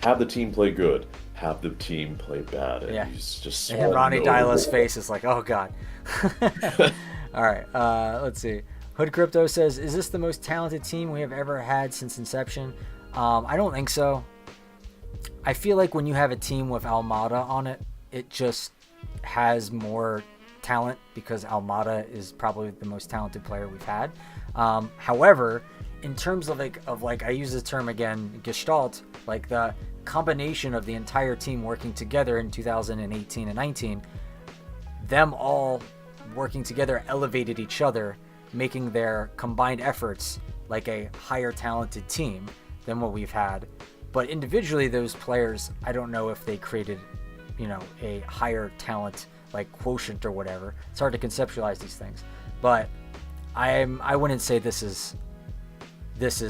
[SPEAKER 2] have the team play good, have the team play bad. And he's just
[SPEAKER 1] and Ronnie Dyla's face is like, oh God. All right, let's see. Hood Crypto says, is this the most talented team we have ever had since inception? I don't think so. I feel like when you have a team with Almada on it, it just has more talent because Almada is probably the most talented player we've had. However, in terms of I use the term again, gestalt, like the combination of the entire team working together in 2018 and 19, them all working together elevated each other, making their combined efforts like a higher talented team than what we've had. But individually, those players, I don't know if they created, a higher talent like quotient or whatever. It's hard to conceptualize these things, but I wouldn't say this is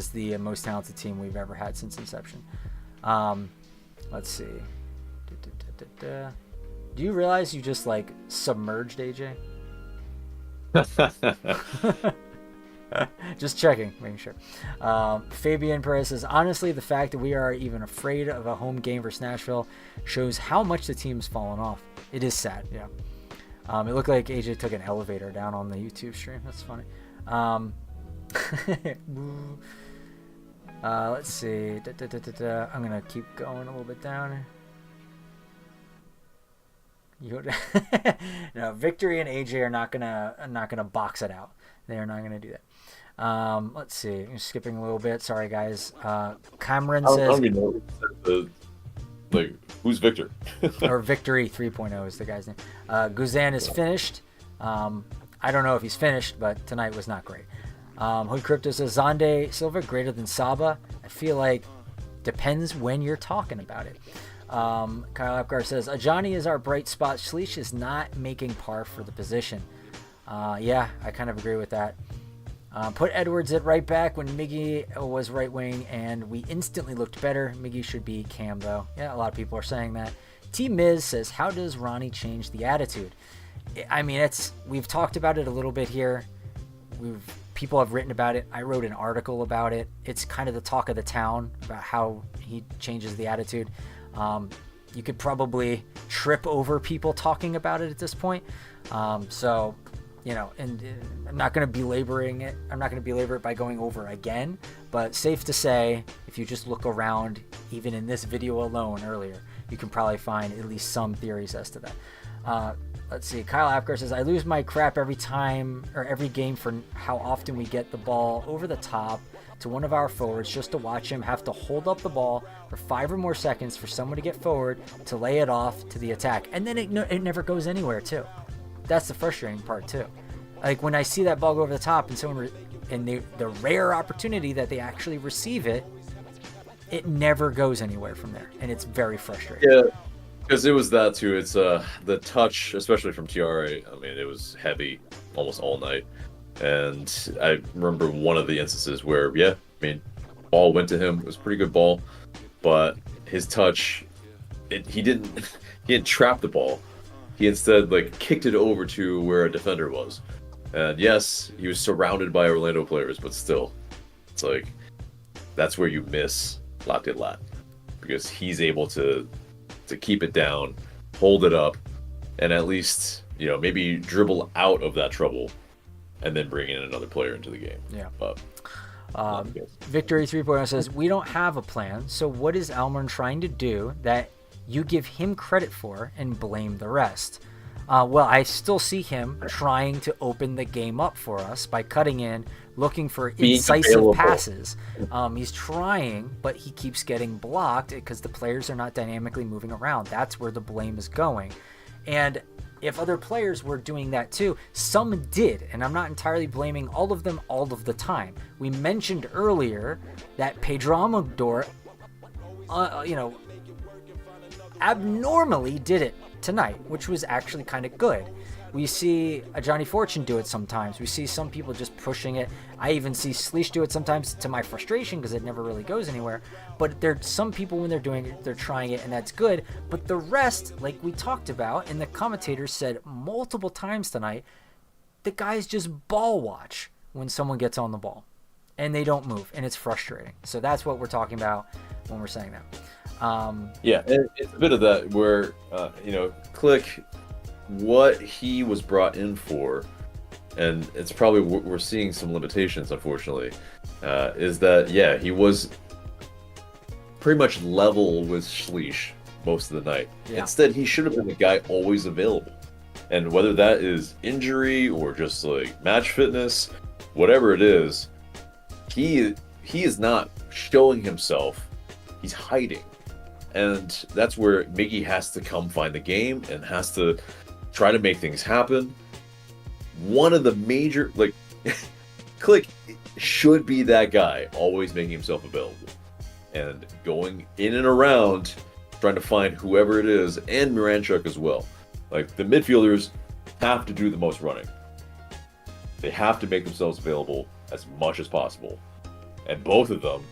[SPEAKER 1] the most talented team we've ever had since inception. Let's see. Do you realize you just like submerged AJ? Just checking, making sure. Fabian Perez says, honestly, the fact that we are even afraid of a home game versus Nashville shows how much the team's fallen off. It is sad, yeah. It looked like AJ took an elevator down on the YouTube stream. That's funny. Let's see. I'm gonna keep going a little bit down. No, Victory and AJ are not gonna box it out. They are not gonna do that. Let's see. I'm skipping a little bit. Sorry, guys. Cameron says,
[SPEAKER 2] I don't even know who's Victor?
[SPEAKER 1] or Victory 3.0 is the guy's name. Guzan is finished. I don't know if he's finished, but tonight was not great. Hood Crypto says, Zonde Silva greater than Saba. I feel like depends when you're talking about it. Kyle Apgar says, Ajani is our bright spot. Schleich is not making par for the position. Yeah, I kind of agree with that. Put Edwards at right back when Miggy was right wing, and we instantly looked better. Miggy should be Cam, though. Yeah, a lot of people are saying that. T Miz says, how does Ronnie change the attitude? I mean, we've talked about it a little bit here. People have written about it. I wrote an article about it. It's kind of the talk of the town about how he changes the attitude. You could probably trip over people talking about it at this point. So, and I'm not going to belabor it by going over again, but safe to say, if you just look around, even in this video alone earlier, you can probably find at least some theories as to that. Let's see. Kyle Apgar says, I lose my crap every game for how often we get the ball over the top to one of our forwards just to watch him have to hold up the ball for 5 or more seconds for someone to get forward to lay it off to the attack. And then it never goes anywhere too. That's the frustrating part too. Like when I see that ball go over the top and the rare opportunity that they actually receive it, it never goes anywhere from there. And it's very frustrating.
[SPEAKER 2] Yeah. Because it was that too. It's the touch, especially from TRA. I mean, it was heavy almost all night. And I remember one of the instances where, ball went to him. It was a pretty good ball, but his touch, he didn't trap the ball. He instead kicked it over to where a defender was. And yes, he was surrounded by Orlando players, but still, it's that's where you miss Lat, because he's able to keep it down, hold it up, and at least, maybe dribble out of that trouble and then bring in another player into the game.
[SPEAKER 1] Yeah.
[SPEAKER 2] But
[SPEAKER 1] Victory 3.0 says, we don't have a plan, so what is Almond trying to do that you give him credit for and blame the rest. Well, I still see him trying to open the game up for us by cutting in, looking for incisive passes. He's trying, but he keeps getting blocked because the players are not dynamically moving around. That's where the blame is going. And if other players were doing that too, some did, and I'm not entirely blaming all of them all of the time. We mentioned earlier that Pedro Amador, abnormally did it tonight, which was actually kind of good. We see a Johnny Fortune do it sometimes. We see some people just pushing it. I even see Sleesh do it sometimes, to my frustration, because it never really goes anywhere. But there's some people, when they're doing it, they're trying it, and that's good. But the rest, like we talked about, and the commentators said multiple times tonight, the guys just ball watch when someone gets on the ball, and they don't move, and it's frustrating. So that's what we're talking about when we're saying that.
[SPEAKER 2] Yeah, and it's a bit of that where, Click, what he was brought in for, and it's probably we're seeing some limitations, unfortunately, is that, yeah, he was pretty much level with Sleesh most of the night. Yeah. Instead, he should have been the guy always available. And whether that is injury or just like match fitness, whatever it is, he is not showing himself. He's hiding. And that's where Miggy has to come find the game and has to try to make things happen. One of the major, Click should be that guy, always making himself available. And going in and around, trying to find whoever it is, and Miranchuk as well. Like, the midfielders have to do the most running. They have to make themselves available as much as possible. And both of them,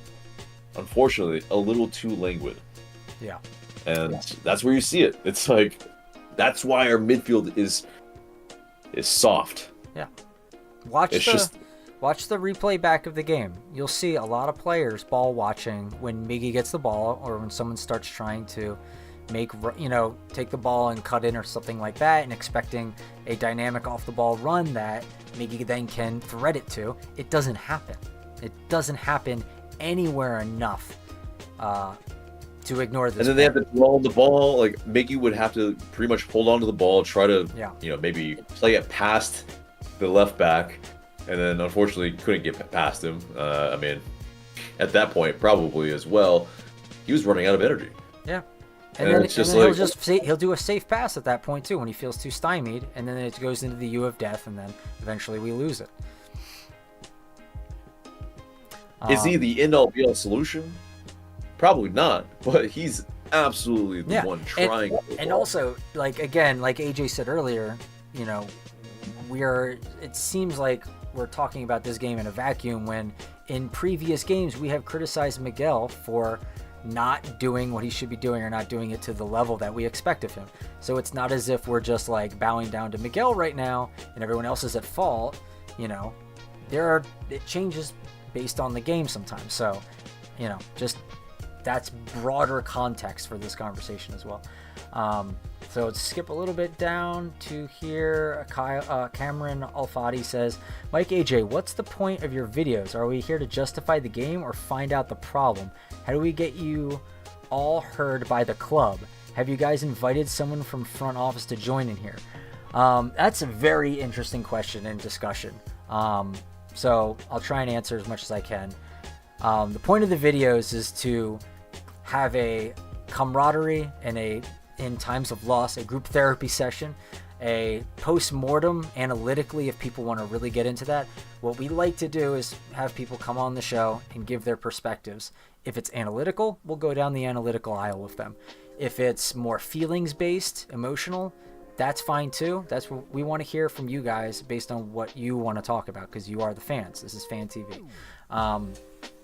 [SPEAKER 2] unfortunately, a little too languid.
[SPEAKER 1] Yeah.
[SPEAKER 2] And that's where you see it. It's like, that's why our midfield is soft.
[SPEAKER 1] Yeah. Watch the replay back of the game. You'll see a lot of players ball watching when Miggy gets the ball, or when someone starts trying to take the ball and cut in or something like that, and expecting a dynamic off the ball run that Miggy then can thread it to. It doesn't happen. It doesn't happen anywhere enough to ignore this.
[SPEAKER 2] And then they have to dwell on the ball. Like, Miggy would have to pretty much hold on to the ball, try to, maybe play it past the left back, and then unfortunately couldn't get past him. At that point, probably as well, he was running out of energy.
[SPEAKER 1] Yeah. And then he'll do a safe pass at that point too, when he feels too stymied, and then it goes into the U of death, and then eventually we lose it.
[SPEAKER 2] Is he the end-all be-all solution? Probably not, but he's absolutely the one trying.
[SPEAKER 1] And also, again, like AJ said earlier, it seems like we're talking about this game in a vacuum, when in previous games we have criticized Miguel for not doing what he should be doing, or not doing it to the level that we expect of him. So it's not as if we're just bowing down to Miguel right now and everyone else is at fault. It changes based on the game sometimes. So, just that's broader context for this conversation as well. So let's skip a little bit down to here. Cameron Alfadi says, Mike, AJ, what's the point of your videos? Are we here to justify the game or find out the problem? How do we get you all heard by the club? Have you guys invited someone from front office to join in here? That's a very interesting question and discussion. So I'll try and answer as much as I can. The point of the videos is to have a camaraderie and in times of loss, a group therapy session, a post-mortem analytically, if people want to really get into that. What we like to do is have people come on the show and give their perspectives. If it's analytical, we'll go down the analytical aisle with them. If it's more feelings-based, emotional, that's fine too. That's what we want to hear from you guys based on what you want to talk about, because you are the fans. This is Fan TV.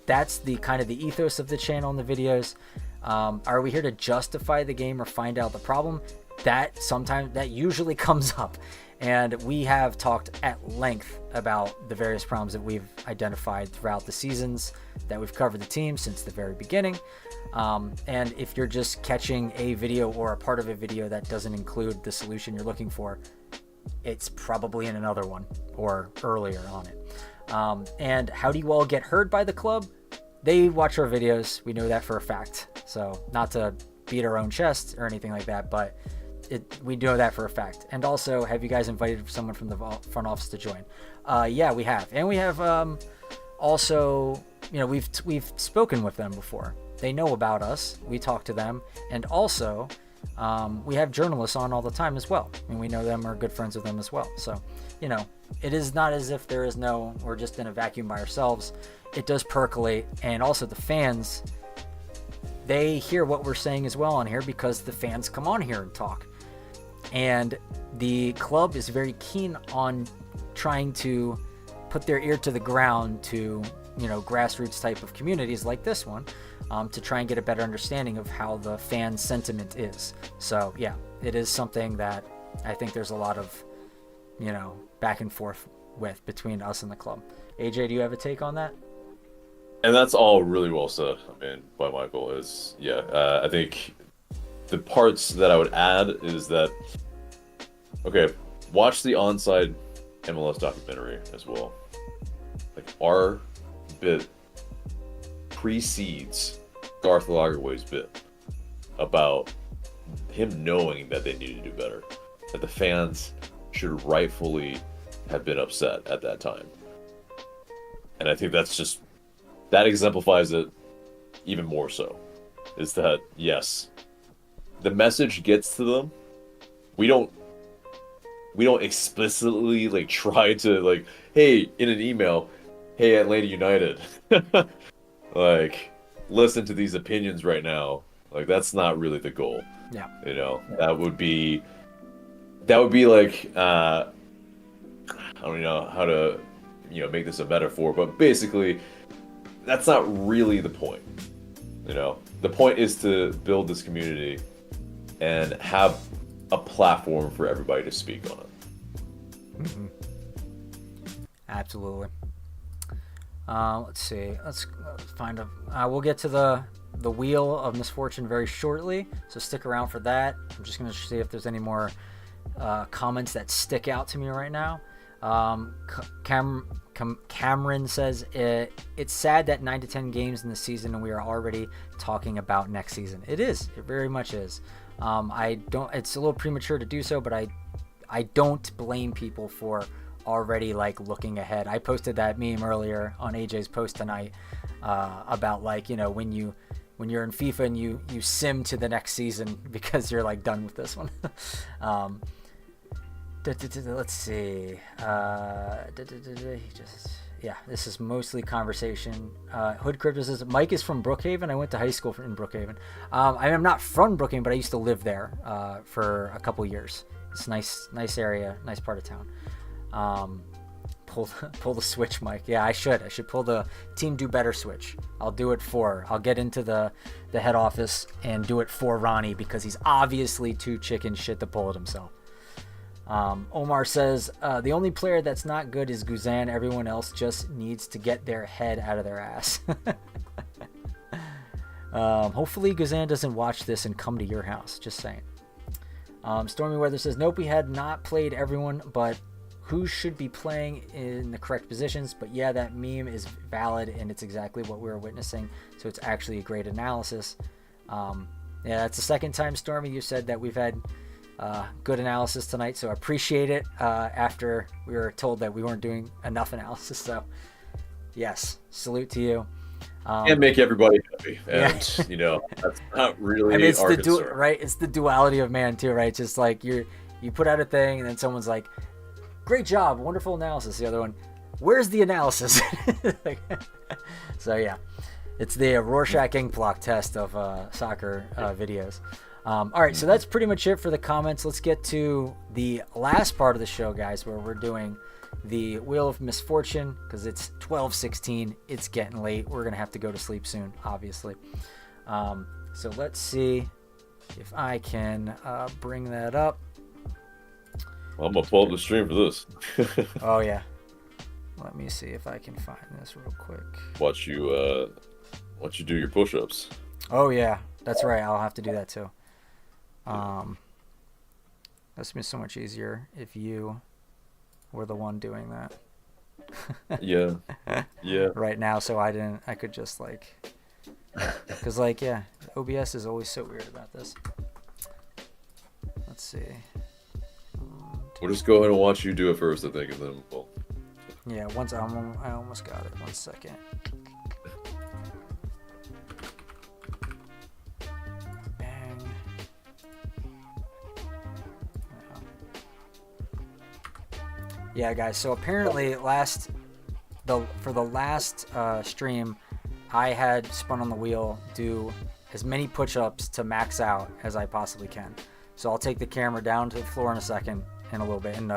[SPEAKER 1] That's the kind of the ethos of the channel and the videos. Are we here to justify the game or find out the problem? That usually comes up, and we have talked at length about the various problems that we've identified throughout the seasons that we've covered the team since the very beginning. And if you're just catching a video or a part of a video that doesn't include the solution you're looking for, it's probably in another one or earlier on it. And how do you all get heard by the club? They watch our videos. We know that for a fact. So not to beat our own chest or anything like that, but we know that for a fact. And also, have you guys invited someone from the front office to join? Yeah, we have. And we have also, we've spoken with them before. They know about us. We talk to them. And also, we have journalists on all the time as well. And we know them, are good friends with them as well. So, it is not as if we're just in a vacuum by ourselves. It does percolate. And also the fans, they hear what we're saying as well on here because the fans come on here and talk. And the club is very keen on trying to put their ear to the ground to, grassroots type of communities like this one, to try and get a better understanding of how the fan sentiment is. So, yeah, it is something that I think there's a lot of, back and forth with between us and the club. AJ, do you have a take on that?
[SPEAKER 2] And that's all really well said, by Michael. I think the parts that I would add is that, okay, watch the Onside MLS documentary as well. Like, our bit precedes Garth Lagerwey's bit about him knowing that they needed to do better, that the fans should rightfully have been upset at that time. And I think that exemplifies it even more so, is that, yes, the message gets to them. We don't explicitly try to hey, in an email, hey, Atlanta United, listen to these opinions right now. That's not really the goal.
[SPEAKER 1] Yeah.
[SPEAKER 2] That would be like, I don't know how to, make this a metaphor, but basically that's not really the point. The point is to build this community and have a platform for everybody to speak on it.
[SPEAKER 1] Mm-hmm. Absolutely. Let's see. Let's find we'll get to the wheel of misfortune very shortly, so stick around for that. I'm just going to see if there's any more comments that stick out to me right now. Cameron says it's sad that 9 to 10 games in the season and we are already talking about next season. It is. It very much is. It's a little premature to do so, but I don't blame people for already looking ahead. I posted that meme earlier on AJ's post tonight about when you're in FIFA and you sim to the next season because you're done with this one. Let's see. This is mostly conversation. Hood Crypto says Mike is from Brookhaven. I went to high school in Brookhaven. I am not from Brookhaven, but I used to live there for a couple years. It's a nice area, nice part of town. Pull the switch, Mike. Yeah, I should pull the team do better switch. I'll get into the head office and do it for Ronnie because he's obviously too chicken shit to pull it himself. Omar says the only player that's not good is Guzan. Everyone else just needs to get their head out of their ass. Hopefully Guzan doesn't watch this and come to your house. Just saying. Stormy Weather says nope, we had not played everyone, but who should be playing in the correct positions. But yeah, that meme is valid and it's exactly what we were witnessing. So it's actually a great analysis. That's the second time, Stormy, you said that we've had good analysis tonight, so I appreciate it after we were told that we weren't doing enough analysis. So yes, salute to you.
[SPEAKER 2] And make everybody happy. And that's not really
[SPEAKER 1] it's
[SPEAKER 2] our
[SPEAKER 1] the
[SPEAKER 2] concern.
[SPEAKER 1] right? It's the duality of man too, right? Just you put out a thing and then someone's like, great job, wonderful analysis. The other one, where's the analysis? So yeah, it's the Rorschach Inkblock test of soccer videos. All right, so that's pretty much it for the comments. Let's get to the last part of the show, guys, where we're doing the Wheel of Misfortune because it's 12:16. It's getting late. We're going to have to go to sleep soon, obviously. So let's see if I can bring that up.
[SPEAKER 2] I'm going to pull up the stream for this.
[SPEAKER 1] Oh, yeah. Let me see if I can find this real quick.
[SPEAKER 2] Watch you do your push-ups.
[SPEAKER 1] Oh, yeah. That's right. I'll have to do that, too. That's been so much easier if you were the one doing that.
[SPEAKER 2] Yeah.
[SPEAKER 1] Right now, so I could just because yeah, OBS is always so weird about this. Let's see.
[SPEAKER 2] We'll just go ahead and watch you do it first, I think, and then we'll...
[SPEAKER 1] Yeah, I almost got it. 1 second. Bang. Yeah, guys. So apparently, for the last stream, I had spun on the wheel do as many push-ups to max out as I possibly can. So I'll take the camera down to the floor in a little bit, and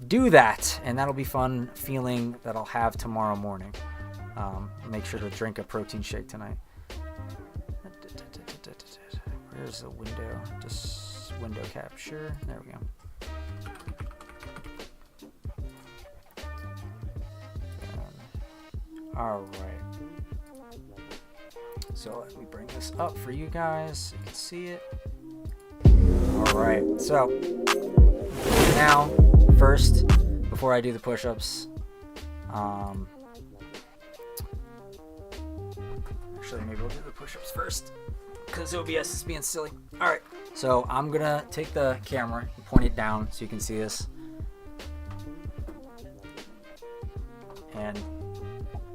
[SPEAKER 1] do that, and that'll be fun feeling that I'll have tomorrow morning. Make sure to drink a protein shake tonight. Where's the window? Just window capture. There we go. All right. So let me bring this up for you guys so you can see it. All right. So now, first, before I do the push-ups, actually maybe we'll do the push-ups first because OBS is being silly. All right. So I'm gonna take the camera and point it down so you can see this, and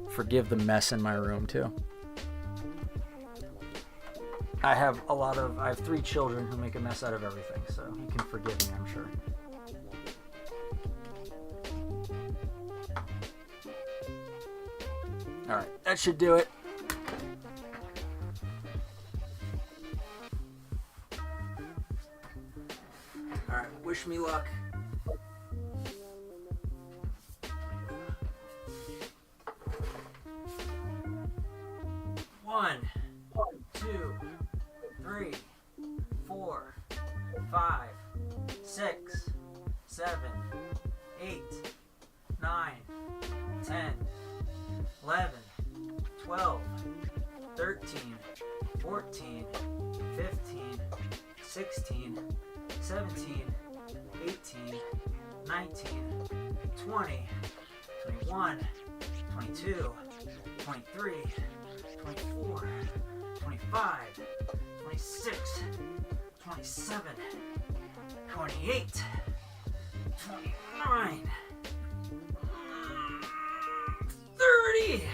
[SPEAKER 1] forgive the mess in my room too. I have 3 children who make a mess out of everything, so you can forgive me, I'm sure. All right, that should do it. All right, wish me luck. One, 2, 3, 4, 5, 6, 7, 8, 9, 10, 11, 12, 13, 14, 15, 16, 17, 18, 19, 20, 21, 22, 23, 24, 25, 26, 27, 28, 29, 30.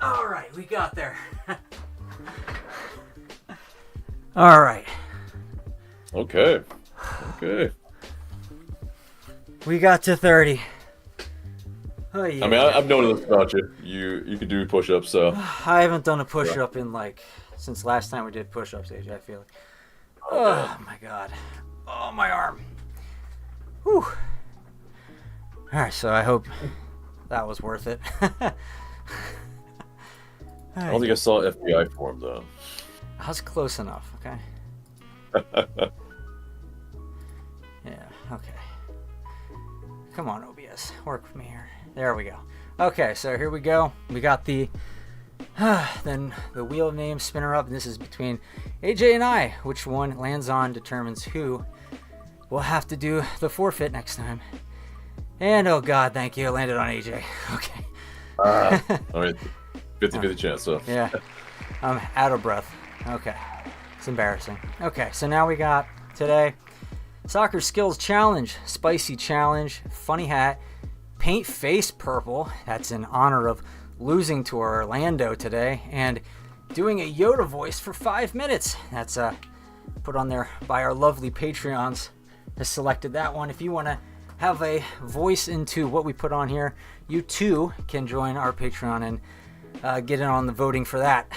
[SPEAKER 1] All right, we got there. All right.
[SPEAKER 2] Okay.
[SPEAKER 1] We got to 30. Oh, yeah.
[SPEAKER 2] I mean, I've noticed this about you. You can do push-ups, so...
[SPEAKER 1] I haven't done a push-up in, since last time we did push-ups, AJ, I feel like. Oh, my God. Oh, my arm. Whew. All right, so I hope that was worth it.
[SPEAKER 2] I don't think I saw FBI form, though.
[SPEAKER 1] I was close enough, okay? Yeah, okay. Come on, OBS. Work with me here. There we go. Okay, so here we go. We got the then the wheel name spinner up, and this is between AJ and I. Which one lands on determines who will have to do the forfeit next time. And oh God, thank you. It landed on AJ. Okay.
[SPEAKER 2] All right. 50-50 chance, so.
[SPEAKER 1] Yeah. I'm out of breath. Okay. It's embarrassing. Okay, so now we got today Soccer Skills Challenge, Spicy Challenge, Funny Hat, Paint Face Purple. That's in honor of losing to Orlando today. And doing a Yoda voice for 5 minutes. That's put on there by our lovely Patreons. Has selected that one. If you want to have a voice into what we put on here, you too can join our Patreon and get in on the voting for that.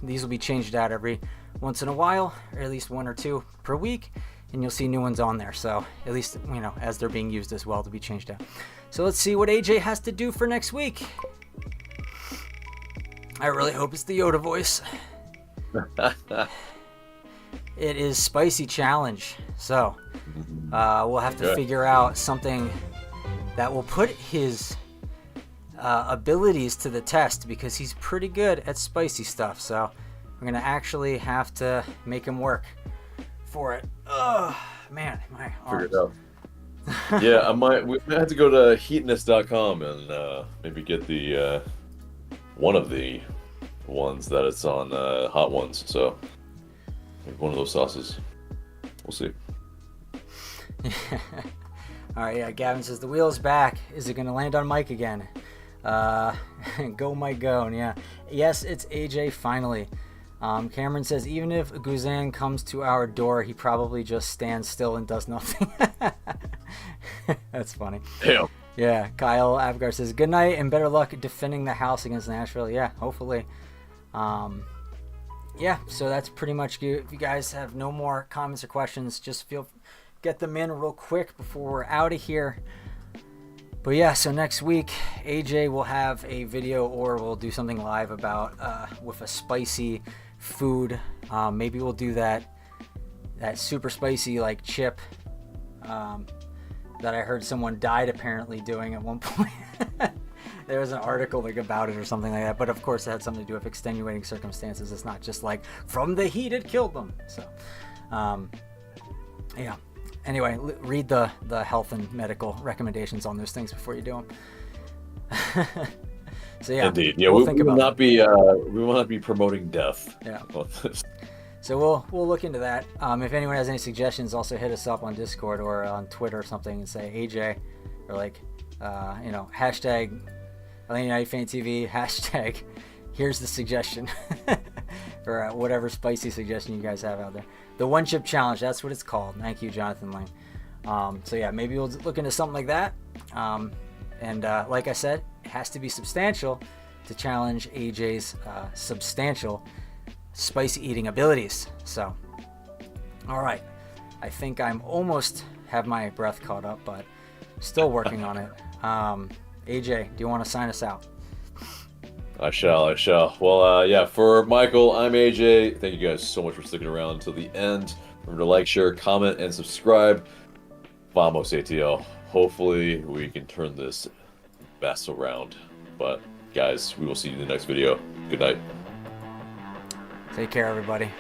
[SPEAKER 1] These will be changed out every once in a while, or at least 1 or 2 per week, and you'll see new ones on there. So at least, as they're being used as well to be changed out. So let's see what AJ has to do for next week. I really hope it's the Yoda voice. It is Spicy Challenge. So we'll have to figure out something that will put his abilities to the test, because he's pretty good at spicy stuff. So we're going to actually have to make him work for it. Oh, man, my arms.
[SPEAKER 2] Figure it out. Yeah, we might have to go to heatness.com and maybe get the one of the ones that it's on hot ones. So maybe one of those sauces. We'll see.
[SPEAKER 1] All right, yeah. Gavin says the wheel's back. Is it gonna land on Mike again? Go Mike, go. And yeah, yes, it's AJ finally. Cameron says even if Guzan comes to our door, he probably just stands still and does nothing. That's funny.
[SPEAKER 2] Damn.
[SPEAKER 1] Yeah, Kyle Avgar says good night and better luck defending the house against Nashville. Yeah, hopefully. Yeah, so that's pretty much good. If you guys have no more comments or questions, just get them in real quick before we're out of here. But yeah, so next week AJ will have a video, or we'll do something live about with a spicy food. Maybe we'll do that super spicy like chip that I heard someone died apparently doing at one point. There was an article like about it or something like that, but of course it had something to do with extenuating circumstances. It's not just like from the heat it killed them. So yeah, anyway, read the health and medical recommendations on those things before you do them. So yeah,
[SPEAKER 2] indeed. Yeah, we will not be promoting death.
[SPEAKER 1] Yeah. So we'll look into that. If anyone has any suggestions, also hit us up on Discord or on Twitter or something and say AJ, or like hashtag atlutdfantv, hashtag here's the suggestion, or whatever spicy suggestion you guys have out there. The one chip challenge, that's what it's called. Thank you, Jonathan Lane. So yeah, maybe we'll look into something like that. And like I said, it has to be substantial to challenge AJ's substantial spicy eating abilities. So, all right, I think I'm almost have my breath caught up, but still working on it. AJ, do you want to sign us out?
[SPEAKER 2] I shall. Well, yeah, for Michael, I'm AJ. Thank you guys so much for sticking around until the end. Remember to like, share, comment, and subscribe. Vamos, ATL. Hopefully, we can turn this mess around. But, guys, we will see you in the next video. Good night.
[SPEAKER 1] Take care, everybody.